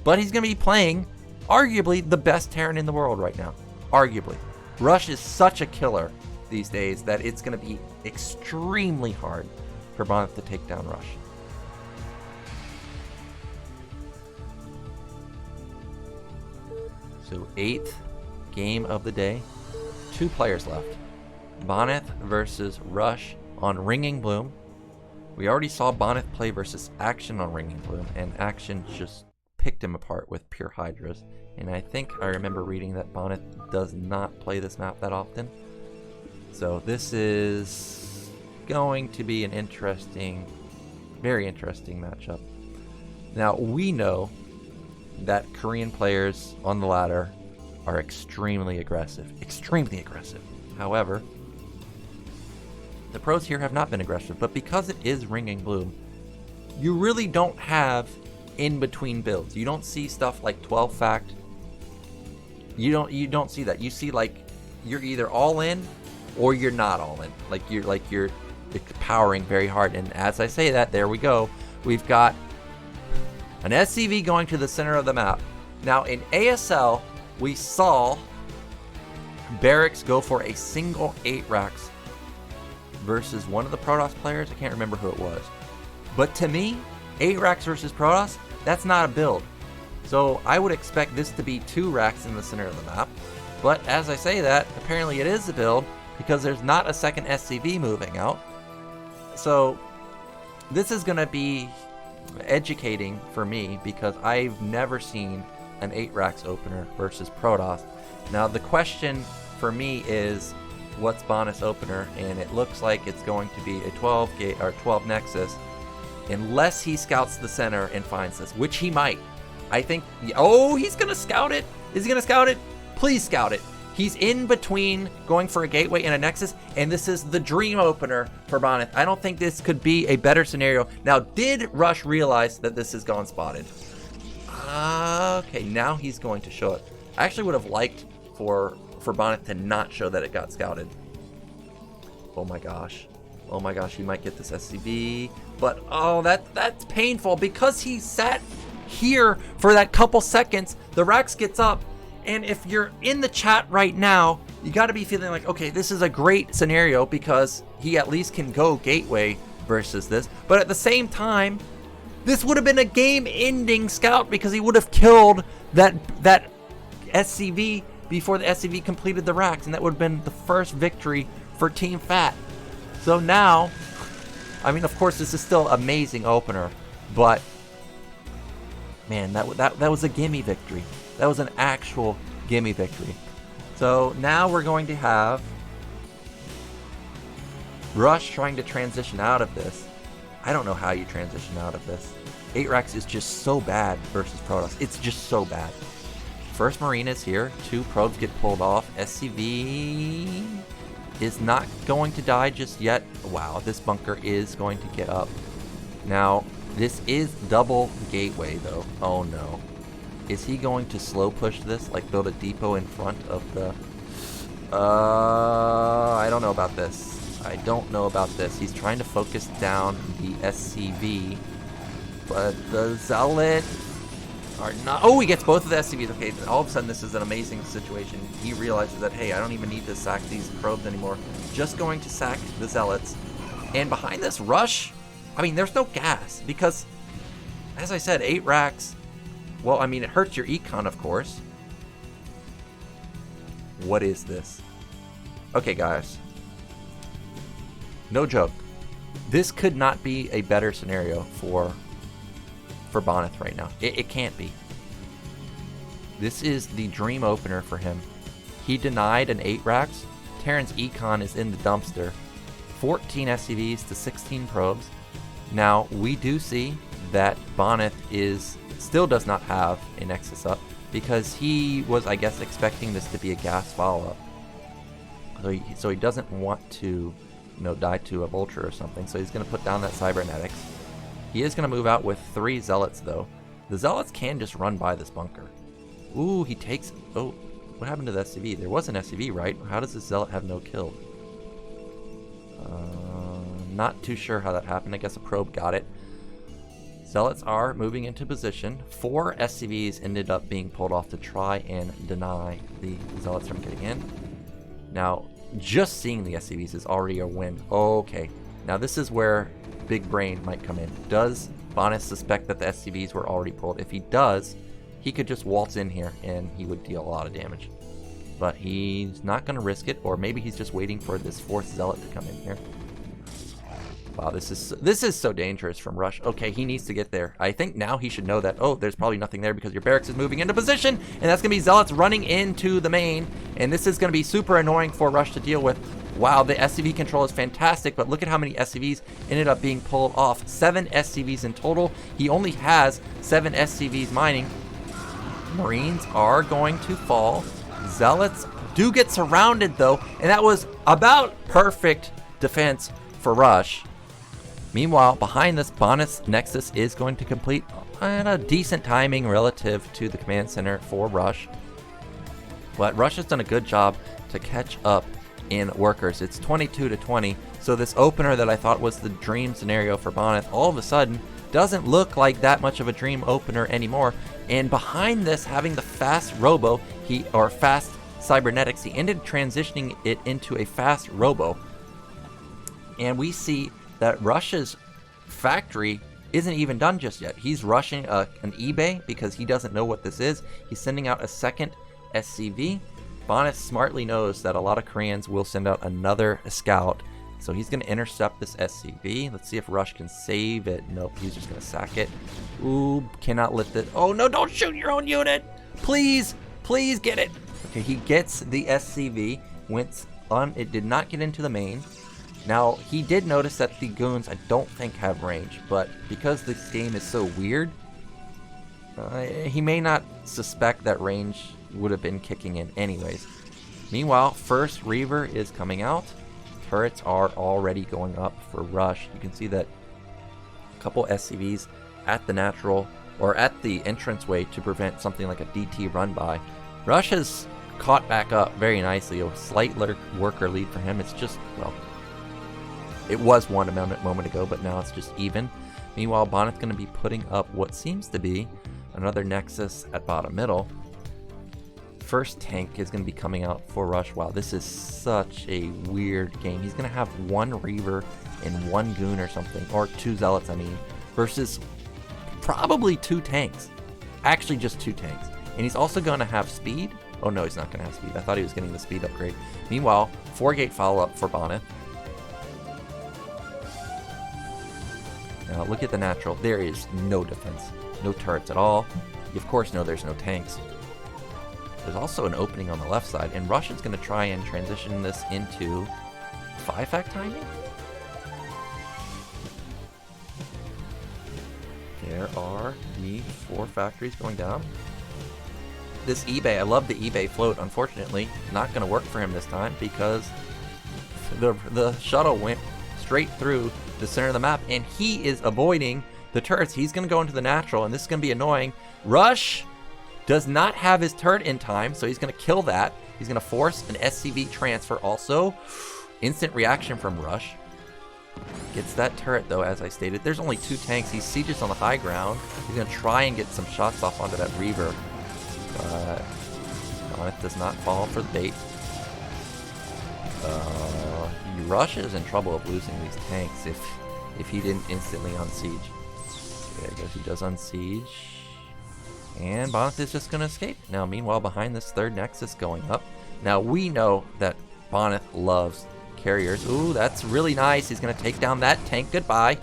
But he's going to be playing arguably the best Terran in the world right now. Arguably. Rush is such a killer these days that it's going to be extremely hard for Bonnet to take down Rush. So 8th game of the day. 2 players left. Bonnet versus Rush on Ringing Bloom. We already saw Bonnet play versus Action on Ringing Bloom, and Action just picked him apart with pure Hydras. And I think I remember reading that Bonnet does not play this map that often. So this is going to be an interesting, very interesting matchup. Now, we know that Korean players on the ladder are extremely aggressive. Extremely aggressive. However, the pros here have not been aggressive, but because it is Ringing Bloom, you really don't have in-between builds. You don't see stuff like 12 fact. You don't see that. You see, like, you're either all in or you're not all in. Like you're powering very hard. And as I say that, there we go. We've got an SCV going to the center of the map. Now in ASL, we saw Barracks go for a single 8 racks versus one of the Protoss players. I can't remember who it was. But to me, 8 racks versus Protoss, that's not a build. So I would expect this to be 2 racks in the center of the map. But as I say that, apparently it is a build because there's not a second SCV moving out. So this is going to be educating for me because I've never seen an 8 racks opener versus Protoss. Now the question for me is, what's Bonus opener, and it looks like it's going to be a 12 gate or 12 Nexus, unless he scouts the center and finds this, which he might. I think. Oh, he's gonna scout it. Is he gonna scout it? Please scout it. He's in between going for a gateway and a Nexus, and this is the dream opener for Bonnet. I don't think this could be a better scenario. Now, did Rush realize that this is gone spotted? Okay, now he's going to show it. I actually would have liked for Bonnet to not show that it got scouted. Oh my gosh. Oh my gosh, he might get this SCV. But, oh, that's painful because he sat here for that couple seconds. The Rex gets up. And if you're in the chat right now, you got to be feeling like, okay, this is a great scenario because he at least can go gateway versus this. But at the same time, this would have been a game-ending scout because he would have killed that SCV before the SCV completed the racks, and that would have been the first victory for Team Fat. So now, I mean, of course, this is still amazing opener, but man, that was a gimme victory. That was an actual gimme victory. So now we're going to have Rush trying to transition out of this. I don't know how you transition out of this. 8 Rex is just so bad versus Protoss. It's just so bad. First Marine is here. 2 probes get pulled off. SCV is not going to die just yet. Wow, this bunker is going to get up. Now, this is double gateway though. Oh no. Is he going to slow push this, like build a depot in front of the... I don't know about this. I don't know about this. He's trying to focus down the SCV, but the Zealot are not... Oh, he gets both of the SCVs. Okay, all of a sudden this is an amazing situation. He realizes that, hey, I don't even need to sack these probes anymore. Just going to sack the Zealots. And behind this Rush, I mean, there's no gas, because, as I said, 8 racks... Well, I mean, it hurts your econ, of course. What is this? Okay, guys. No joke. This could not be a better scenario for Bonnet right now. It can't be. This is the dream opener for him. He denied an 8 racks. Terran's econ is in the dumpster. 14 SCVs to 16 probes. Now, we do see that Bonnet still does not have a Nexus up because he was, I guess, expecting this to be a gas follow-up. So he doesn't want to, die to a Vulture or something. So he's going to put down that Cybernetics. He is going to move out with 3 Zealots, though. The Zealots can just run by this bunker. Ooh, he takes... Oh, what happened to the SCV? There was an SCV, right? How does this Zealot have no kill? Not too sure how that happened. I guess a probe got it. Zealots are moving into position. 4 SCVs ended up being pulled off to try and deny the Zealots from getting in. Now, just seeing the SCVs is already a win. Okay, now this is where Big Brain might come in. Does Bonnet suspect that the SCVs were already pulled? If he does, he could just waltz in here and he would deal a lot of damage. But he's not going to risk it, or maybe he's just waiting for this 4th Zealot to come in here. Wow, this is so dangerous from Rush. Okay, he needs to get there. I think now he should know that, oh, there's probably nothing there because your barracks is moving into position, and that's going to be Zealots running into the main, and this is going to be super annoying for Rush to deal with. Wow, the SCV control is fantastic, but look at how many SCVs ended up being pulled off. 7 SCVs in total. He only has 7 SCVs mining. Marines are going to fall. Zealots do get surrounded, though, and that was about perfect defense for Rush. Meanwhile, behind this, Bonnet's Nexus is going to complete at a decent timing relative to the command center for Rush. But Rush has done a good job to catch up in workers. It's 22-20, so this opener that I thought was the dream scenario for Bonnet all of a sudden doesn't look like that much of a dream opener anymore. And behind this, having the fast robo, fast cybernetics, he ended transitioning it into a fast robo. And we see that Rush's factory isn't even done just yet. He's rushing an eBay because he doesn't know what this is. He's sending out a second SCV. Bonnet smartly knows that a lot of Koreans will send out another scout. So he's going to intercept this SCV. Let's see if Rush can save it. Nope, he's just going to sack it. Ooh, cannot lift it. Oh no, don't shoot your own unit. Please, please get it. Okay, he gets the SCV. it did not get into the main. Now, he did notice that the goons, I don't think, have range, but because this game is so weird, he may not suspect that range would have been kicking in anyways. Meanwhile, first Reaver is coming out. Turrets are already going up for Rush. You can see that a couple SCVs at the natural, or at the entranceway to prevent something like a DT run by. Rush has caught back up very nicely. A slight worker lead for him. It's just, well, it was one a moment ago, but now it's just even. Meanwhile, Bonnet's going to be putting up what seems to be another Nexus at bottom middle. First tank is going to be coming out for Rush. Wow, this is such a weird game. He's going to have one Reaver and one Goon or something, or two Zealots, I mean, versus probably two tanks. Actually, just two tanks. And he's also going to have speed. Oh no, he's not going to have speed. I thought he was getting the speed upgrade. Meanwhile, 4-gate follow-up for Bonnet. Now look at the natural. There is no defense. No turrets at all. You of course know there's no tanks. There's also an opening on the left side, and Rush is going to try and transition this into 5-fact timing? There are the 4 factories going down. This eBay, I love the eBay float. Unfortunately, not going to work for him this time because the shuttle went straight through the center of the map, and he is avoiding the turrets. He's going to go into the natural, and this is going to be annoying. Rush does not have his turret in time, so he's going to kill that. He's going to force an SCV transfer also. Instant reaction from Rush. Gets that turret, though, as I stated. There's only 2 tanks. He sieges on the high ground. He's going to try and get some shots off onto that Reaver. But Bonnet does not fall for the bait. Rush is in trouble of losing these tanks if he didn't instantly unsiege. There goes, he does unsiege. And Bonnet is just going to escape. Now, meanwhile, behind this third Nexus going up. Now, we know that Bonnet loves carriers. Ooh, that's really nice. He's going to take down that tank. Goodbye.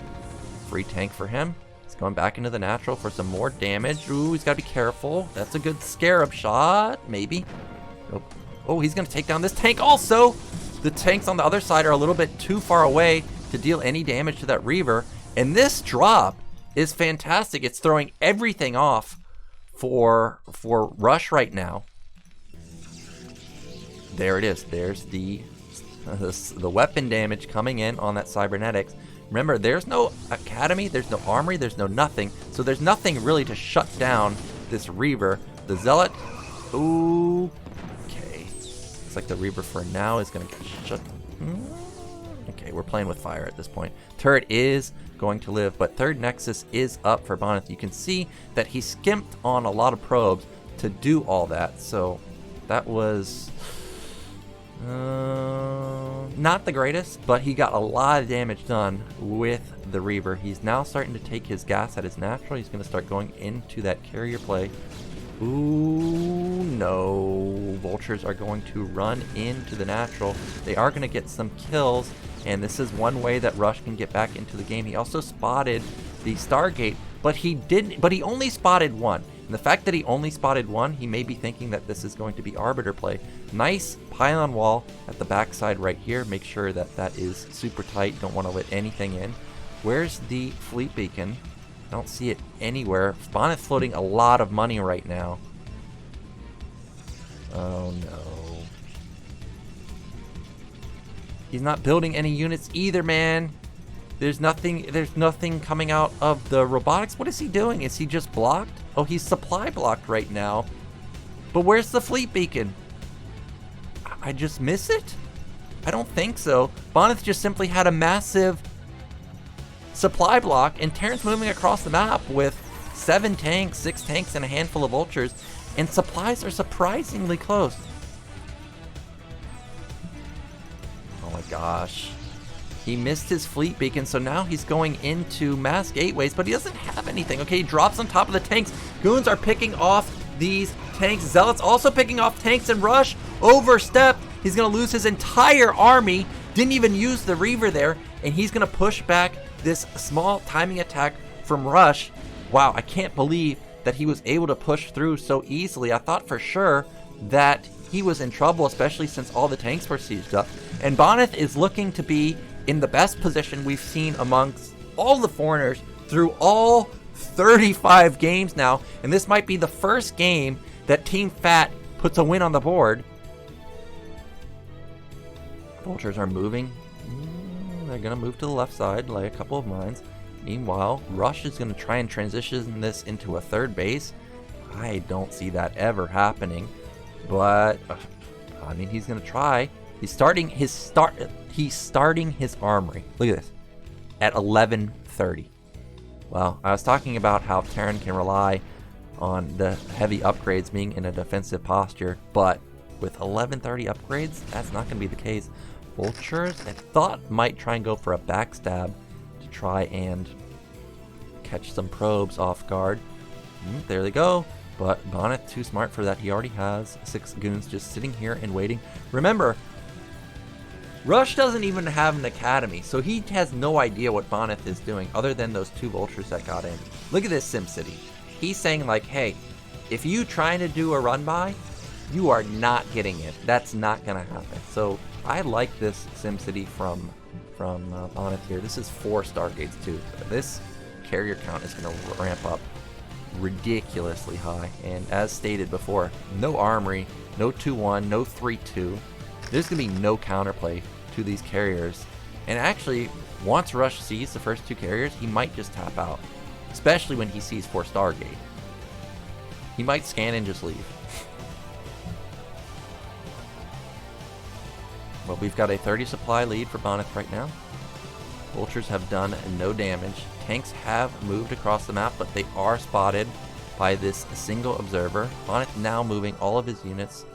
Free tank for him. He's going back into the natural for some more damage. Ooh, he's got to be careful. That's a good scarab shot. Maybe. Nope. Oh, he's going to take down this tank also. The tanks on the other side are a little bit too far away to deal any damage to that Reaver. And this drop is fantastic. It's throwing everything off for Rush right now. There it is. There's the weapon damage coming in on that cybernetics. Remember, there's no academy, there's no armory, there's no nothing. So there's nothing really to shut down this Reaver. The Zealot, ooh, okay. Looks like the Reaver for now is going to get shut. Okay, we're playing with fire at this point. Turret is going to live, but third Nexus is up for Bonnet. You can see that he skimped on a lot of probes to do all that. So that was not the greatest, but he got a lot of damage done with the Reaver. He's now starting to take his gas at his natural. He's going to start going into that carrier play. Ooh, no. Vultures are going to run into the natural. They are going to get some kills, and this is one way that Rush can get back into the game. He also spotted the Stargate, but he only spotted one. And the fact that he only spotted one, he may be thinking that this is going to be Arbiter play. Nice pylon wall at the backside right here. Make sure that that is super tight. Don't want to let anything in. Where's the fleet beacon? I don't see it anywhere. Bonnet's floating a lot of money right now. Oh no. He's not building any units either, man. There's nothing coming out of the robotics. What is he doing? Is he just blocked? Oh, he's supply blocked right now. But where's the fleet beacon? I just miss it? I don't think so. Bonnet just simply had a massive supply block, and Terran's moving across the map with 7 tanks, 6 tanks, and a handful of vultures, and supplies are surprisingly close. Oh my gosh. He missed his fleet beacon, so now he's going into mass gateways, but he doesn't have anything. Okay, he drops on top of the tanks. Goons are picking off these tanks. Zealots also picking off tanks, and Rush overstepped. He's going to lose his entire army. Didn't even use the Reaver there, and he's going to push back this small timing attack from Rush. Wow, I can't believe that he was able to push through so easily. I thought for sure that he was in trouble, especially since all the tanks were sieged up. And Boneth is looking to be in the best position we've seen amongst all the foreigners through all 35 games now. And this might be the first game that Team Fat puts a win on the board. Vultures are moving. They're going to move to the left side, like a couple of mines. Meanwhile, Rush is going to try and transition this into a third base. I don't see that ever happening. But, I mean, he's going to try. He's starting his armory. Look at this. At 11:30. Well, I was talking about how Terran can rely on the heavy upgrades being in a defensive posture, but with 11:30 upgrades, that's not going to be the case. Vultures, I thought, might try and go for a backstab to try and catch some probes off guard. There they go. But Boneth too smart for that. He already has 6 goons just sitting here and waiting. Remember, Rush doesn't even have an academy, so he has no idea what Boneth is doing other than those 2 vultures that got in. Look at this SimCity. He's saying like, hey, if you trying to do a run by, you are not getting it. That's not going to happen. So I like this SimCity from Boneth here. This is 4 Stargates too. This carrier count is going to ramp up ridiculously high. And as stated before, no armory, no 2-1, no 3-2. There's going to be no counterplay to these carriers. And actually, once Rush sees the first 2 carriers, he might just tap out. Especially when he sees 4 Stargate. He might scan and just leave. But we've got a 30 supply lead for Boneth right now. Vultures have done no damage. Tanks have moved across the map, but they are spotted by this single observer. Boneth now moving all of his units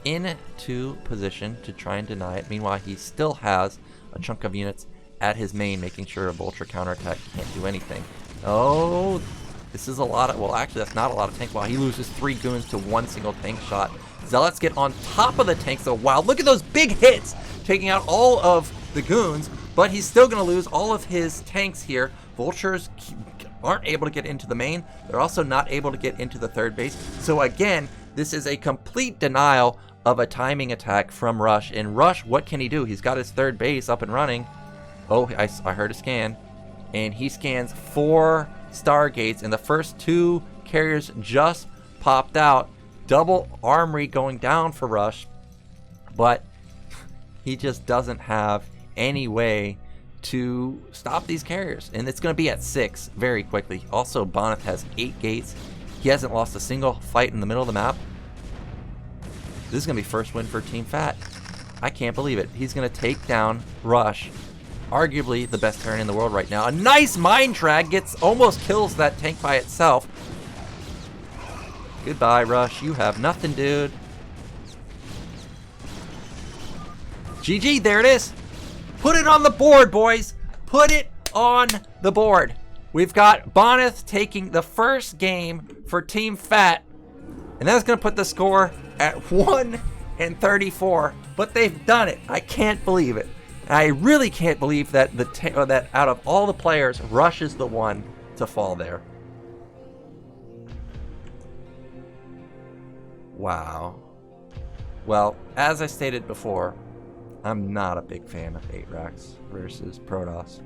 into position to try and deny it. Meanwhile, he still has a chunk of units at his main, making sure a Vulture counterattack can't do anything. Oh, this is a lot of, well, actually, that's not a lot of tank. Wow, he loses 3 goons to 1 single tank shot. Zealots get on top of the tanks, though. Wow, look at those big hits, taking out all of the goons, but he's still going to lose all of his tanks here. Vultures aren't able to get into the main. They're also not able to get into the third base. So again, this is a complete denial of a timing attack from Rush. And Rush, what can he do? He's got his third base up and running. Oh, I heard a scan. And he scans 4 Stargates, and the first 2 carriers just popped out. Double armory going down for Rush, but he just doesn't have any way to stop these carriers, and it's going to be at 6 very quickly. Also, Boneth has 8 gates. He hasn't lost a single fight in the middle of the map. This is going to be first win for Team Fat. I can't believe it. He's going to take down Rush, arguably the best Terran in the world right now. A nice mine trag almost kills that tank by itself. Goodbye, Rush. You have nothing, dude. GG, there it is. Put it on the board, boys. Put it on the board. We've got Boneth taking the first game for Team Fat, and that's going to put the score at 1-34. But they've done it. I can't believe it. I really can't believe that that out of all the players, Rush is the one to fall there. Wow. Well, as I stated before, I'm not a big fan of 8-Racks versus Protoss.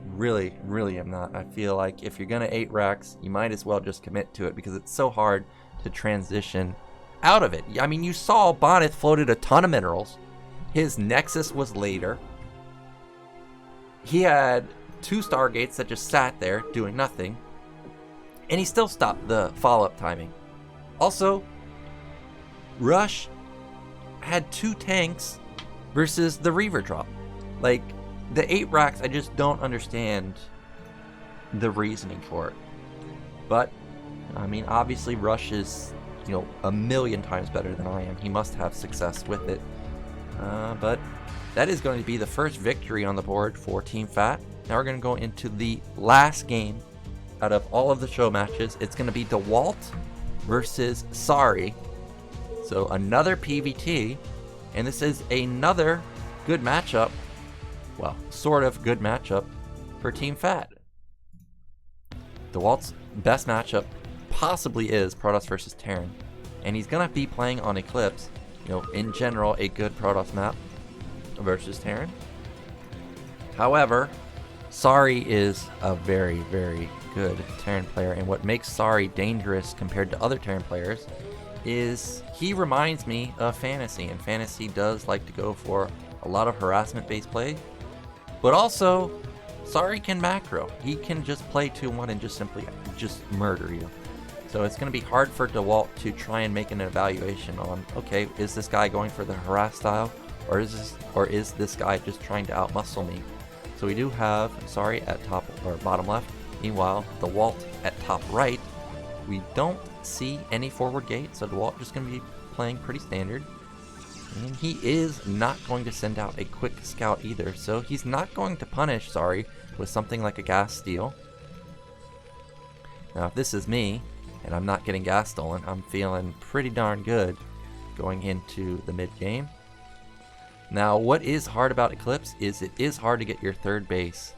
Really, really am not. I feel like if you're going to 8-Racks, you might as well just commit to it because it's so hard to transition out of it. I mean, you saw Boneth floated a ton of minerals. His Nexus was later. He had 2 Stargates that just sat there doing nothing. And he still stopped the follow-up timing. Also, Rush had 2 tanks versus the Reaver drop. Like, the 8-Racks, I just don't understand the reasoning for it. But, I mean, obviously Rush is, you know, a million times better than I am. He must have success with it. But that is going to be the first victory on the board for Team Fat. Now we're going to go into the last game out of all of the show matches. It's going to be DeWalt versus Sari. So another PvT, and this is another good matchup. Well, sort of good matchup for Team Fat. DeWalt's best matchup possibly is Protoss versus Terran, and he's going to be playing on Eclipse. in general, a good Protoss map versus Terran. However, Sari is a very, very good Terran player, and what makes Sari dangerous compared to other Terran players is he reminds me of Fantasy, and Fantasy does like to go for a lot of harassment-based play, but also Sari can macro. He can just play 2-1 and just simply murder you. So it's going to be hard for DeWalt to try and make an evaluation on, okay, is this guy going for the harass style, or is this guy just trying to outmuscle me? So we do have Sari at top or bottom left. Meanwhile, DeWalt at top right. We don't see any forward gate, so DeWalt just going to be playing pretty standard. And he is not going to send out a quick scout either, so he's not going to punish Sari with something like a gas steal. Now, if this is me, and I'm not getting gas stolen, I'm feeling pretty darn good going into the mid-game. Now, what is hard about Eclipse is it is hard to get your third base.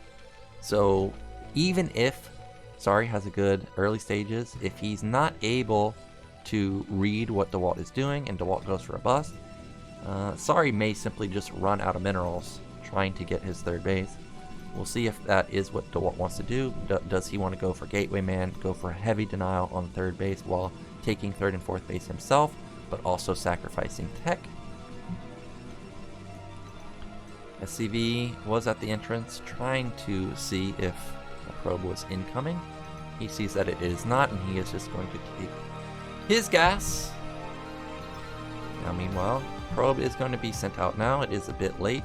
So, even if Sari has a good early stages, if he's not able to read what DeWalt is doing and DeWalt goes for a bust, Sari may simply just run out of minerals trying to get his third base. We'll see if that is what DeWalt wants to do. Does he want to go for Gateway Man, go for heavy denial on third base while taking third and fourth base himself, but also sacrificing tech? SCV was at the entrance trying to see if a probe was incoming. He sees that it is not, and he is just going to take his gas. Now meanwhile, probe is going to be sent out now. It is a bit late.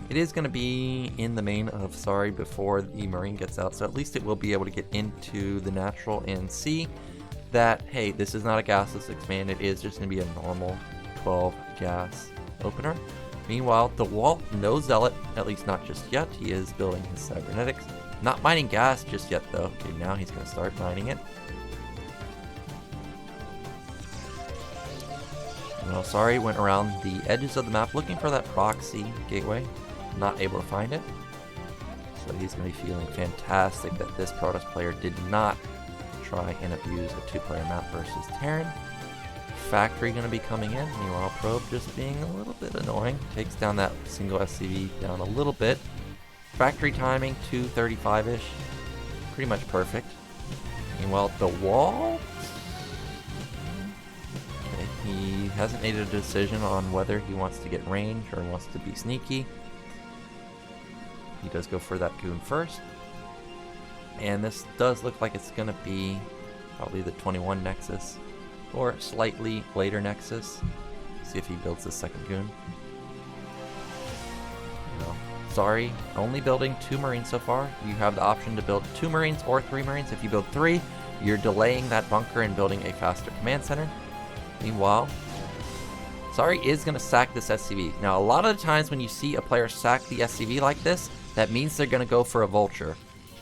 It is going to be in the main of Sari before the Marine gets out, so at least it will be able to get into the natural and see that, hey, this is not a gasless expand, it is just going to be a normal 12 gas opener. Meanwhile, DeWalt, no Zealot, at least not just yet. He is building his cybernetics. Not mining gas just yet though. Okay, now he's going to start mining it. Well, Sari went around the edges of the map looking for that proxy gateway. Not able to find it. So he's going to be feeling fantastic that this Protoss player did not try and abuse a two-player map versus Terran. Factory going to be coming in. Meanwhile, Probe just being a little bit annoying. Takes down that single SCV down a little bit. Factory timing 235-ish. Pretty much perfect. Meanwhile, DeWalt, okay, he hasn't made a decision on whether he wants to get range or wants to be sneaky. He does go for that goon first. And this does look like it's going to be probably the 21 Nexus or slightly later Nexus. See if he builds the second goon. No. Sorry, only building 2 Marines so far. You have the option to build 2 Marines or 3 Marines. If you build 3, you're delaying that bunker and building a faster command center. Meanwhile, Sari is going to sack this SCV. Now, a lot of the times when you see a player sack the SCV like this, that means they're going to go for a vulture.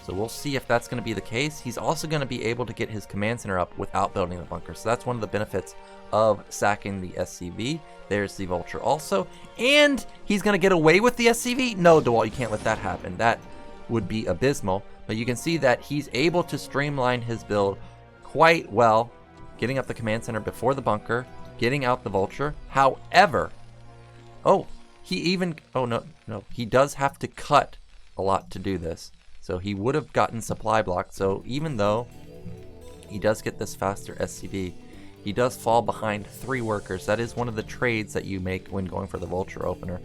So we'll see if that's going to be the case. He's also going to be able to get his command center up without building the bunker. So that's one of the benefits of sacking the SCV. There's the vulture also. And he's going to get away with the SCV? No, DeWalt, you can't let that happen. That would be abysmal. But you can see that he's able to streamline his build quite well, getting up the command center before the bunker, getting out the vulture. However, he does have to cut a lot to do this. So he would have gotten supply blocked. So even though he does get this faster SCV, he does fall behind 3 workers. That is one of the trades that you make when going for the vulture opener.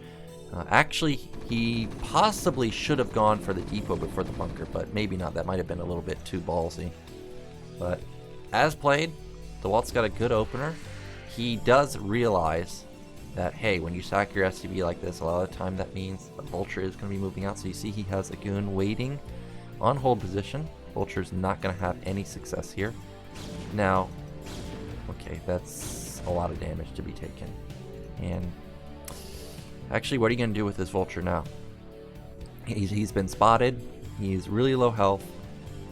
Actually, he possibly should have gone for the depot before the bunker, but maybe not. That might have been a little bit too ballsy. But as played, DeWalt's got a good opener. He does realize that, hey, when you sack your SCV like this, a lot of the time that means the vulture is going to be moving out. So you see he has a goon waiting on hold position. Vulture's not going to have any success here. Now, okay, that's a lot of damage to be taken. And actually, what are you going to do with this vulture now? He's been spotted. He's really low health.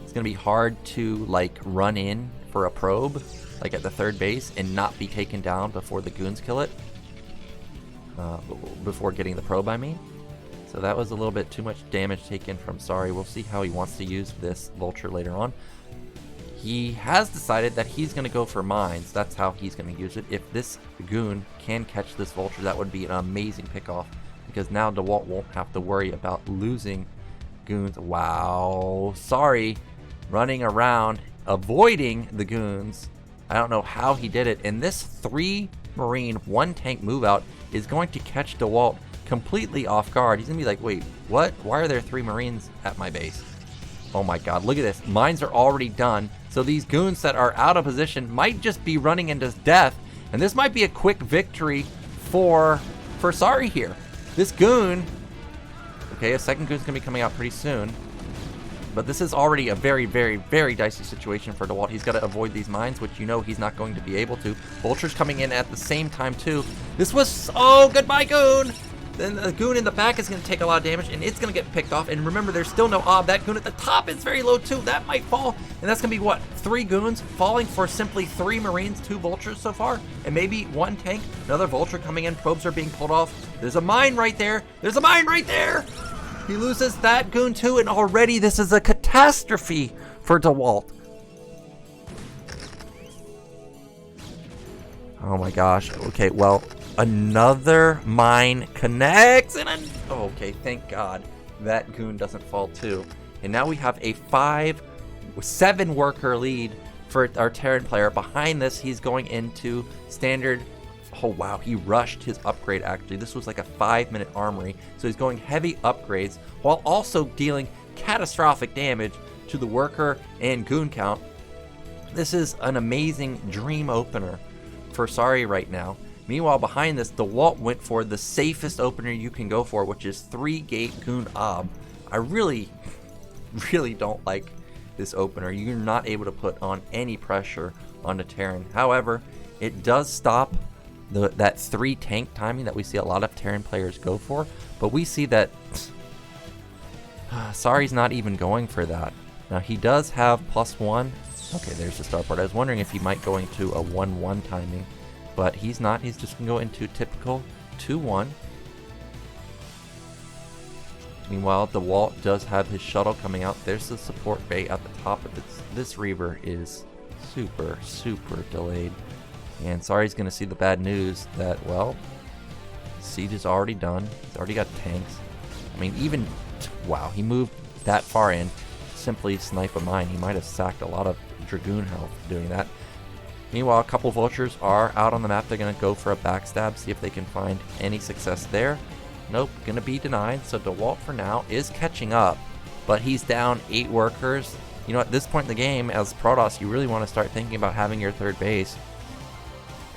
It's going to be hard to run in for a probe at the 3rd base and not be taken down before the goons kill it. Before getting the probe, I mean. So that was a little bit too much damage taken from Sari. We'll see how he wants to use this vulture later on. he has decided that he's going to go for mines. That's how he's going to use it. If this goon can catch this vulture, that would be an amazing pickoff, because now DeWalt won't have to worry about losing goons. Wow, sorry, running around avoiding the goons. I don't know how he did it, and this 3 Marine 1 tank move out is going to catch DeWalt completely off guard. He's gonna be like, wait, what? Why are there 3 Marines at my base? Oh my god, look at this. Mines are already done, so these goons that are out of position might just be running into death, and this might be a quick victory for Sari here. This goon, okay, a second goon's gonna be coming out pretty soon, but this is already a very, very, very dicey situation for DeWalt. He's got to avoid these mines, which you know he's not going to be able to. Vulture's coming in at the same time too. This was, oh, goodbye goon! Then the goon in the back is going to take a lot of damage, and it's going to get picked off. And remember, there's still no ob. That goon at the top is very low too. That might fall, and that's going to be what, 3 goons falling for simply 3 Marines, 2 vultures so far, and maybe 1 tank. Another vulture coming in. Probes are being pulled off. There's a mine right there. There's a mine right there. He loses that goon too, and already this is a catastrophe for DeWalt. Oh my gosh. Okay, well, another mine connects, and okay, thank God that goon doesn't fall too. And now we have a 7 worker lead for our Terran player. Behind this, he's going into standard. Oh wow, he rushed his upgrade actually. This was like a 5-minute armory. So he's going heavy upgrades while also dealing catastrophic damage to the worker and goon count. This is an amazing dream opener for Sari right now. Meanwhile, behind this, DeWalt went for the safest opener you can go for, which is 3-gate goon ob. I really, really don't like this opener. You're not able to put on any pressure on the Terran. However, it does stop that 3 tank timing that we see a lot of Terran players go for, but we see that Sari's not even going for that. Now he does have +1. Okay, there's the starport. I was wondering if he might go into a 1-1 timing, but he's not. He's just gonna go into typical 2-1. Meanwhile, DeWalt does have his shuttle coming out. There's the support bay at the top of this Reaver is super, super delayed. And Sari's going to see the bad news that, well, siege is already done. He's already got tanks. I mean, even, wow, he moved that far in. Simply snipe a mine. He might have sacked a lot of Dragoon health doing that. Meanwhile, a couple vultures are out on the map. They're going to go for a backstab, see if they can find any success there. Nope, going to be denied. So DeWalt for now is catching up, but he's down 8 workers. You know, at this point in the game, as Protoss, you really want to start thinking about having your 3rd base.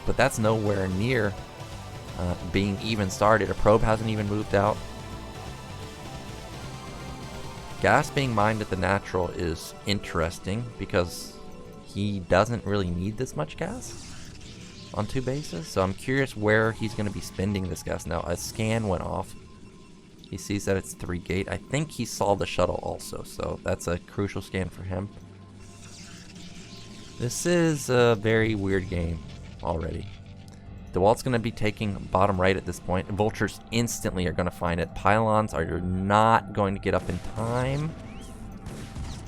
But that's nowhere near being even started. A probe hasn't even moved out. Gas being mined at the natural is interesting because he doesn't really need this much gas on 2 bases. So I'm curious where he's going to be spending this gas now. A scan went off. He sees that it's 3-gate. I think he saw the shuttle also, so that's a crucial scan for him. This is a very weird game already. DeWalt's going to be taking bottom right at this point. Vultures instantly are going to find it. Pylons are not going to get up in time.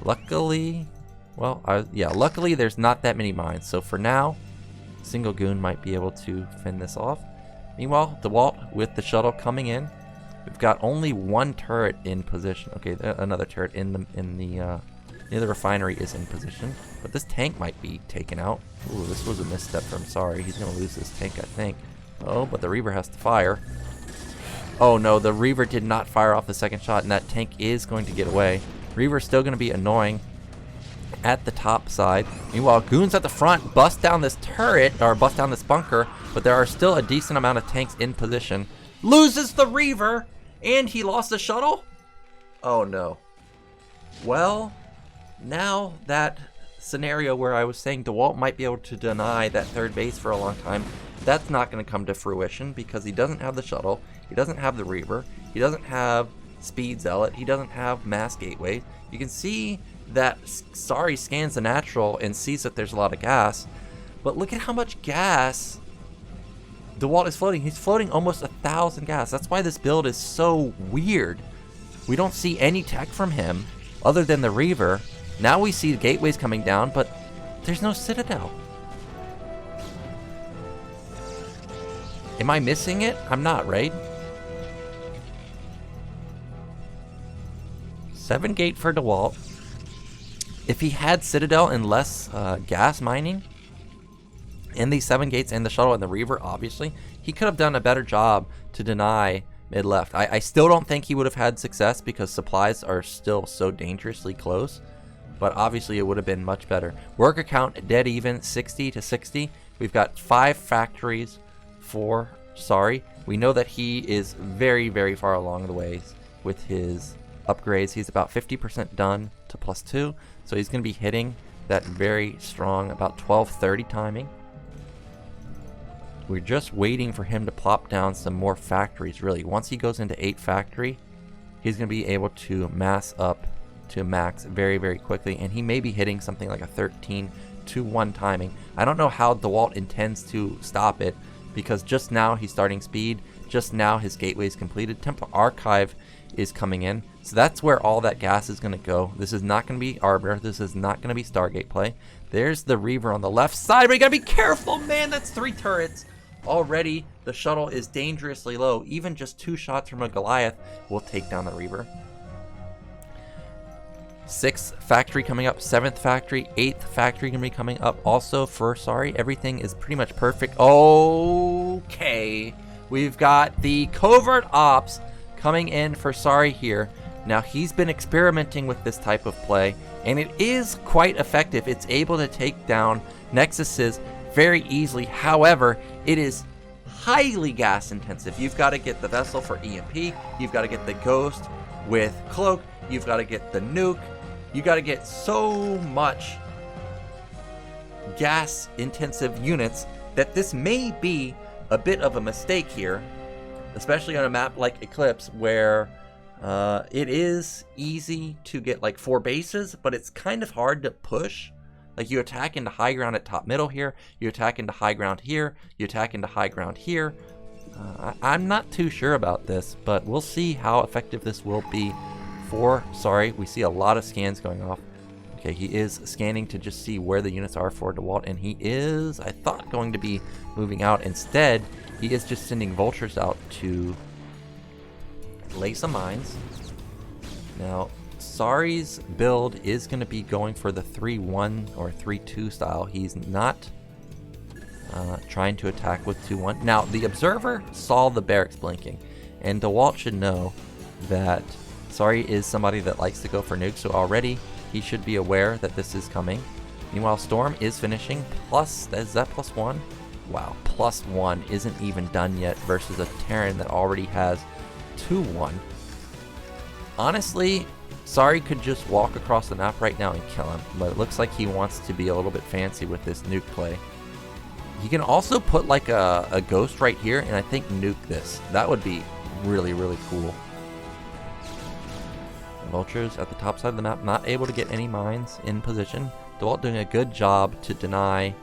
Luckily, well, yeah, luckily there's not that many mines. So for now, single goon might be able to fend this off. Meanwhile, DeWalt with the shuttle coming in. We've got only 1 turret in position. Okay, another turret in the refinery is in position, but this tank might be taken out. Ooh, this was a misstep from Sari. He's gonna lose this tank, I think. Oh, but the Reaver has to fire. Oh no, the Reaver did not fire off the 2nd shot, and that tank is going to get away. Reaver's still gonna be annoying at the top side. Meanwhile, goons at the front bust down this turret, or bust down this bunker, but there are still a decent amount of tanks in position. Loses the Reaver, and he lost the shuttle? Oh no. Well, now that scenario where I was saying DeWalt might be able to deny that 3rd base for a long time, that's not going to come to fruition because he doesn't have the shuttle, he doesn't have the Reaver, he doesn't have Speed Zealot, he doesn't have Mass Gateway. You can see that Sari scans the natural and sees that there's a lot of gas, but look at how much gas DeWalt is floating. He's floating almost 1,000 gas. That's why this build is so weird. We don't see any tech from him other than the Reaver. Now we see the gateways coming down, but There's no Citadel. Am I missing it? I'm not, right? 7 gate for DeWalt. If he had Citadel and less gas mining in these 7 gates and the shuttle and the Reaver, obviously, he could have done a better job to deny mid-left. I still don't think he would have had success because supplies are still so dangerously close, but obviously it would have been much better. Worker count dead even, 60 to 60. We've got 5 factories for Sorry. We know that he is very, very far along the ways with his upgrades. He's about 50% done to +2, so he's going to be hitting that very strong, about 1230 timing. We're just waiting for him to plop down some more factories, really. Once he goes into 8 factory, he's going to be able to mass up to max very, very quickly, and he may be hitting something like a 13-1 timing. I don't know how DeWalt intends to stop it, because just now he's starting speed, just now his gateway is completed. Templar Archive is coming in, so that's where all that gas is going to go. This is not going to be Arbiter, this is not going to be Stargate play. There's the Reaver on the left side, but you got to be careful, man, that's 3 turrets. Already, the shuttle is dangerously low. Even just 2 shots from a Goliath will take down the Reaver. 6th factory coming up, 7th factory, 8th factory gonna be coming up also for Sorry. Everything is pretty much perfect. Okay, we've got the covert ops coming in for Sorry here. Now he's been experimenting with this type of play, and it is quite effective. It's able to take down Nexuses very easily. However, it is highly gas intensive. You've got to get the vessel for EMP, you've got to get the Ghost with Cloak, you've got to get the nuke, you got to get so much gas intensive units that this may be a bit of a mistake here, especially on a map like Eclipse where it is easy to get like 4 bases, but it's kind of hard to push. Like you attack into high ground at top middle here, you attack into high ground here, you attack into high ground here. I'm not too sure about this, but we'll see how effective this will be for Sorry. We see a lot of scans going off. Okay, he is scanning to just see where the units are for DeWalt, and he is, I thought, going to be moving out. Instead, he is just sending vultures out to lay some mines. Now, Sorry's build is going to be going for the 3-1 or 3-2 style. He's not trying to attack with 2-1. Now, the Observer saw the barracks blinking, and DeWalt should know that Sorry is somebody that likes to go for nukes, so already he should be aware that this is coming. Meanwhile, Storm is finishing. Plus, is that +1? Wow, +1 isn't even done yet versus a Terran that already has 2-1. Honestly, Sorry could just walk across the map right now and kill him, but it looks like he wants to be a little bit fancy with this nuke play. He can also put like a ghost right here and I think nuke this. That would be really, really cool. Vultures at the top side of the map, not able to get any mines in position. DeWalt doing a good job to deny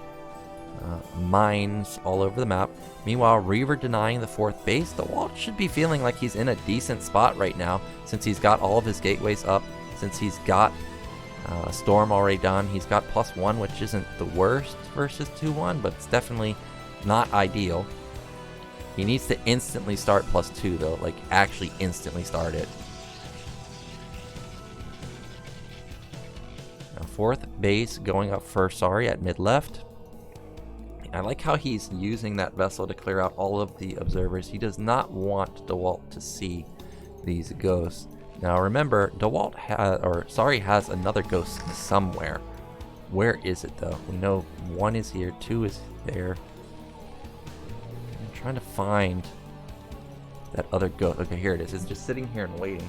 mines all over the map. Meanwhile, Reaver denying the 4th base. DeWalt should be feeling like he's in a decent spot right now since he's got all of his gateways up, since he's got Storm already done. He's got +1, which isn't the worst versus 2-1, but it's definitely not ideal. He needs to instantly start +2 though, like actually instantly start it. Now 4th base going up for Sorry at mid left. I like how he's using that vessel to clear out all of the observers. He does not want DeWalt to see these ghosts. Now remember, DeWalt Sorry has another ghost somewhere. Where is it though? We know 1 is here, 2 is there. I'm trying to find that other ghost. Okay, here it is. It's just sitting here and waiting.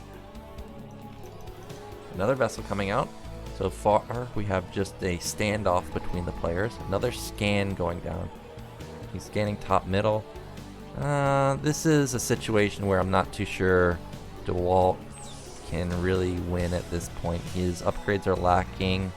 Another vessel coming out. So far, we have just a standoff between the players. Another scan going down. He's scanning top middle. This is a situation where I'm not too sure DeWalt can really win at this point. His upgrades are lacking.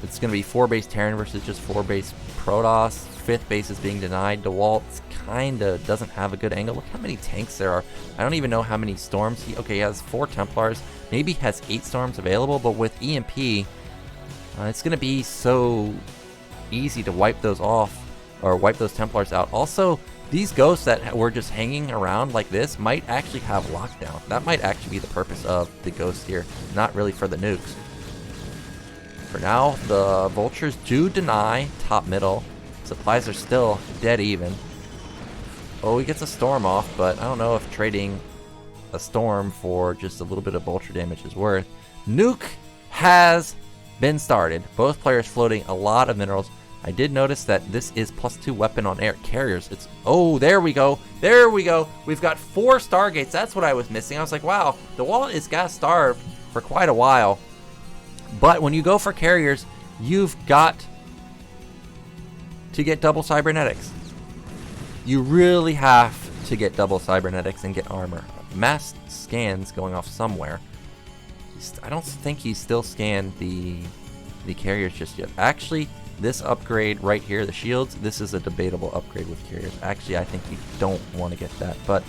It's going to be 4 base Terran versus just 4 base Protoss. 5th base is being denied. DeWalt kind of doesn't have a good angle. Look how many tanks there are. I don't even know how many Storms. Okay, he has 4 Templars. Maybe has 8 Storms available, but with EMP, It's going to be so easy to wipe those off, or wipe those Templars out. Also, these ghosts that were just hanging around like this might actually have lockdown. That might actually be the purpose of the ghosts here, not really for the nukes. For now, the vultures do deny top middle. Supplies are still dead even. Oh, he gets a storm off, but I don't know if trading a storm for just a little bit of vulture damage is worth. Nuke has been started. Both players floating a lot of minerals. I did notice that this is +2 weapon on air carriers. It's, oh, there we go. There we go. We've got 4 Stargates. That's what I was missing. I was like, wow, the wallet is gas starved for quite a while. But when you go for carriers, you've got to get double cybernetics. You really have to get double cybernetics and get armor. Mass scans going off somewhere. I don't think he's still scanned the carriers just yet. Actually, this upgrade right here, the shields, this is a debatable upgrade with carriers. Actually, I think you don't want to get that, but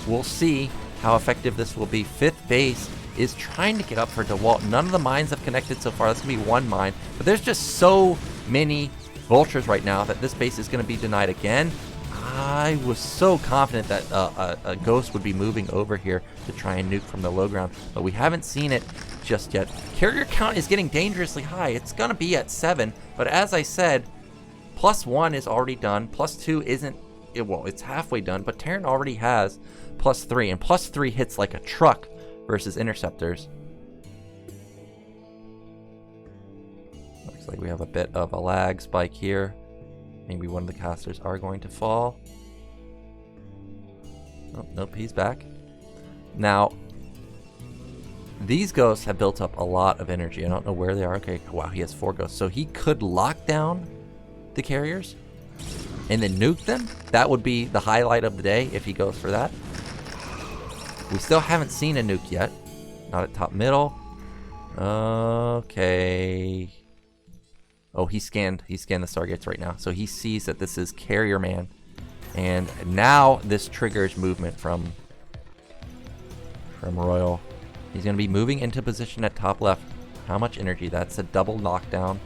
we'll see how effective this will be. 5th base is trying to get up for DeWalt. None of the mines have connected so far. That's going to be 1 mine, but there's just so many vultures right now that this base is going to be denied again. I was so confident that a ghost would be moving over here to try and nuke from the low ground, but we haven't seen it just yet. Carrier count is getting dangerously high. It's going to be at 7, but as I said, +1 is already done. +2 isn't, well, it's halfway done, but Terran already has +3, and +3 hits like a truck versus interceptors. Looks like we have a bit of a lag spike here. Maybe one of the casters are going to fall. Oh, nope, he's back. Now, these ghosts have built up a lot of energy. I don't know where they are. Okay, wow, he has 4 ghosts. So he could lock down the carriers and then nuke them. That would be the highlight of the day if he goes for that. We still haven't seen a nuke yet. Not at top middle. Okay. Oh, he scanned the Stargates right now. So he sees that this is Carrier Man. And now this triggers movement from Royal. He's going to be moving into position at top left. How much energy? That's a double lockdown.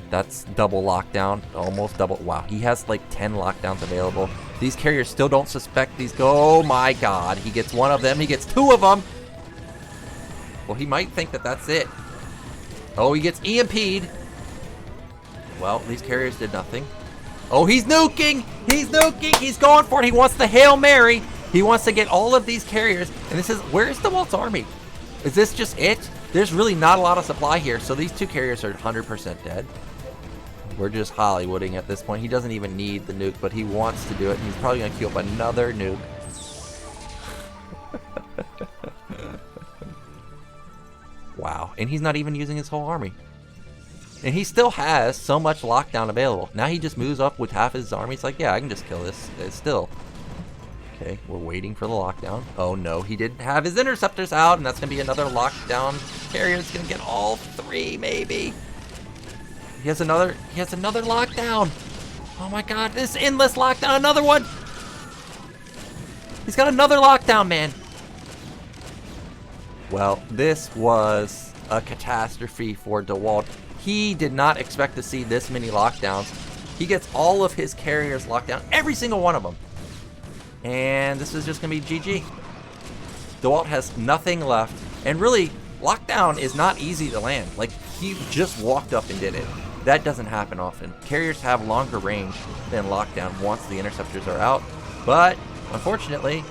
That's double lockdown. Almost double. Wow, he has like 10 lockdowns available. These carriers still don't suspect these go. Oh my god, he gets 1 of them. He gets 2 of them. Well, he might think that that's it. Oh, he gets EMP'd. Well, these carriers did nothing. Oh, he's nuking! He's nuking! He's going for it! He wants the Hail Mary! He wants to get all of these carriers. And this is, where's DeWalt's army? Is this just it? There's really not a lot of supply here, so these 2 carriers are 100% dead. We're just Hollywooding at this point. He doesn't even need the nuke, but he wants to do it. And he's probably going to queue up another nuke. Wow. And he's not even using his whole army. And he still has so much lockdown available. Now he just moves up with half his army. He's like, yeah, I can just kill this still. Okay, we're waiting for the lockdown. Oh no, he didn't have his interceptors out, and that's going to be another lockdown carrier. It's going to get all 3, maybe. He has another lockdown. Oh my god, this endless lockdown, another one. He's got another lockdown, man. Well, this was a catastrophe for DeWalt. He did not expect to see this many lockdowns. He gets all of his carriers locked down, every single one of them. And this is just going to be GG. DeWalt has nothing left. And really, lockdown is not easy to land. Like, he just walked up and did it. That doesn't happen often. Carriers have longer range than lockdown once the interceptors are out. But, unfortunately,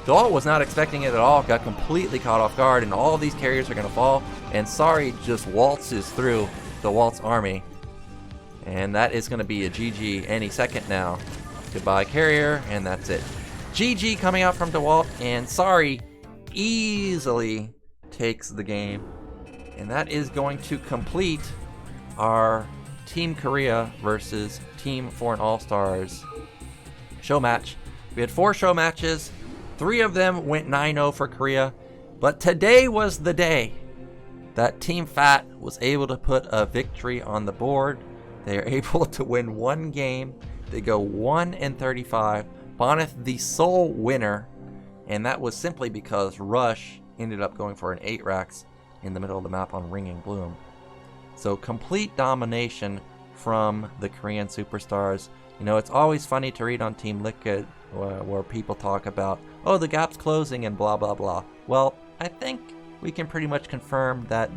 DeWalt was not expecting it at all. Got completely caught off guard, and all of these carriers are going to fall. And Sorry just waltzes through DeWalt's army. And that is going to be a GG any second now. Goodbye, carrier, and that's it. GG coming out from DeWalt, and Sorry easily takes the game. And that is going to complete our Team Korea versus Team Foreign All-Stars show match. We had 4 show matches. 3 of them went 9-0 for Korea. But today was the day that Team Fat was able to put a victory on the board. They are able to win 1 game. They go 1-35. Boneth the sole winner. And that was simply because Rush ended up going for an 8 racks in the middle of the map on Ringing Bloom. So complete domination from the Korean superstars. You know, it's always funny to read on Team Liquid where people talk about, oh, the gap's closing and blah, blah, blah. Well, I think we can pretty much confirm that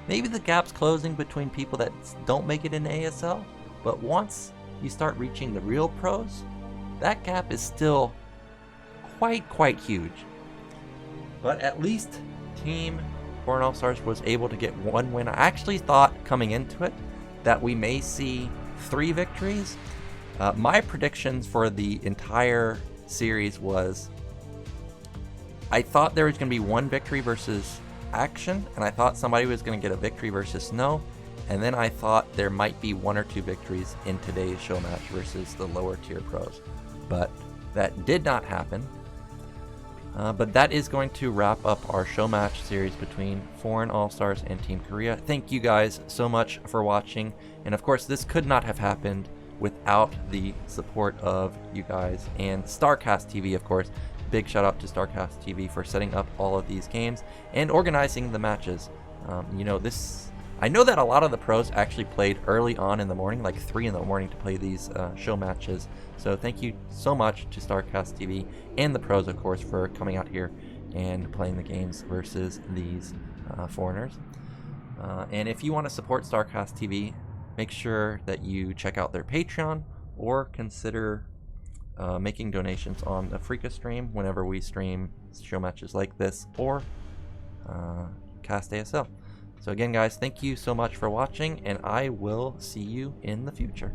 maybe the gap's closing between people that don't make it in ASL, but once you start reaching the real pros, that gap is still quite huge. But at least Team Foreign All-Stars was able to get one win. I actually thought coming into it that we may see 3 victories. My predictions for the entire series was, I thought there was going to be 1 victory versus Action, and I thought somebody was going to get a victory versus Snow, and then I thought there might be 1 or 2 victories in today's show match versus the lower tier pros. But that did not happen. But that is going to wrap up our show match series between Foreign All-Stars and Team Korea. Thank you guys so much for watching. And of course, this could not have happened without the support of you guys and StarCastTV, of course. Big shout out to StarCastTV for setting up all of these games and organizing the matches. You know, I know that a lot of the pros actually played early on in the morning, like 3 in the morning, to play these show matches. So thank you so much to StarCastTV and the pros, of course, for coming out here and playing the games versus these foreigners. And if you want to support StarCastTV, make sure that you check out their Patreon or consider making donations on the Freaka stream whenever we stream show matches like this, or Cast ASL. So again, guys, thank you so much for watching, and I will see you in the future.